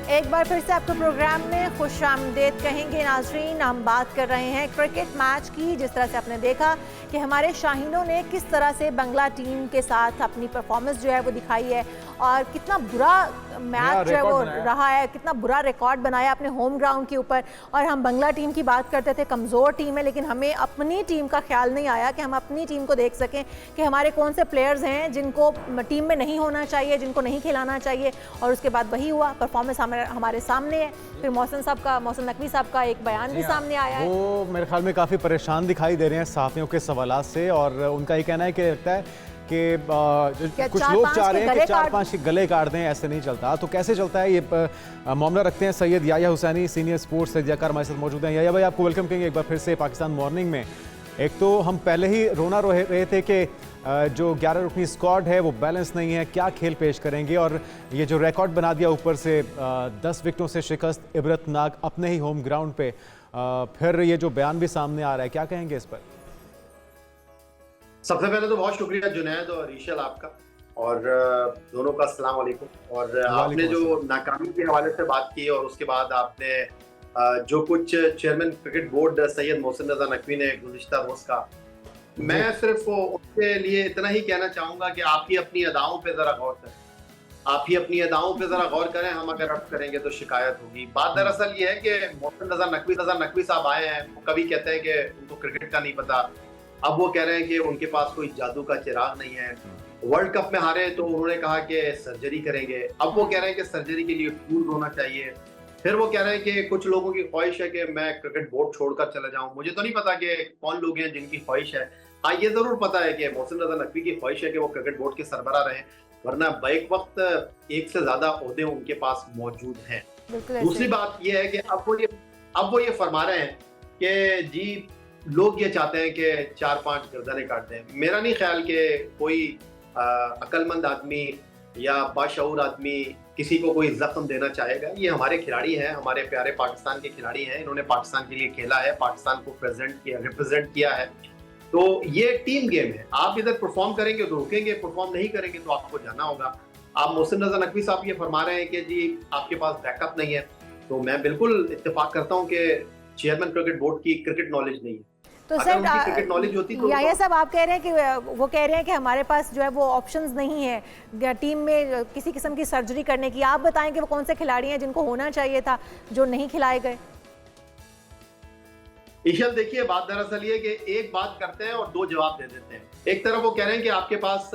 एक बार फिर से आपको प्रोग्राम में खुशामदीद कहेंगे नाजरीन। हम बात कर रहे हैं क्रिकेट मैच की। जिस तरह से आपने देखा कि हमारे शाहीनों ने किस तरह से बंगला टीम के साथ अपनी परफॉर्मेंस जो है वो दिखाई है, और कितना बुरा मैच जो है वो रहा है, कितना बुरा रिकॉर्ड बनाया अपने होम ग्राउंड के ऊपर। और हम बंगला टीम की बात करते थे, कमज़ोर टीम है, लेकिन हमें अपनी टीम का ख्याल नहीं आया कि हम अपनी टीम को देख सकें कि हमारे कौन से प्लेयर्स हैं जिनको टीम में नहीं होना चाहिए, जिनको नहीं खिलाना चाहिए। और उसके बाद वही हुआ, परफॉर्मेंस हमारे सामने है। फिर मोहसिन नकवी साहब का एक बयान भी सामने आया है, वो मेरे ख्याल में काफ़ी परेशान दिखाई दे रहे हैं सहाफ़ियों के सवालात से, और उनका ये कहना है कि लगता है कि कुछ लोग चाह रहे हैं कि 4-5 के गले काट दें। ऐसे नहीं चलता। तो कैसे चलता है ये मामला, रखते हैं सैयद याया हुसैनी, सीनियर स्पोर्ट्स सदयाकार हमारे साथ मौजूद हैं। याया भाई, आपको वेलकम करेंगे एक बार फिर से पाकिस्तान मॉर्निंग में। एक तो हम पहले ही रोना रो रहे थे कि जो 11 रुकनी स्क्वाड है वो बैलेंस नहीं है, क्या खेल पेश करेंगे, और ये जो रिकॉर्ड बना दिया ऊपर से 10 विकेटों से शिकस्त इबरतनाक अपने ही होम ग्राउंड पे, फिर ये जो बयान भी सामने आ रहा है, क्या कहेंगे इस पर? सबसे पहले तो बहुत शुक्रिया जुनैद और ईशल आपका। और दोनों का अस्सलाम वालेकुम। और आपने जो नाकामी के हवाले से बात की और उसके बाद आपने जो कुछ chairman cricket board Syed Mohsin Raza Naqvi ने गुज़िश्ता रोज का, मैं सिर्फ उसके लिए इतना ही कहना चाहूंगा कि आप ही अपनी अदाओं पे जरा गौर करें, आप ही अपनी अदाओं पे जरा गौर करें। हम अगर अब करेंगे तो शिकायत होगी। बात दरअसल ये है कि मोहसिन रजा नकवी साहब आए हैं, वो कभी कहते हैं कि उनको क्रिकेट का नहीं पता, अब वो कह रहे हैं कि उनके पास कोई जादू का चिराग नहीं है। वर्ल्ड कप में हारे तो उन्होंने कहा कि सर्जरी करेंगे, अब वो कह रहे हैं कि सर्जरी के लिए टूल होना चाहिए। फिर वो कह रहे हैं कि कुछ लोगों की ख्वाहिश है कि मैं क्रिकेट बोर्ड छोड़कर चला जाऊं। मुझे तो नहीं पता कि कौन लोग हैं जिनकी ख्वाहिश है। हाँ, ये जरूर पता है कि मोहसिन रजा नकवी की ख्वाहिश है कि वो क्रिकेट बोर्ड के सरबराह रहें, वरना बैक वक्त एक से ज्यादा ओहदे उनके पास मौजूद हैं। दूसरी बात ये है कि अब वो ये फरमा रहे हैं कि जी लोग ये चाहते हैं कि 4-5 गर्दनें काट दें। मेरा नहीं ख्याल कि कोई अक्लमंद आदमी या बाशऊर आदमी किसी को कोई जख्म देना चाहेगा। ये हमारे खिलाड़ी हैं, हमारे प्यारे पाकिस्तान के खिलाड़ी हैं, इन्होंने पाकिस्तान के लिए खेला है, पाकिस्तान को रिप्रेजेंट किया है, तो ये टीम गेम है। आप इधर परफॉर्म करेंगे तो रुकेंगे, परफॉर्म नहीं करेंगे तो आपको जाना होगा। आप मोहसिन रजा नकवी साहब ये फरमा रहे हैं कि जी आपके पास बैकअप नहीं है, तो मैं बिल्कुल इत्तेफाक करता हूँ कि चेयरमैन क्रिकेट बोर्ड की क्रिकेट नॉलेज नहीं है। तो अगर उनकी क्रिकेट नॉलेज होती तो या सब आप कह रहे हैं कि वो कह रहे हैं कि हमारे पास जो है वो ऑप्शंस नहीं है टीम में किसी किस्म की सर्जरी करने की। आप बताएं कि वो कौन से खिलाड़ी हैं जिनको होना चाहिए था जो नहीं खिलाए गए। ईशल, देखिए बात दरअसल ये कि एक बात करते हैं और दो जवाब दे देते हैं। एक तरफ वो कह रहे हैं कि आपके पास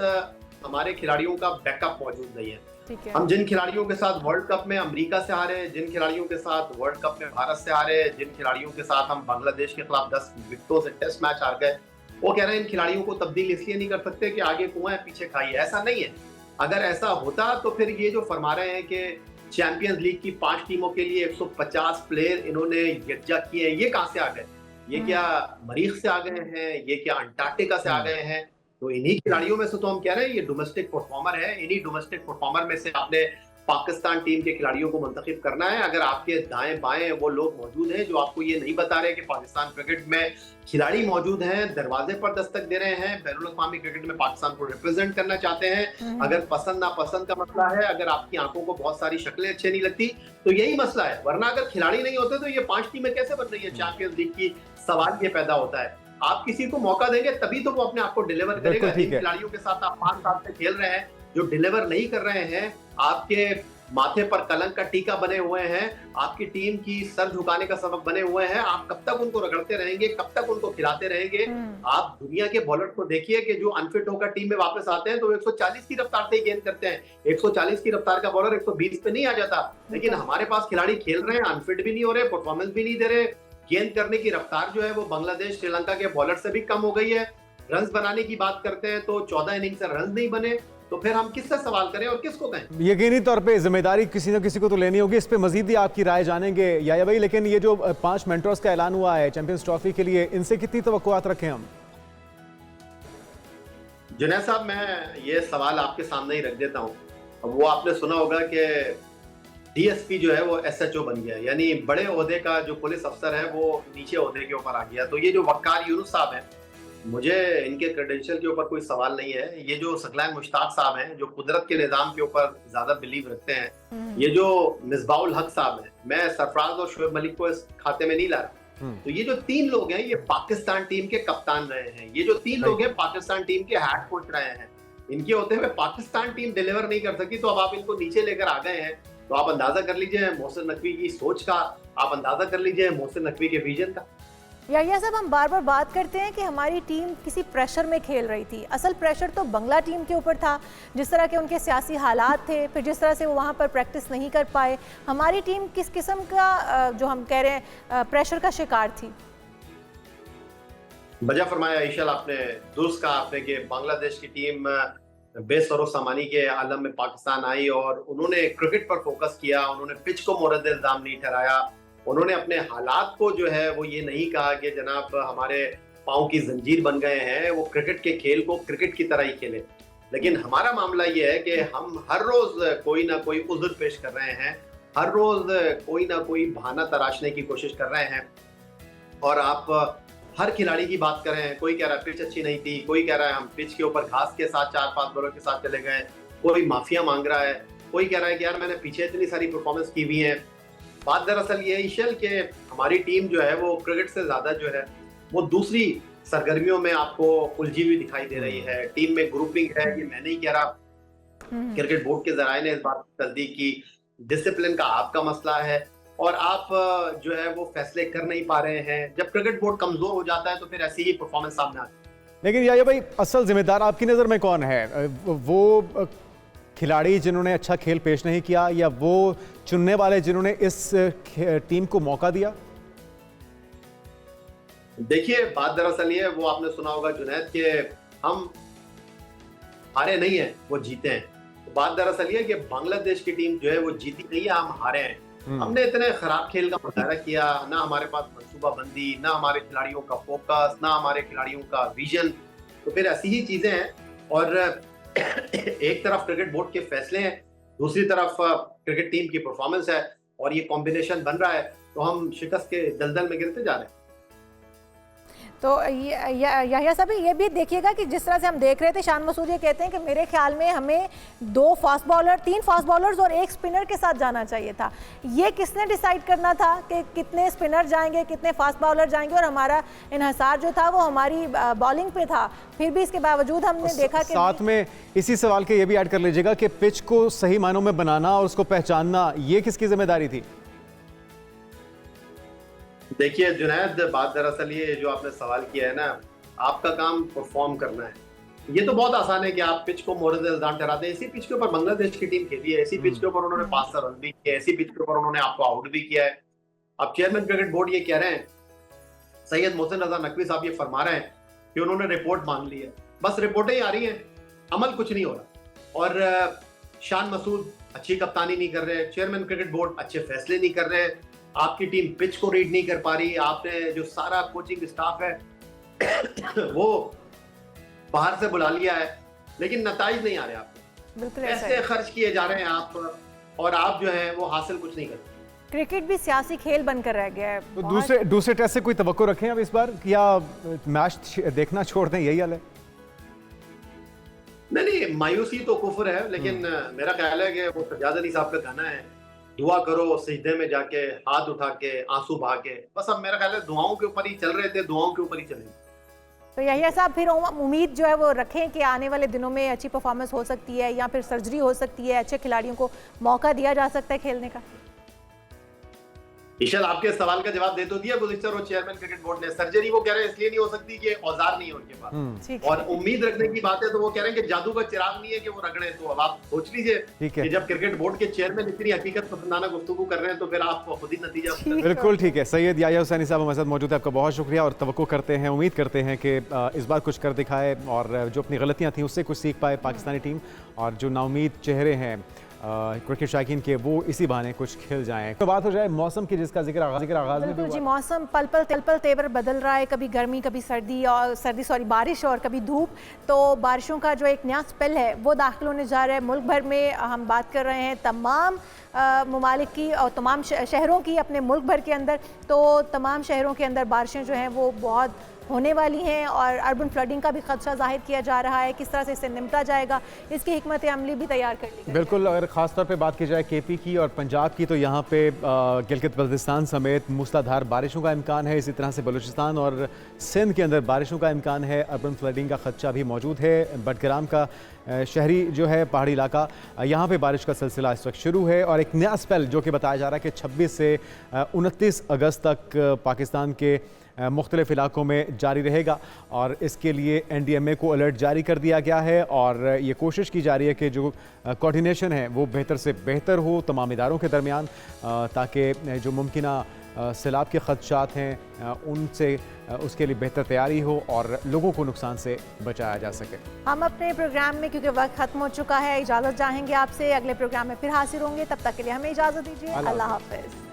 हमारे खिलाड़ियों का बैकअप मौजूद नहीं है। हम जिन खिलाड़ियों के साथ वर्ल्ड कप में अमेरिका से हारे, जिन खिलाड़ियों के साथ वर्ल्ड कप में भारत से हारे, जिन खिलाड़ियों के साथ हम बांग्लादेश के खिलाफ 10 विकेटों से टेस्ट मैच हार गए, वो कह रहे हैं इन खिलाड़ियों को तब्दील इसलिए नहीं कर सकते कि आगे कुआं है पीछे खाई है। ऐसा नहीं है। अगर ऐसा होता तो फिर ये जो फरमा रहे हैं कि चैंपियंस लीग की 5 टीमों के लिए 150 प्लेयर इन्होंने यकजा किए हैं, ये कहां से आ गए? ये क्या मरीख से आ गए हैं? ये क्या अंटार्कटिका से आ गए हैं? तो इन्हीं खिलाड़ियों में से तो हम कह रहे हैं ये डोमेस्टिक परफॉर्मर है। इन्हीं डोमेस्टिक परफॉर्मर में से आपने पाकिस्तान टीम के खिलाड़ियों को मुंतखब करना है। अगर आपके दाएं बाएं वो लोग मौजूद हैं जो आपको ये नहीं बता रहे कि पाकिस्तान क्रिकेट में खिलाड़ी मौजूद हैं, दरवाजे पर दस्तक दे रहे हैं, बैनुल अक़वामी क्रिकेट में पाकिस्तान को रिप्रेजेंट करना चाहते हैं, अगर पसंद नापसंद का मसला है, अगर आपकी आंखों को बहुत सारी शक्लें अच्छी नहीं लगती तो यही मसला है। वरना अगर खिलाड़ी नहीं होते तो ये 5 टीमें कैसे बन रही है चैंपियंस लीग की? सवाल ये पैदा होता है। आप किसी को मौका देंगे तभी तो वो अपने आप को डिलीवर करेगा। इन खिलाड़ियों के साथ आप 5 साल से खेल रहे हैं जो डिलीवर नहीं कर रहे हैं, आपके माथे पर कलंक का टीका बने हुए हैं, आपकी टीम की सर झुकाने का सबब बने हुए हैं। आप कब तक उनको रगड़ते रहेंगे, कब तक उनको खिलाते रहेंगे? आप दुनिया के बॉलर को देखिए कि जो अनफिट होकर टीम में वापस आते हैं तो 140 की रफ्तार से ही गेंद करते हैं। 140 की रफ्तार का बॉलर 120 पे नहीं आ जाता। लेकिन हमारे पास खिलाड़ी खेल रहे हैं, अनफिट भी नहीं हो रहे, परफॉर्मेंस भी नहीं दे रहे, गेंद करने की रफ्तार जो है वो बांग्लादेश श्रीलंका के बॉलर से भी कम हो गई है। रन्स बनाने की बात करते हैं तो 14 इनिंग से रन्स नहीं बने, तो फिर हम किससे सवाल करें और किसको कहें? यकीनी तौर पे जिम्मेदारी किसी न किसी को तो लेनी होगी। इस पे मजीद भी आपकी राय जानेंगे याया भाई, लेकिन ये जो 5 मेंटर्स का ऐलान हुआ है चैंपियंस ट्रॉफी के लिए, इनसे कितनी तवक्कुआत रखें हम? जुनैद साहब, मैं ये सवाल आपके सामने ही रख देता हूँ। वो आपने सुना होगा कि डीएसपी जो है वो एसएचओ बन गया, यानी बड़े ओहदे का जो पुलिस अफसर है वो नीचे ओहदे के ऊपर आ गया। तो ये जो वक्कार यूनुस साहब हैं, मुझे इनके क्रेडेंशियल के ऊपर कोई सवाल नहीं है। ये जो सकलैन मुश्ताक साहब हैं जो कुदरत के निजाम के ऊपर ज्यादा बिलीव रखते हैं, ये जो मिसबाउल हक साहब हैं, मैं सरफराज और शोएब मलिक को इस खाते में नहीं ला रहा। तो ये जो 3 लोग हैं ये पाकिस्तान टीम के कप्तान रहे हैं, ये जो 3 लोग हैं पाकिस्तान टीम के हेड कोच रहे हैं। इनके होते हुए पाकिस्तान टीम डिलीवर नहीं कर सकी, तो अब आप इनको नीचे लेकर आ गए हैं। तो आप अंदाजा कर लीजिए मोहसिन नकवी की सोच का, आप अंदाजा कर लीजिए मोहसिन नकवी के विजन का। याया साहब, हम बार बार बात करते हैं कि हमारी टीम किसी प्रेशर में खेल रही थी। असल प्रेशर तो बंगला टीम के ऊपर था, जिस तरह के उनके सियासी हालात थे, फिर जिस तरह से वो वहाँ पर प्रैक्टिस नहीं कर पाए। हमारी टीम किस किस्म का जो हम कह रहे हैं प्रेशर का शिकार थी? बजा फरमाया ईशल, आपने दुरुस्त कहा आपने कि बांग्लादेश की टीम बेसरो सामानी के आलम में पाकिस्तान आई और उन्होंने क्रिकेट पर फोकस किया, उन्होंने पिच को मोरद इल्जाम नहीं ठहराया, उन्होंने अपने हालात को जो है वो ये नहीं कहा कि जनाब हमारे पाँव की जंजीर बन गए हैं, वो क्रिकेट के खेल को क्रिकेट की तरह ही खेले। लेकिन हमारा मामला ये है कि हम हर रोज कोई ना कोई उज़्र पेश कर रहे हैं, हर रोज कोई ना कोई बहाना तराशने की कोशिश कर रहे हैं, और आप हर खिलाड़ी की बात करें, कोई कह रहा है पिच अच्छी नहीं थी, कोई कह रहा है हम पिच के ऊपर घास के साथ 4-5 बॉलर के साथ चले गए, कोई माफिया मांग रहा है, कोई कह रहा है कि यार मैंने पीछे इतनी सारी परफॉर्मेंस की हुई है। बात दरअसल ये ईशल कि हमारी टीम जो है वो क्रिकेट से ज्यादा जो है वो दूसरी सरगर्मियों में आपको उलझी हुई दिखाई दे रही है। टीम में ग्रुपिंग है, ये मैं नहीं कह रहा, क्रिकेट बोर्ड के जराये ने इस बात की तस्दीक की, डिसिप्लिन का आपका मसला है और आप जो है वो फैसले कर नहीं पा रहे हैं। जब क्रिकेट बोर्ड कमजोर हो जाता है तो फिर ऐसी ही परफॉर्मेंस सामने आती है। लेकिन याया भाई, असल जिम्मेदार आपकी नज़र में कौन है? वो खिलाड़ी जिन्होंने अच्छा खेल पेश नहीं किया या वो चुनने वाले जिन्होंने इस टीम को मौका दिया? देखिए, बात दरअसल ये, वो आपने सुना होगा जुनैद के हम हारे नहीं है, वो जीते हैं। तो बात दरअसल ये कि बांग्लादेश की टीम जो है वो जीती नहीं है, हम हारे हैं। हमने इतने खराब खेल का मुजाहरा किया, ना हमारे पास मंसूबा बंदी, ना हमारे खिलाड़ियों का फोकस, ना हमारे खिलाड़ियों का विजन। तो फिर ऐसी ही चीजें हैं और एक तरफ क्रिकेट बोर्ड के फैसले हैं, दूसरी तरफ क्रिकेट टीम की परफॉर्मेंस है और ये कॉम्बिनेशन बन रहा है तो हम शिकस्त के दलदल में गिरते जा रहे हैं। तो याहिया साहब, ये भी देखिएगा कि जिस तरह से हम देख रहे थे, शान मसूद ये कहते हैं कि मेरे ख्याल में हमें 2 फास्ट बॉलर, 3 फास्ट बॉलर्स और 1 स्पिनर के साथ जाना चाहिए था। ये किसने डिसाइड करना था कि कितने स्पिनर जाएंगे, कितने फास्ट बॉलर जाएंगे? और हमारा इन्हसार जो था वो हमारी बॉलिंग पे था। फिर भी इसके बावजूद हमने देखा कि साथ में इसी सवाल के ये भी ऐड कर लीजिएगा कि पिच को सही मानों में बनाना और उसको पहचानना, ये किसकी जिम्मेदारी थी? देखिए जुनैद, बात दरअसल ये जो आपने सवाल किया है ना, आपका काम परफॉर्म करना है। ये तो बहुत आसान है कि आप पिच को मोरद इल्जाम ठहरा दें। इसी पिच के ऊपर बांग्लादेश की टीम खेली है, इसी पिच के ऊपर उन्होंने 5 रन भी किए, इसी पिच के ऊपर उन्होंने आपको आउट भी किया है। अब चेयरमैन क्रिकेट बोर्ड ये कह रहे हैं, सैयद मोहसिन रजा नकवी साहब ये फरमा रहे हैं कि उन्होंने रिपोर्ट मांग ली है, बस रिपोर्टें ही आ रही हैं, अमल कुछ नहीं हो रहा। और शान मसूद अच्छी कप्तानी नहीं कर रहे, चेयरमैन क्रिकेट बोर्ड अच्छे फैसले नहीं कर रहे, आपकी टीम पिच को रीड नहीं कर पा रही, आपने जो सारा कोचिंग स्टाफ है वो बाहर से बुला लिया है, लेकिन नताइज नहीं आ रहे आपको। पैसे खर्च किए जा रहे हैं आप और आप जो है वो हासिल कुछ नहीं करते। क्रिकेट भी सियासी खेल बनकर रह गया है। तो दूसरे टेस्ट से कोई तवक्को रखें अब इस बार, या मैच देखना छोड़ दें, यही हाल है? नहीं, मायूसी तो कुफर है, लेकिन मेरा ख्याल है कि वो सज्जाद अली साहब का गाना है, दुआ करो सिजदे में जाके, हाथ उठा के, आंसू बहा के। बस अब मेरा ख्याल है दुआओं के ऊपर ही चल रहे थे, दुआओं के ऊपर ही चलेंगे। तो याहिया साहब, फिर उम्मीद जो है वो रखें कि आने वाले दिनों में अच्छी परफॉर्मेंस हो सकती है या फिर सर्जरी हो सकती है, अच्छे खिलाड़ियों को मौका दिया जा सकता है खेलने का? ईशल, आपके सवाल का जवाब दे तो दिया गुज़िश्ता रोज चेयरमैन क्रिकेट बोर्ड ने। सर्जरी वो कह रहे हैं इसलिए नहीं हो सकती कि औजार नहीं है उनके पास, और उम्मीद रखने की बात है तो वो कह रहे हैं कि जादू का चिराग नहीं है कि वो रगड़े। तो अब आप सोच लीजिए कि जब क्रिकेट बोर्ड के चेयरमैन इतनी हकीकत पसंदाना गुफ्तगू कर रहे हैं तो फिर आप खुद ही नतीजा। बिल्कुल ठीक है। सैयद याहिया हुसैनी साहब हमारे साथ मौजूद है, आपका बहुत शुक्रिया और तवक्को करते हैं, उम्मीद करते हैं कि इस बार कुछ कर दिखाए और जो अपनी गलतियाँ थी उससे कुछ सीख पाए पाकिस्तानी टीम, और जो नाउमीद चेहरे हैं क्रिकेट शायकीन के वो इसी बहाने कुछ खिल जाएं। तो बात हो जाए मौसम की, जिसका जिक्र आगाज में भी हुआ। जी, मौसम पल पल तेवर बदल रहा है, कभी गर्मी, कभी सर्दी, बारिश और कभी धूप। तो बारिशों का जो एक नया स्पेल है वो दाखिल होने जा रहा है मुल्क भर में। हम बात कर रहे हैं तमाम ममालिक की और तमाम शहरों की अपने मुल्क भर के अंदर। तो तमाम शहरों के अंदर बारिशें जो हैं वो बहुत होने वाली हैं और अर्बन फ्लडिंग का भी खदशा जाहिर किया जा रहा है। किस तरह से इससे निपटा जाएगा, इसकी हिकमत अमली भी तैयार कर ली। बिल्कुल, अगर ख़ास तौर पे बात की जाए केपी की और पंजाब की, तो यहाँ पे गिलगित बल्तिस्तान समेत मूसलाधार बारिशों का इम्कान है। इसी तरह से बलूचिस्तान और सिंध के अंदर बारिशों का इम्कान है। अर्बन फ्लडिंग का खदशा भी मौजूद है। बडग्राम का शहरी जो है पहाड़ी इलाका, यहाँ पे बारिश का सिलसिला इस वक्त शुरू है और एक नया स्पेल जो कि बताया जा रहा है कि 26 से 29 अगस्त तक पाकिस्तान के मुख्तलिफ इलाकों में जारी रहेगा। और इसके लिए NDMA को अलर्ट जारी कर दिया गया है और ये कोशिश की जा रही है कि जो कोऑर्डिनेशन है वो बेहतर से बेहतर हो तमाम इदारों के दरमियान, ताकि जो मुमकिना सैलाब के खदशात हैं उनसे उसके लिए बेहतर तैयारी हो और लोगों को नुकसान से बचाया जा सके। हम अपने प्रोग्राम में, क्योंकि वक्त खत्म हो चुका है, इजाज़त चाहेंगे आपसे। अगले प्रोग्राम में फिर हाजिर होंगे, तब तक के लिए हमें इजाज़त दीजिए। अल्लाह हाफ़िज़।